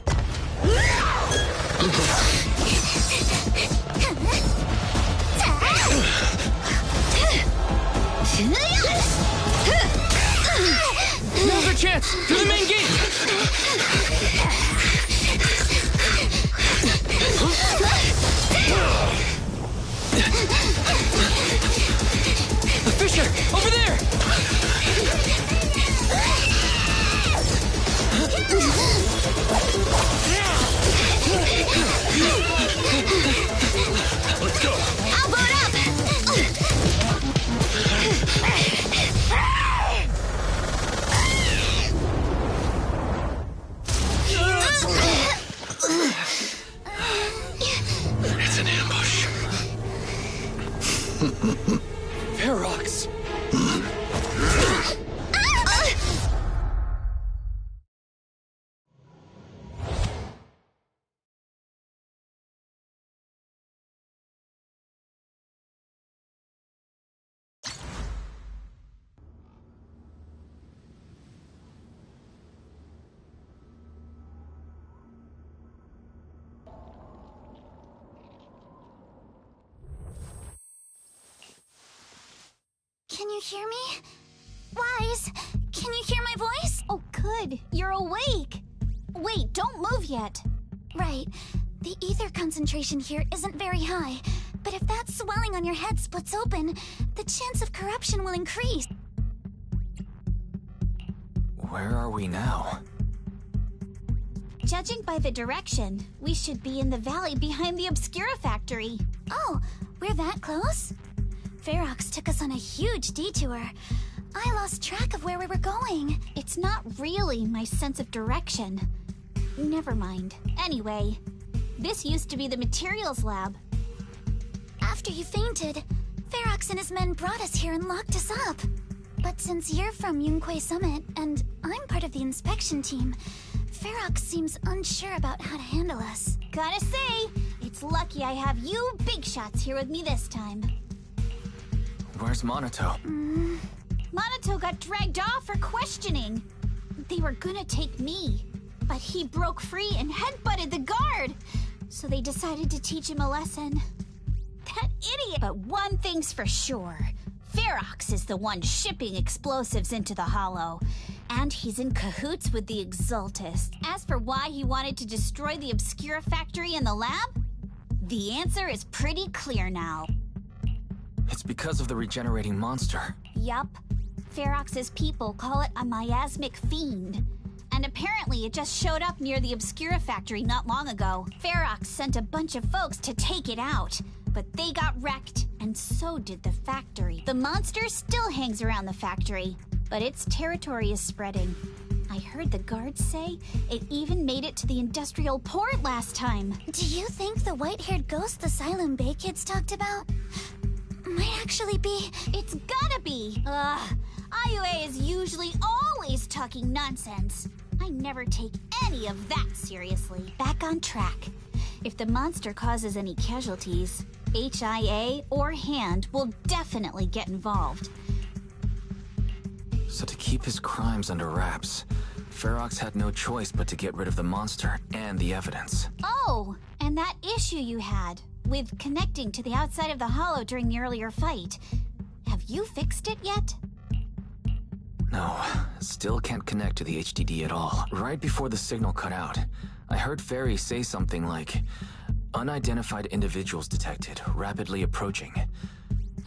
Now's our chance! To the main gate! The fissure! Over there! Let's go! I'll boot up! you hear me? Wise, can you hear my voice? Oh, good. You're awake. Wait, don't move yet. Right. The ether concentration here isn't very high, but if that swelling on your head splits open, the chance of corruption will increase. Where are we now? Judging by the direction, we should be in the valley behind the Obscura factory. Oh, we're that close? Ferox took us on a huge detour. I lost track of where we were going. It's not really my sense of direction. Never mind. Anyway, this used to be the materials lab. After you fainted, Ferox and his men brought us here and locked us up. But since you're from Yunquay Summit, and I'm part of the inspection team, Ferox seems unsure about how to handle us. Gotta say, it's lucky I have you big shots here with me this time. Where's Monato? Monato got dragged off for questioning. They were gonna take me, but he broke free and headbutted the guard. So they decided to teach him a lesson. That idiot! But one thing's for sure. Ferox is the one shipping explosives into the Hollow. And he's in cahoots with the Exultists. As for why he wanted to destroy the Obscura factory and the lab, the answer is pretty clear now. It's because of the regenerating monster. Yup. Ferox's people call it a miasmic fiend. And apparently it just showed up near the Obscura factory not long ago. Ferox sent a bunch of folks to take it out, but they got wrecked, and so did the factory. The monster still hangs around the factory, but its territory is spreading. I heard the guards say it even made it to the industrial port last time. Do you think the white-haired ghost the Silent Bay kids talked about might actually be? It's gotta be! Ugh, IUA is usually always talking nonsense. I never take any of that seriously. Back on track. If the monster causes any casualties, HIA or Hand will definitely get involved. So to keep his crimes under wraps, Ferox had no choice but to get rid of the monster and the evidence. Oh, and that issue you had with connecting to the outside of the Hollow during the earlier fight. Have you fixed it yet? No, still can't connect to the HDD at all. Right before the signal cut out, I heard Fairy say something like, "Unidentified individuals detected, rapidly approaching."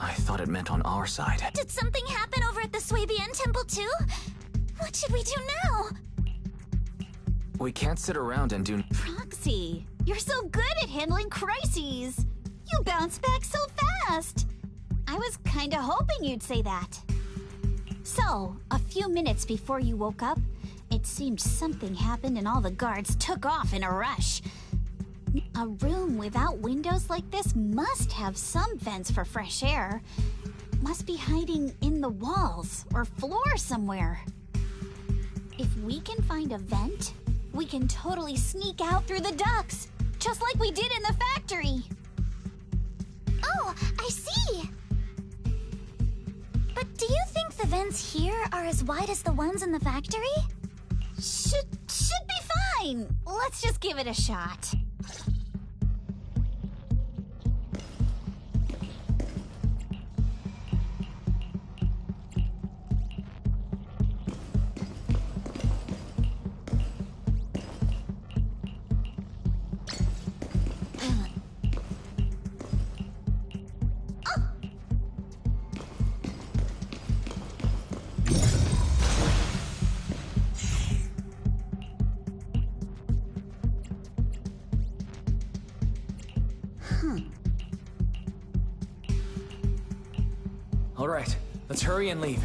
I thought it meant on our side. Did something happen over at the Swabian Temple too? What should we do now? We can't sit around and do... Proxy, you're so good at handling crises. You bounce back so fast. I was kinda hoping you'd say that. So, a few minutes before you woke up, it seemed something happened and all the guards took off in a rush. A room without windows like this must have some vents for fresh air. Must be hiding in the walls or floor somewhere. If we can find a vent, we can totally sneak out through the ducts, just like we did in the factory. Oh, I see! But do you think the vents here are as wide as the ones in the factory? Should be fine. Let's just give it a shot. All right, let's hurry and leave.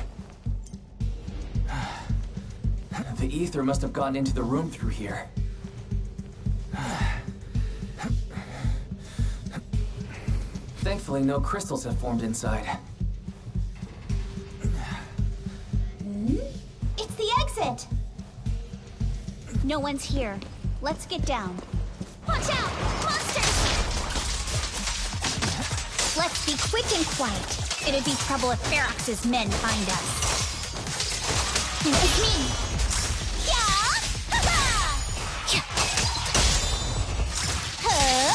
The ether must have gotten into the room through here. Thankfully, no crystals have formed inside. It's the exit! No one's here. Let's get down. Watch out! Monsters! Let's be quick and quiet. It'd be trouble if Ferox's men find us. It's me! Yeah! Ha-ha! Huh?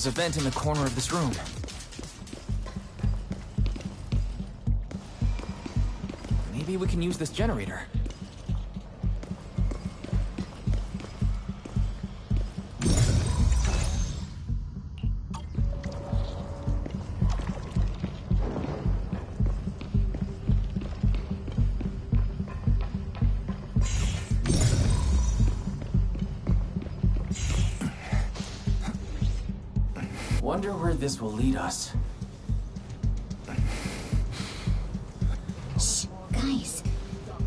There's a vent in the corner of this room. Maybe we can use this generator. Wonder where this will lead us. Shh, guys.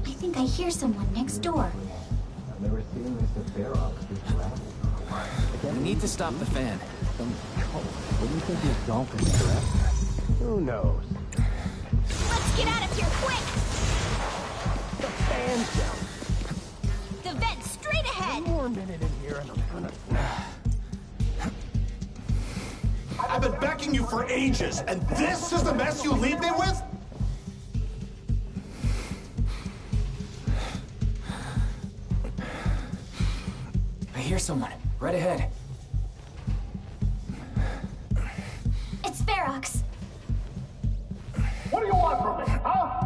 I think I hear someone next door. I've never seen Mr. Ferox before. We need to stop the fan. What do you think these dolphins are after? Who knows? Let's get out of here quick! The fan's down. The vent straight ahead! One more minute in here and I'm gonna... I've been backing you for ages, and this is the mess you leave me with? I hear someone. Right ahead. It's Ferox. What do you want from me, huh?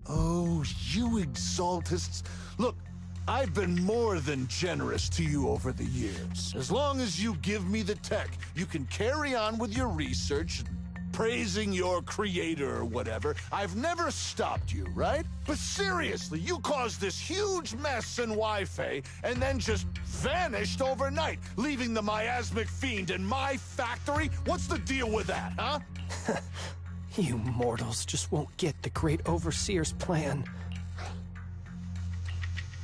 Oh, you exaltists. Look, I've been more than generous to you over the years. As long as you give me the tech, you can carry on with your research, praising your creator or whatever. I've never stopped you, right? But seriously, you caused this huge mess in Wi-Fi and then just vanished overnight, leaving the miasmic fiend in my factory? What's the deal with that, huh? You mortals just won't get the Great Overseer's plan.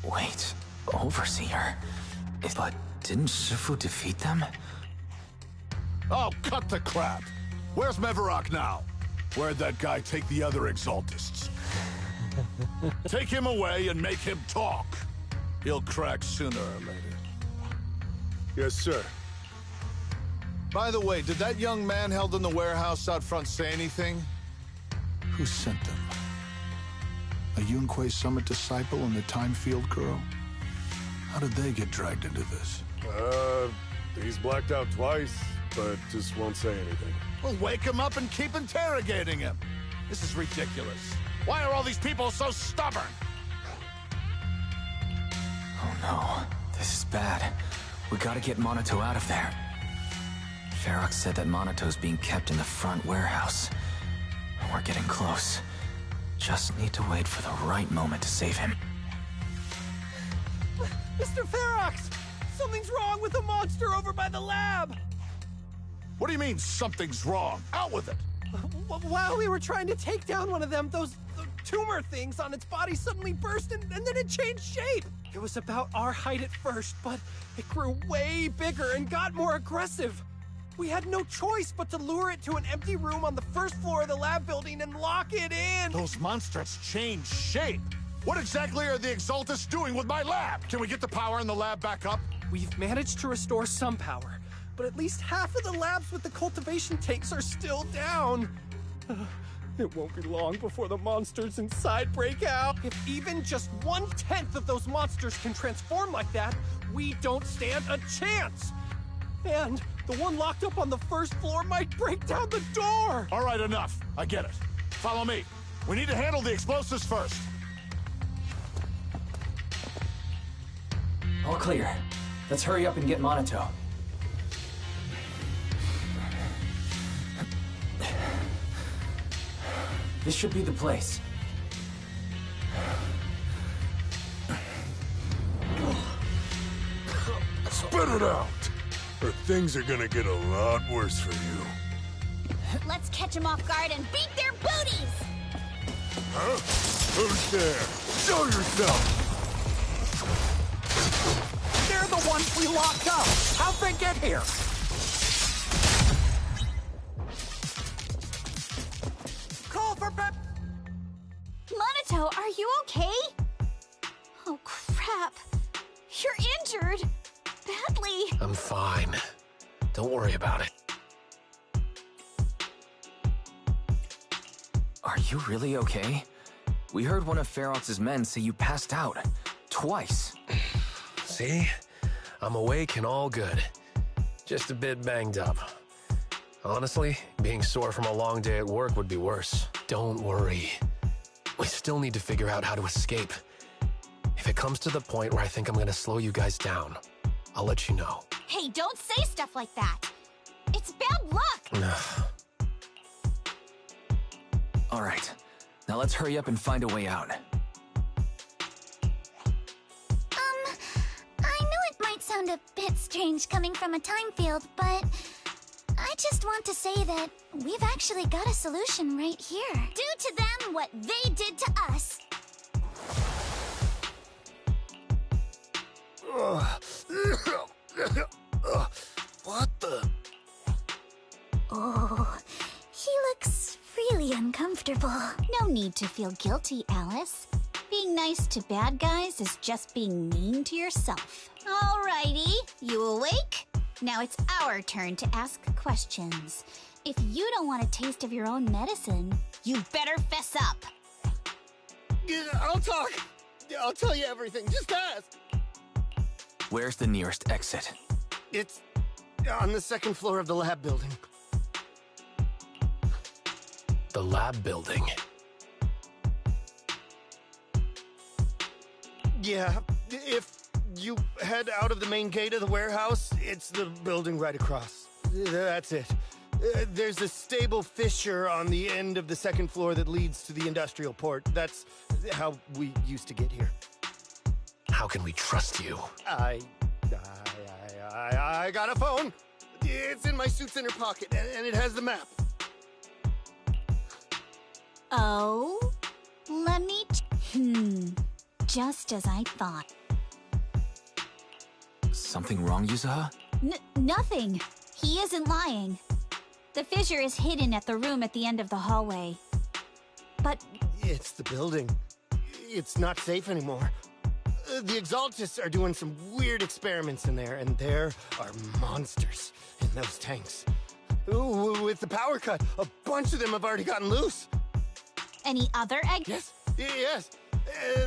Wait, Overseer? But didn't Shifu defeat them? Oh, cut the crap! Where's Mevarok now? Where'd that guy take the other exaltists? Take him away and make him talk. He'll crack sooner or later. Yes, sir. By the way, did that young man held in the warehouse out front say anything? Who sent them? A Yunquei Summit disciple and the Time Field girl? How did they get dragged into this? He's blacked out twice, but just won't say anything. Well, wake him up and keep interrogating him. This is ridiculous. Why are all these people so stubborn? Oh no, this is bad. We gotta get Monato out of there. Ferox said that Monato's being kept in the front warehouse. We're getting close. Just need to wait for the right moment to save him. Mr. Ferox! Something's wrong with the monster over by the lab! What do you mean, something's wrong? Out with it! While we were trying to take down one of them, those tumor things on its body suddenly burst and then it changed shape. It was about our height at first, but it grew way bigger and got more aggressive. We had no choice but to lure it to an empty room on the first floor of the lab building and lock it in. Those monsters change shape. What exactly are the Exaltists doing with my lab? Can we get the power in the lab back up? We've managed to restore some power, but at least half of the labs with the cultivation tanks are still down. It won't be long before the monsters inside break out. If even just 1/10 of those monsters can transform like that, we don't stand a chance. And the one locked up on the first floor might break down the door! All right, enough. I get it. Follow me. We need to handle the explosives first. All clear. Let's hurry up and get Monato. This should be the place. Spit it out! Or things are gonna get a lot worse for you. Let's catch them off guard and beat their booties! Huh? Who's there? Show yourself! They're the ones we locked up! How'd they get here? Call for Pep! Monato, are you okay? Oh, crap. You're injured. Badly. I'm fine. Don't worry about it. Are you really okay? We heard one of Ferox's men say you passed out. Twice. See? I'm awake and all good. Just a bit banged up. Honestly, being sore from a long day at work would be worse. Don't worry. We still need to figure out how to escape. If it comes to the point where I think I'm gonna slow you guys down, I'll let you know. Hey, don't say stuff like that. It's bad luck. All right. Now let's hurry up and find a way out. I know it might sound a bit strange coming from a time field, but I just want to say that we've actually got a solution right here. Do to them what they did to us. What the? Oh, he looks really uncomfortable. No need to feel guilty, Alice. Being nice to bad guys is just being mean to yourself. Alrighty, you awake? Now it's our turn to ask questions. If you don't want a taste of your own medicine, you better fess up. Yeah, I'll talk. I'll tell you everything. Just ask. Where's the nearest exit? It's on the second floor of the lab building. The lab building? Yeah, if you head out of the main gate of the warehouse, it's the building right across. That's it. There's a stable fissure on the end of the second floor that leads to the industrial port. That's how we used to get here. How can we trust you? I got a phone. It's in my suit's inner pocket, and it has the map. Oh? Let me... Just as I thought. Something wrong, Yuzuha? Nothing. He isn't lying. The fissure is hidden at the room at the end of the hallway. But... It's the building. It's not safe anymore. The Exaltists are doing some weird experiments in there, and there are monsters in those tanks. Ooh, with the power cut, a bunch of them have already gotten loose. Any other egg? Yes.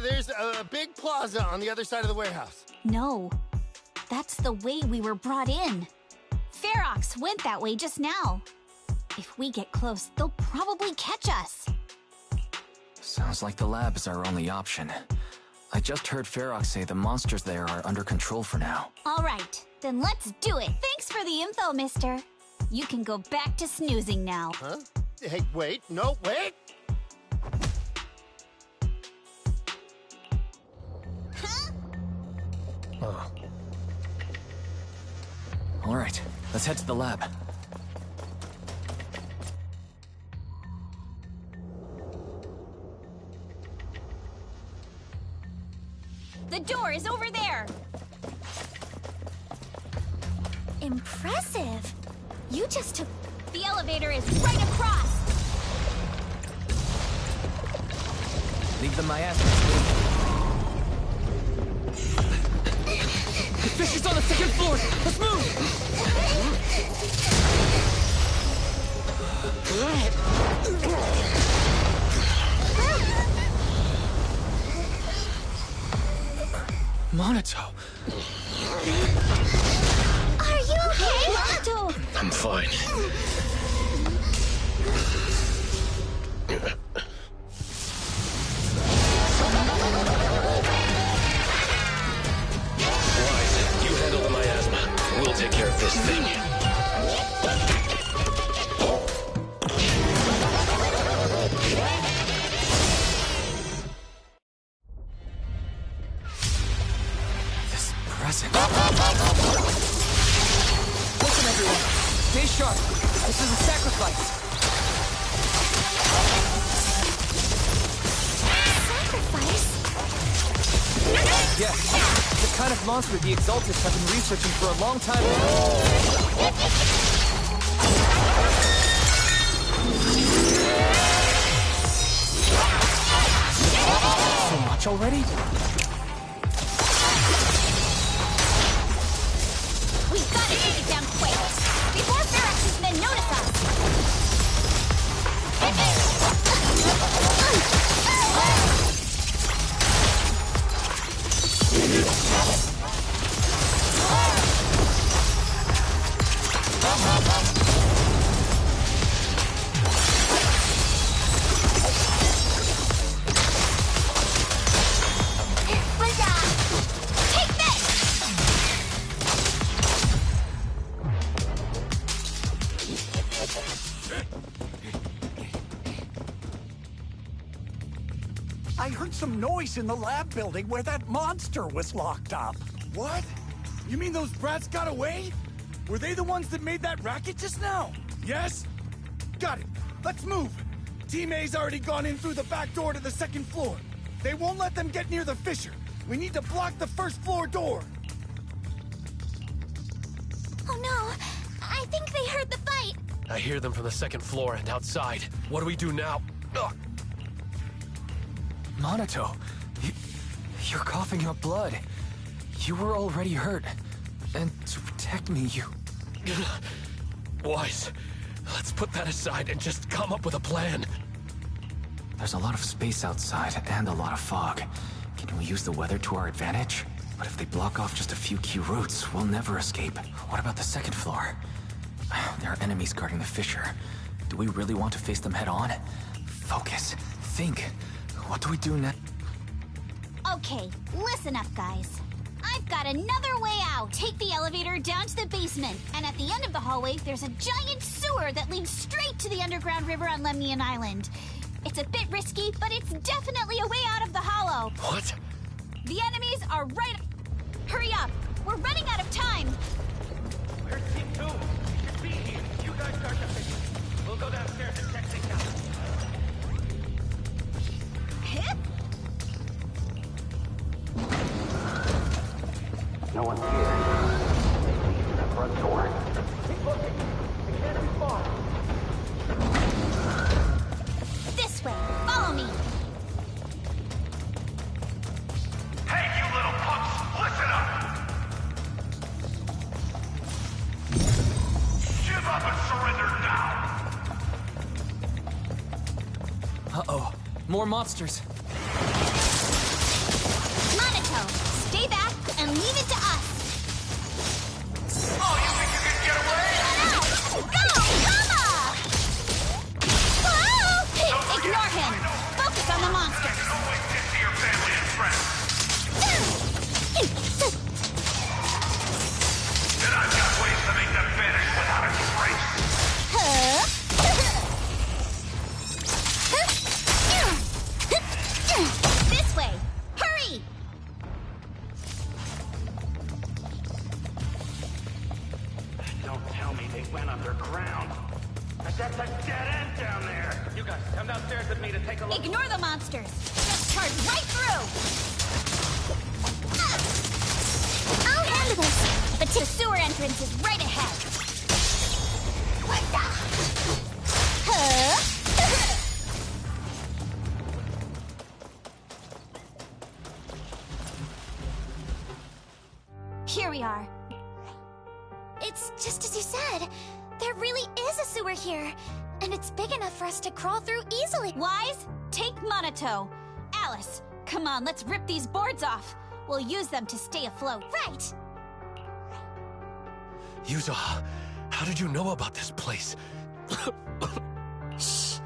There's a big plaza on the other side of the warehouse. No. That's the way we were brought in. Ferox went that way just now. If we get close, they'll probably catch us. Sounds like the lab is our only option. I just heard Ferox say the monsters there are under control for now. All right, then let's do it. Thanks for the info, mister. You can go back to snoozing now. Huh? Hey, wait. No, wait! Oh. All right, let's head to the lab. The door is over there. Impressive. You just took... The elevator is right across. Leave the miasmas. The fish is on the second floor! Let's Monato! Are you okay, Monato? I'm fine. Wise, you handle the miasma. We'll take care of this thing. Listen, everyone. Stay sharp. This is a sacrifice. Sacrifice? Yes. The kind of monster the Exaltists have been researching for a long time. So much already? We've got to take it down quick, before Ferox's men notice us! I heard some noise in the lab building where that monster was locked up. What? You mean those brats got away? Were they the ones that made that racket just now? Yes? Got it. Let's move. Team A's already gone in through the back door to the second floor. They won't let them get near the fissure. We need to block the first floor door. Oh no, I think they heard the fight. I hear them from the second floor and outside. What do we do now? Ugh. Minato, you're coughing up blood. You were already hurt. And to protect me, you... Wise, let's put that aside and just come up with a plan. There's a lot of space outside and a lot of fog. Can we use the weather to our advantage? But if they block off just a few key routes, we'll never escape. What about the second floor? There are enemies guarding the fissure. Do we really want to face them head on? Focus. Think. What do we do next? Okay, listen up, guys. I've got another way out. Take the elevator down to the basement, and at the end of the hallway, there's a giant sewer that leads straight to the underground river on Lemnian Island. It's a bit risky, but it's definitely a way out of the hollow. What? The enemies are right... Hurry up! We're running out of time! Where's Team 2? We should be here. You guys start the fishing. We'll go downstairs and check things out. Hip? No one's here. That front door. Keep looking. It can't be far. This way. Follow me. Hey, you little punks, listen up! Give up and surrender now! Uh-oh. More monsters. Minato, stay back and leave it to us. Oh, you think you can get away? Go, Kama! Whoa! Ignore him. Focus on the monster. You can always get to your family and friends. And I've got ways to make them vanish without a trace. This way. Hurry! Don't tell me they went underground. That's a dead end down there. You guys, come downstairs with me to take a look. Ignore the monsters. Just charge right through. I'll handle this. But the sewer entrance is right ahead. Here we are. It's just as you said. There really is a sewer here. And it's big enough for us to crawl through easily. Wise, take Minato. Alice, come on, let's rip these boards off. We'll use them to stay afloat. Right. Yuzuha, how did you know about this place? Shh.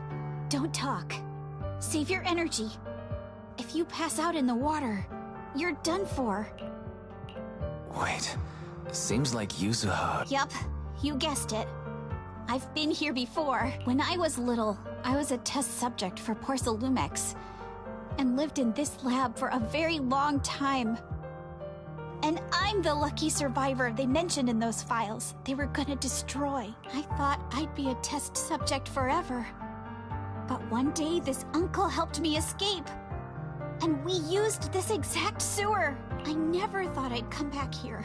Don't talk. Save your energy. If you pass out in the water, you're done for. Wait. Seems like Yuzuha... Yup, you guessed it. I've been here before. When I was little, I was a test subject for Porcelumex, and lived in this lab for a very long time. And I'm the lucky survivor they mentioned in those files they were gonna destroy. I thought I'd be a test subject forever. But one day, this uncle helped me escape. And we used this exact sewer. I never thought I'd come back here.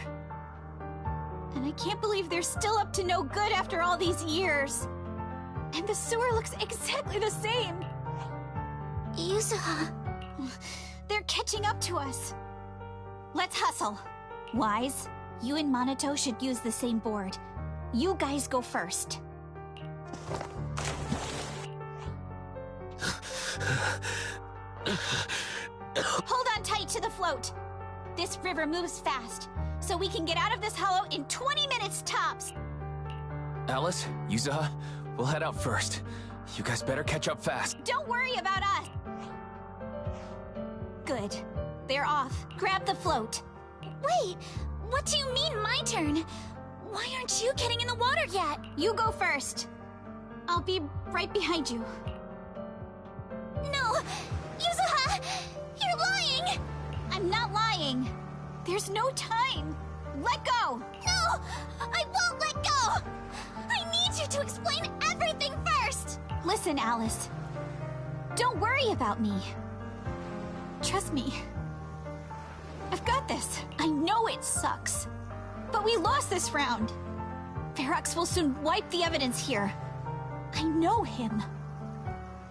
And I can't believe they're still up to no good after all these years. And the sewer looks exactly the same. Yuzuha. They're catching up to us. Let's hustle. Wise, you and Minato should use the same board. You guys go first. Hold on tight to the float. This river moves fast, so we can get out of this hollow in 20 minutes tops. Alice, Yuzuha, we'll head out first. You guys better catch up fast. Don't worry about us. Good. They're off. Grab the float. Wait, what do you mean my turn? Why aren't you getting in the water yet? You go first. I'll be right behind you. No! Yuzuha! You're lying! I'm not lying. There's no time. Let go! No! I won't let go! I need you to explain everything first! Listen, Alice. Don't worry about me. Trust me. I've got this. I know it sucks. But we lost this round. Ferox will soon wipe the evidence here. I know him.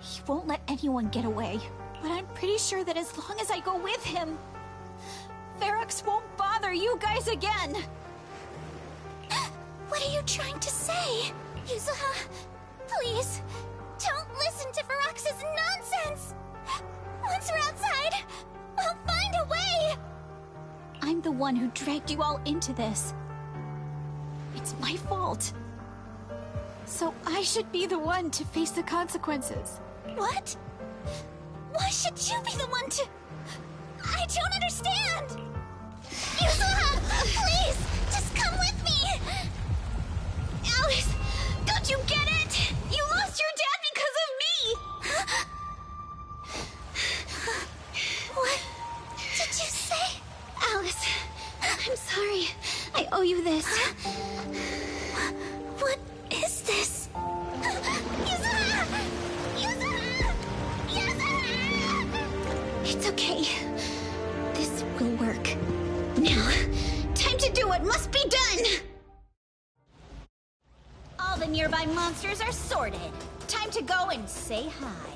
He won't let anyone get away. But I'm pretty sure that as long as I go with him, Ferox won't bother you guys again. What are you trying to say? Yuzuha, please, don't listen to Ferox's nonsense. Once we're outside, we'll find a way. I'm the one who dragged you all into this. It's my fault. So I should be the one to face the consequences. What? Why should you be the one to... I don't understand! Yuzuha, please, just come with me! Alice, don't you get it? You lost your dad because of me! What did you say? Alice, I'm sorry. I owe you this. What is this? Yuzuha! Yuzuha! Yuzuha! It's okay. This will work. Now, time to do what must be done! All the nearby monsters are sorted. Time to go and say hi.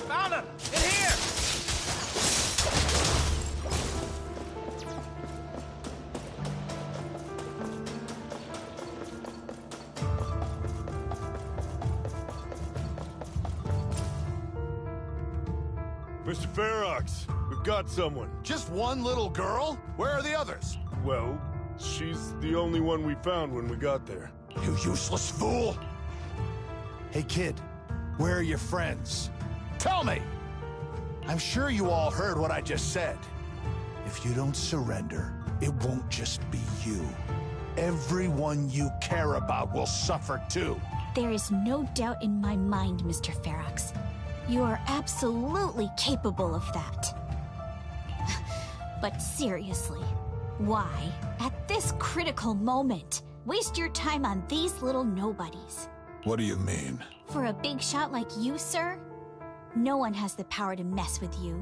Found him! In here! Mr. Ferox, we've got someone. Just one little girl? Where are the others? Well, she's the only one we found when we got there. You useless fool! Hey kid, where are your friends? Tell me! I'm sure you all heard what I just said. If you don't surrender, it won't just be you. Everyone you care about will suffer too. There is no doubt in my mind, Mr. Ferox. You are absolutely capable of that. But seriously, why, at this critical moment, waste your time on these little nobodies? What do you mean? For a big shot like you, sir, no one has the power to mess with you.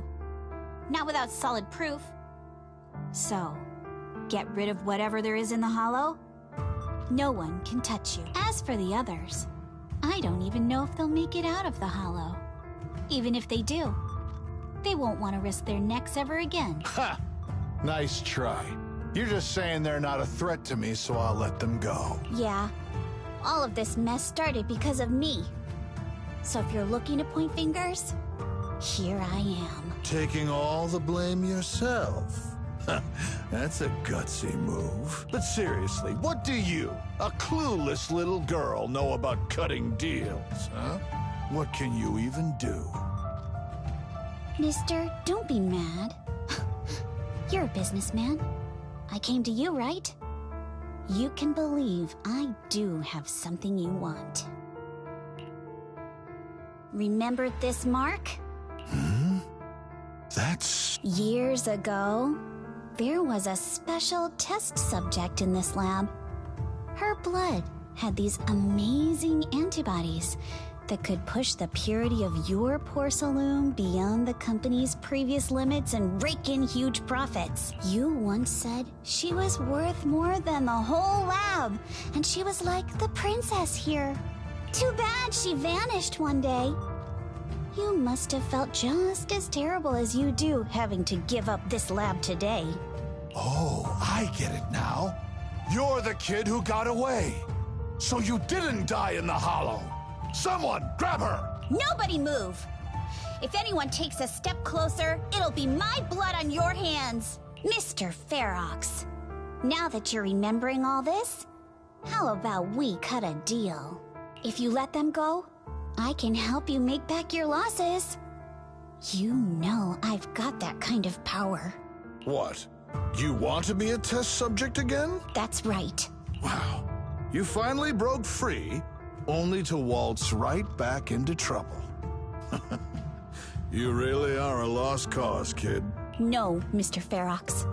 Not without solid proof. So, get rid of whatever there is in the hollow. No one can touch you. As for the others, I don't even know if they'll make it out of the hollow. Even if they do, they won't want to risk their necks ever again. Ha! Nice try. You're just saying they're not a threat to me, so I'll let them go. Yeah. All of this mess started because of me. So if you're looking to point fingers, here I am. Taking all the blame yourself. That's a gutsy move. But seriously, what do you, a clueless little girl, know about cutting deals, huh? What can you even do? Mister, don't be mad. You're a businessman. I came to you, right? You can believe I do have something you want. Remember this mark? Hmm? That's... Years ago, there was a special test subject in this lab. Her blood had these amazing antibodies that could push the purity of your porcelain beyond the company's previous limits and rake in huge profits. You once said she was worth more than the whole lab, and she was like the princess here. Too bad she vanished one day. You must have felt just as terrible as you do having to give up this lab today. Oh, I get it now. You're the kid who got away. So you didn't die in the hollow. Someone, grab her! Nobody move! If anyone takes a step closer, it'll be my blood on your hands. Mr. Ferox, now that you're remembering all this, how about we cut a deal? If you let them go, I can help you make back your losses. You know I've got that kind of power. What? You want to be a test subject again? That's right. Wow. You finally broke free, only to waltz right back into trouble. You really are a lost cause, kid. No, Mr. Ferox.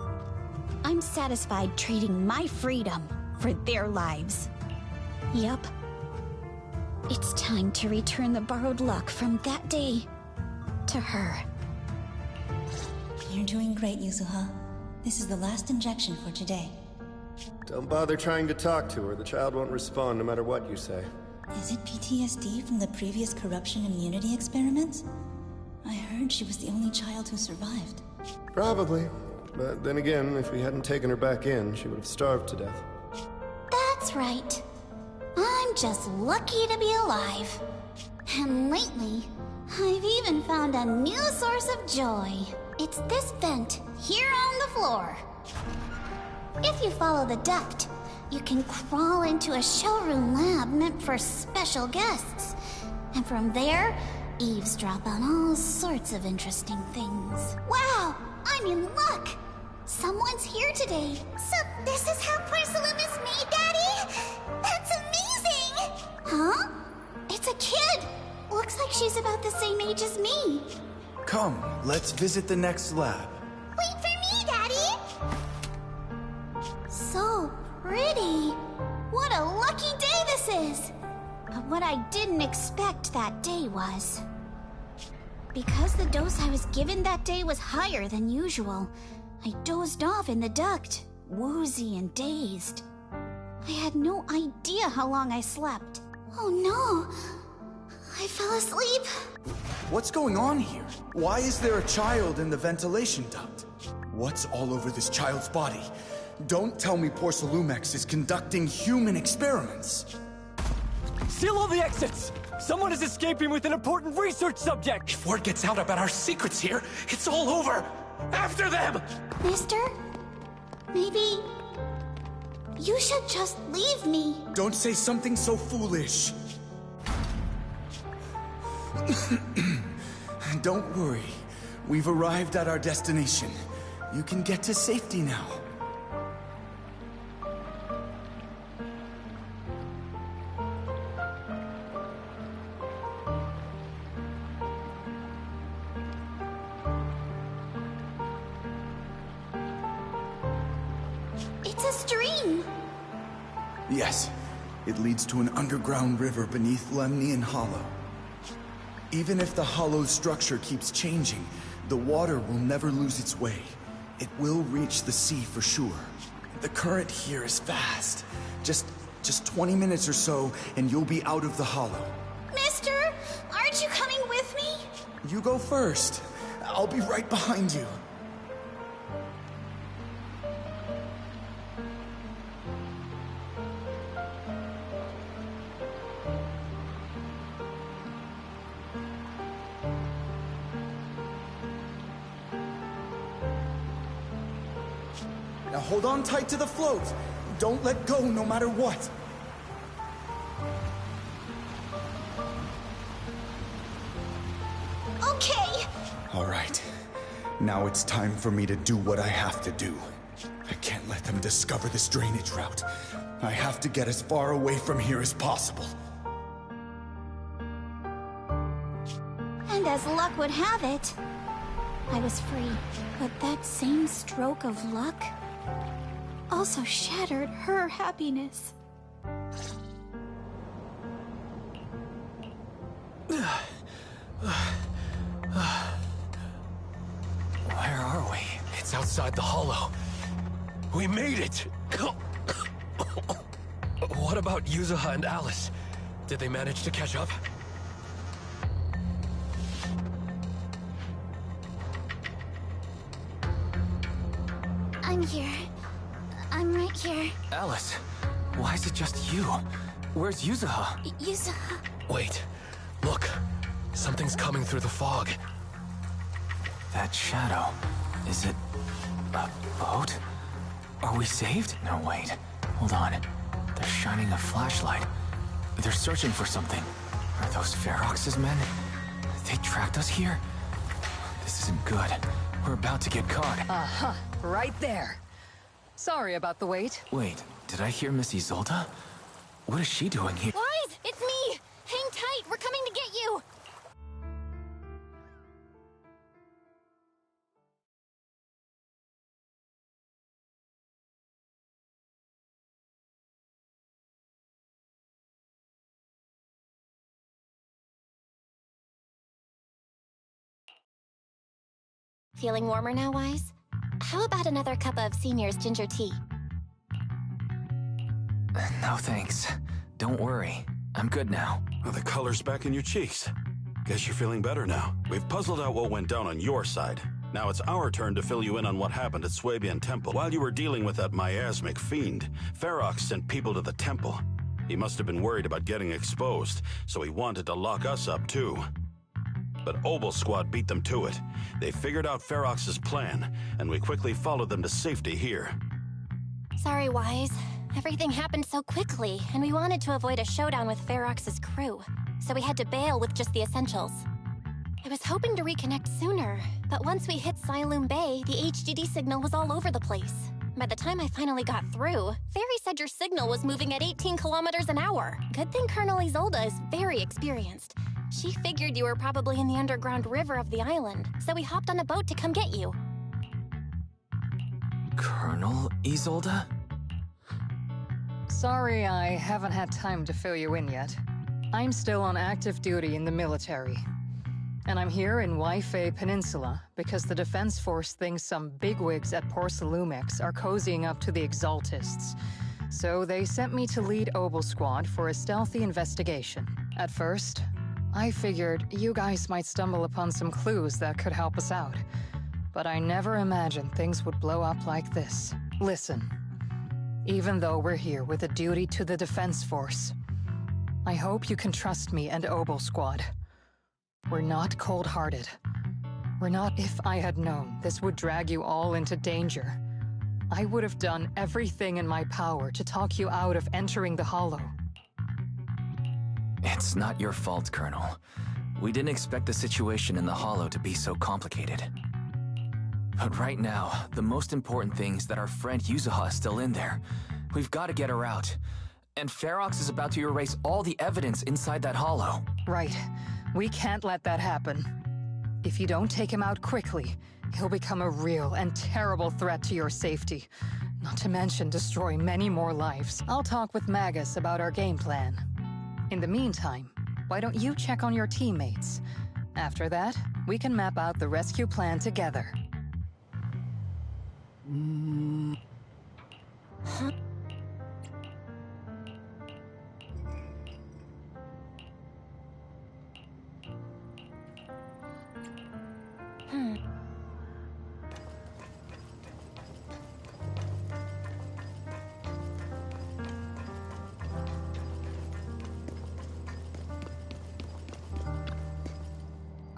I'm satisfied trading my freedom for their lives. Yup. It's time to return the borrowed luck from that day to her. You're doing great, Yuzuha. This is the last injection for today. Don't bother trying to talk to her. The child won't respond no matter what you say. Is it PTSD from the previous corruption immunity experiments? I heard she was the only child who survived. Probably. But then again, if we hadn't taken her back in, she would have starved to death. That's right. I'm just lucky to be alive. And lately, I've even found a new source of joy. It's this vent here on the floor. If you follow the duct, you can crawl into a showroom lab meant for special guests. And from there, eavesdrop on all sorts of interesting things. Wow, I'm in luck! Someone's here today. So this is how porcelain is made, Daddy? That's amazing! Huh? It's a kid! Looks like she's about the same age as me. Come, let's visit the next lab. Wait for me, Daddy! So pretty. What a lucky day this is! But what I didn't expect that day was... because the dose I was given that day was higher than usual, I dozed off in the duct, woozy and dazed. I had no idea how long I slept. Oh no! I fell asleep. What's going on here? Why is there a child in the ventilation duct? What's all over this child's body? Don't tell me Porcelumex is conducting human experiments. Seal all the exits! Someone is escaping with an important research subject! If word gets out about our secrets here, it's all over! After them! Mister? Maybe... you should just leave me. Don't say something so foolish. Don't worry. We've arrived at our destination. You can get to safety now. It's a stream. Yes, it leads to an underground river beneath Lemnian Hollow. Even if the hollow's structure keeps changing, the water will never lose its way. It will reach the sea for sure. The current here is fast. Just 20 minutes or so, and you'll be out of the hollow. Mister, aren't you coming with me? You go first. I'll be right behind you. Now hold on tight to the float. Don't let go no matter what. Okay. All right. Now it's time for me to do what I have to do. I can't let them discover this drainage route. I have to get as far away from here as possible. And as luck would have it, I was free. But that same stroke of luck also shattered her happiness. Where are we? It's outside the hollow. We made it! What about Yuzuha and Alice? Did they manage to catch up? I'm here. I'm right here. Alice, why is it just you? Where's Yuzuha? Yuzuha. Wait, look. Something's coming through the fog. That shadow. Is it a boat? Are we saved? No, wait. Hold on. They're shining a flashlight. They're searching for something. Are those Ferox's men? They tracked us here? This isn't good. We're about to get caught. Uh-huh. Right there. Sorry about the wait. Wait, did I hear Miss Isolde? What is she doing here? Wise, it's me! Hang tight, we're coming to get you! Feeling warmer now, Wise? How about another cup of Senior's ginger tea? No thanks. Don't worry. I'm good now. Well, the color's back in your cheeks. Guess you're feeling better now. We've puzzled out what went down on your side. Now it's our turn to fill you in on what happened at Swabian Temple. While you were dealing with that miasmic fiend, Ferox sent people to the temple. He must have been worried about getting exposed, so he wanted to lock us up too. But Obel Squad beat them to it. They figured out Ferox's plan, and we quickly followed them to safety here. Sorry, Wise. Everything happened so quickly, and we wanted to avoid a showdown with Ferox's crew, so we had to bail with just the essentials. I was hoping to reconnect sooner, but once we hit Siloam Bay, the HDD signal was all over the place. By the time I finally got through, Fairy said your signal was moving at 18 kilometers an hour. Good thing Colonel Isolde is very experienced. She figured you were probably in the underground river of the island, so we hopped on a boat to come get you. Colonel Isolde? Sorry, I haven't had time to fill you in yet. I'm still on active duty in the military. And I'm here in Waifei Peninsula because the Defense Force thinks some bigwigs at Porcelumex are cozying up to the Exaltists. So they sent me to lead Obel Squad for a stealthy investigation. At first, I figured you guys might stumble upon some clues that could help us out. But I never imagined things would blow up like this. Listen, even though we're here with a duty to the Defense Force, I hope you can trust me and Obel Squad. We're not cold-hearted. We're not. If I had known this would drag you all into danger, I would have done everything in my power to talk you out of entering the Hollow. It's not your fault, Colonel. We didn't expect the situation in the Hollow to be so complicated. But right now, the most important thing is that our friend Yuzuha is still in there. We've got to get her out. And Ferox is about to erase all the evidence inside that Hollow. Right. We can't let that happen. If you don't take him out quickly, he'll become a real and terrible threat to your safety. Not to mention destroy many more lives. I'll talk with Magus about our game plan. In the meantime, why don't you check on your teammates? After that, we can map out the rescue plan together. Huh?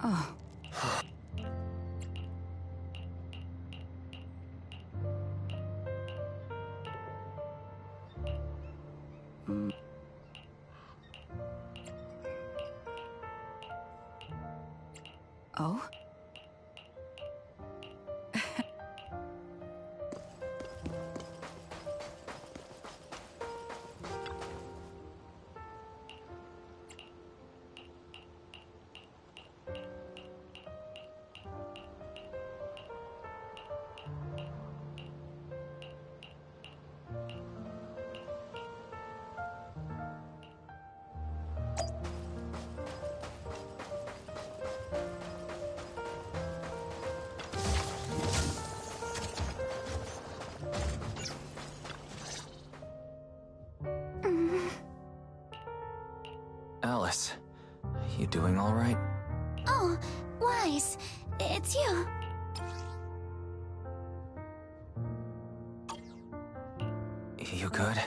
Oh. Oh? Alice, you doing all right? Oh, Wise, it's you. You good?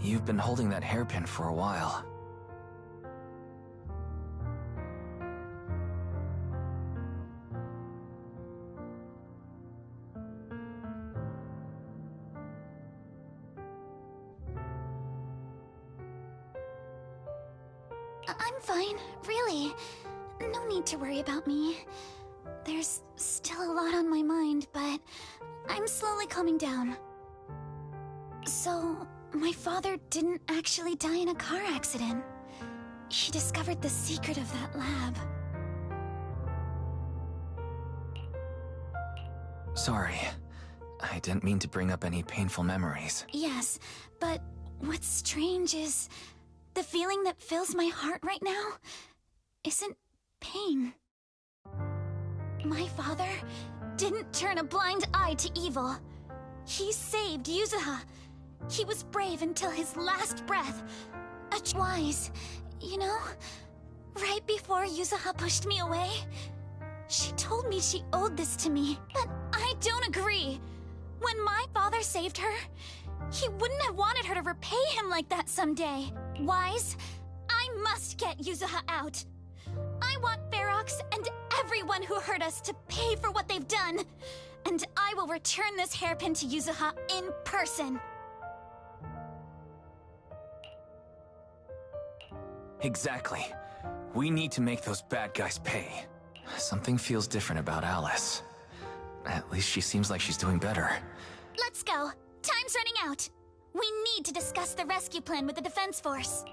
You've been holding that hairpin for a while. I'm fine, really. No need to worry about me. There's still a lot on my mind, but I'm slowly calming down. So, my father didn't actually die in a car accident. He discovered the secret of that lab. Sorry. I didn't mean to bring up any painful memories. Yes, but what's strange is the feeling that fills my heart right now isn't pain. My father didn't turn a blind eye to evil. He saved Yuzuha. He was brave until his last breath. Wise, you know? Right before Yuzuha pushed me away, she told me she owed this to me, but I don't agree. When my father saved her, he wouldn't have wanted her to repay him like that someday. Wise, I must get Yuzuha out. I want Ferox and everyone who hurt us to pay for what they've done. And I will return this hairpin to Yuzuha in person. Exactly. We need to make those bad guys pay. Something feels different about Alice. At least she seems like she's doing better. Let's go. Time's running out. We need to discuss the rescue plan with the Defense Force.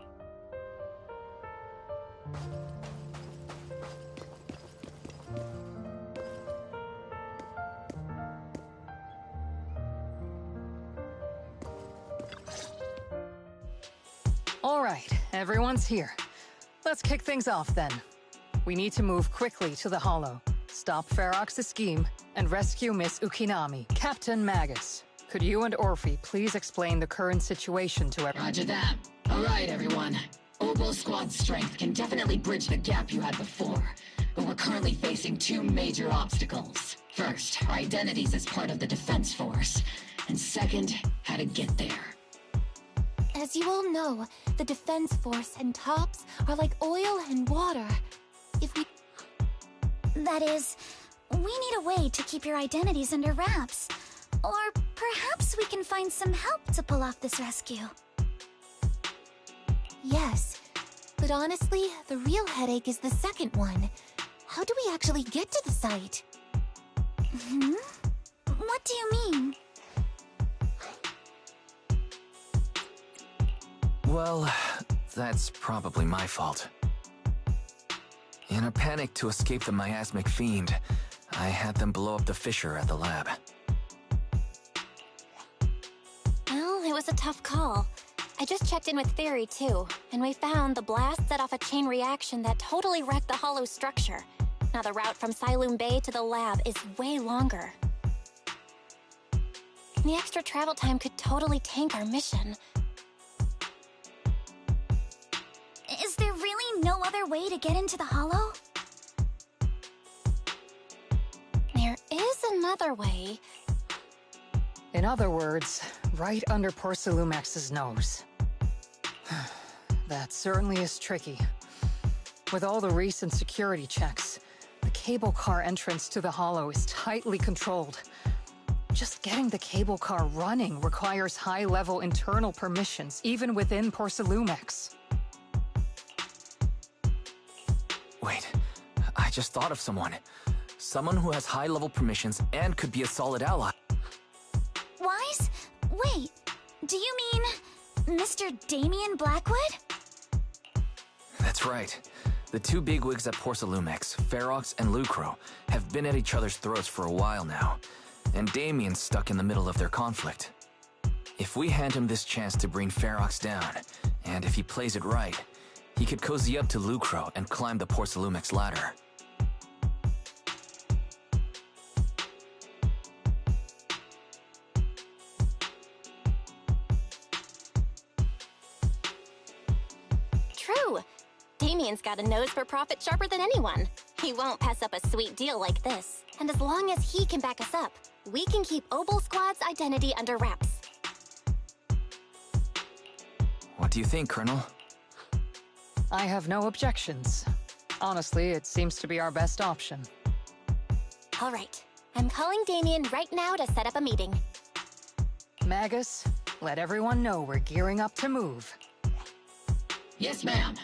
All right, everyone's here. Let's kick things off then. We need to move quickly to the Hollow, stop Ferox's scheme, and rescue Miss Ukinami. Captain Magus, could you and Orphe please explain the current situation to everyone? Roger that. All right, everyone. Oboe Squad's strength can definitely bridge the gap you had before, but we're currently facing two major obstacles. First, our identities as part of the Defense Force, and second, how to get there. As you all know, the Defense Force and TOPS are like oil and water. If we... That is, we need a way to keep your identities under wraps. Or perhaps we can find some help to pull off this rescue. Yes, but honestly, the real headache is the second one. How do we actually get to the site? Hmm? What do you mean? Well, that's probably my fault. In a panic to escape the miasmic fiend, I had them blow up the fissure at the lab. Well, it was a tough call. I just checked in with Theory too, and we found the blast set off a chain reaction that totally wrecked the Hollow structure. Now the route from Siloom Bay to the lab is way longer. The extra travel time could totally tank our mission. Is there really no other way to get into the Hollow? There is another way. In other words, right under Porcelumex's nose. That certainly is tricky. With all the recent security checks, the cable car entrance to the Hollow is tightly controlled. Just getting the cable car running requires high-level internal permissions, even within Porcelumex. Wait, I just thought of someone. Someone who has high-level permissions and could be a solid ally. Wise? Wait, do you mean Mr. Damien Blackwood? That's right. The two bigwigs at Porcelumex, Ferox and Lucro, have been at each other's throats for a while now, and Damien's stuck in the middle of their conflict. If we hand him this chance to bring Ferox down, and if he plays it right, he could cozy up to Lucro and climb the Porcelumex ladder. True. Damien's got a nose for profit sharper than anyone. He won't pass up a sweet deal like this. And as long as he can back us up, we can keep Oboe Squad's identity under wraps. What do you think, Colonel? I have no objections. Honestly, it seems to be our best option. All right. I'm calling Damien right now to set up a meeting. Magus, let everyone know we're gearing up to move. Yes, ma'am.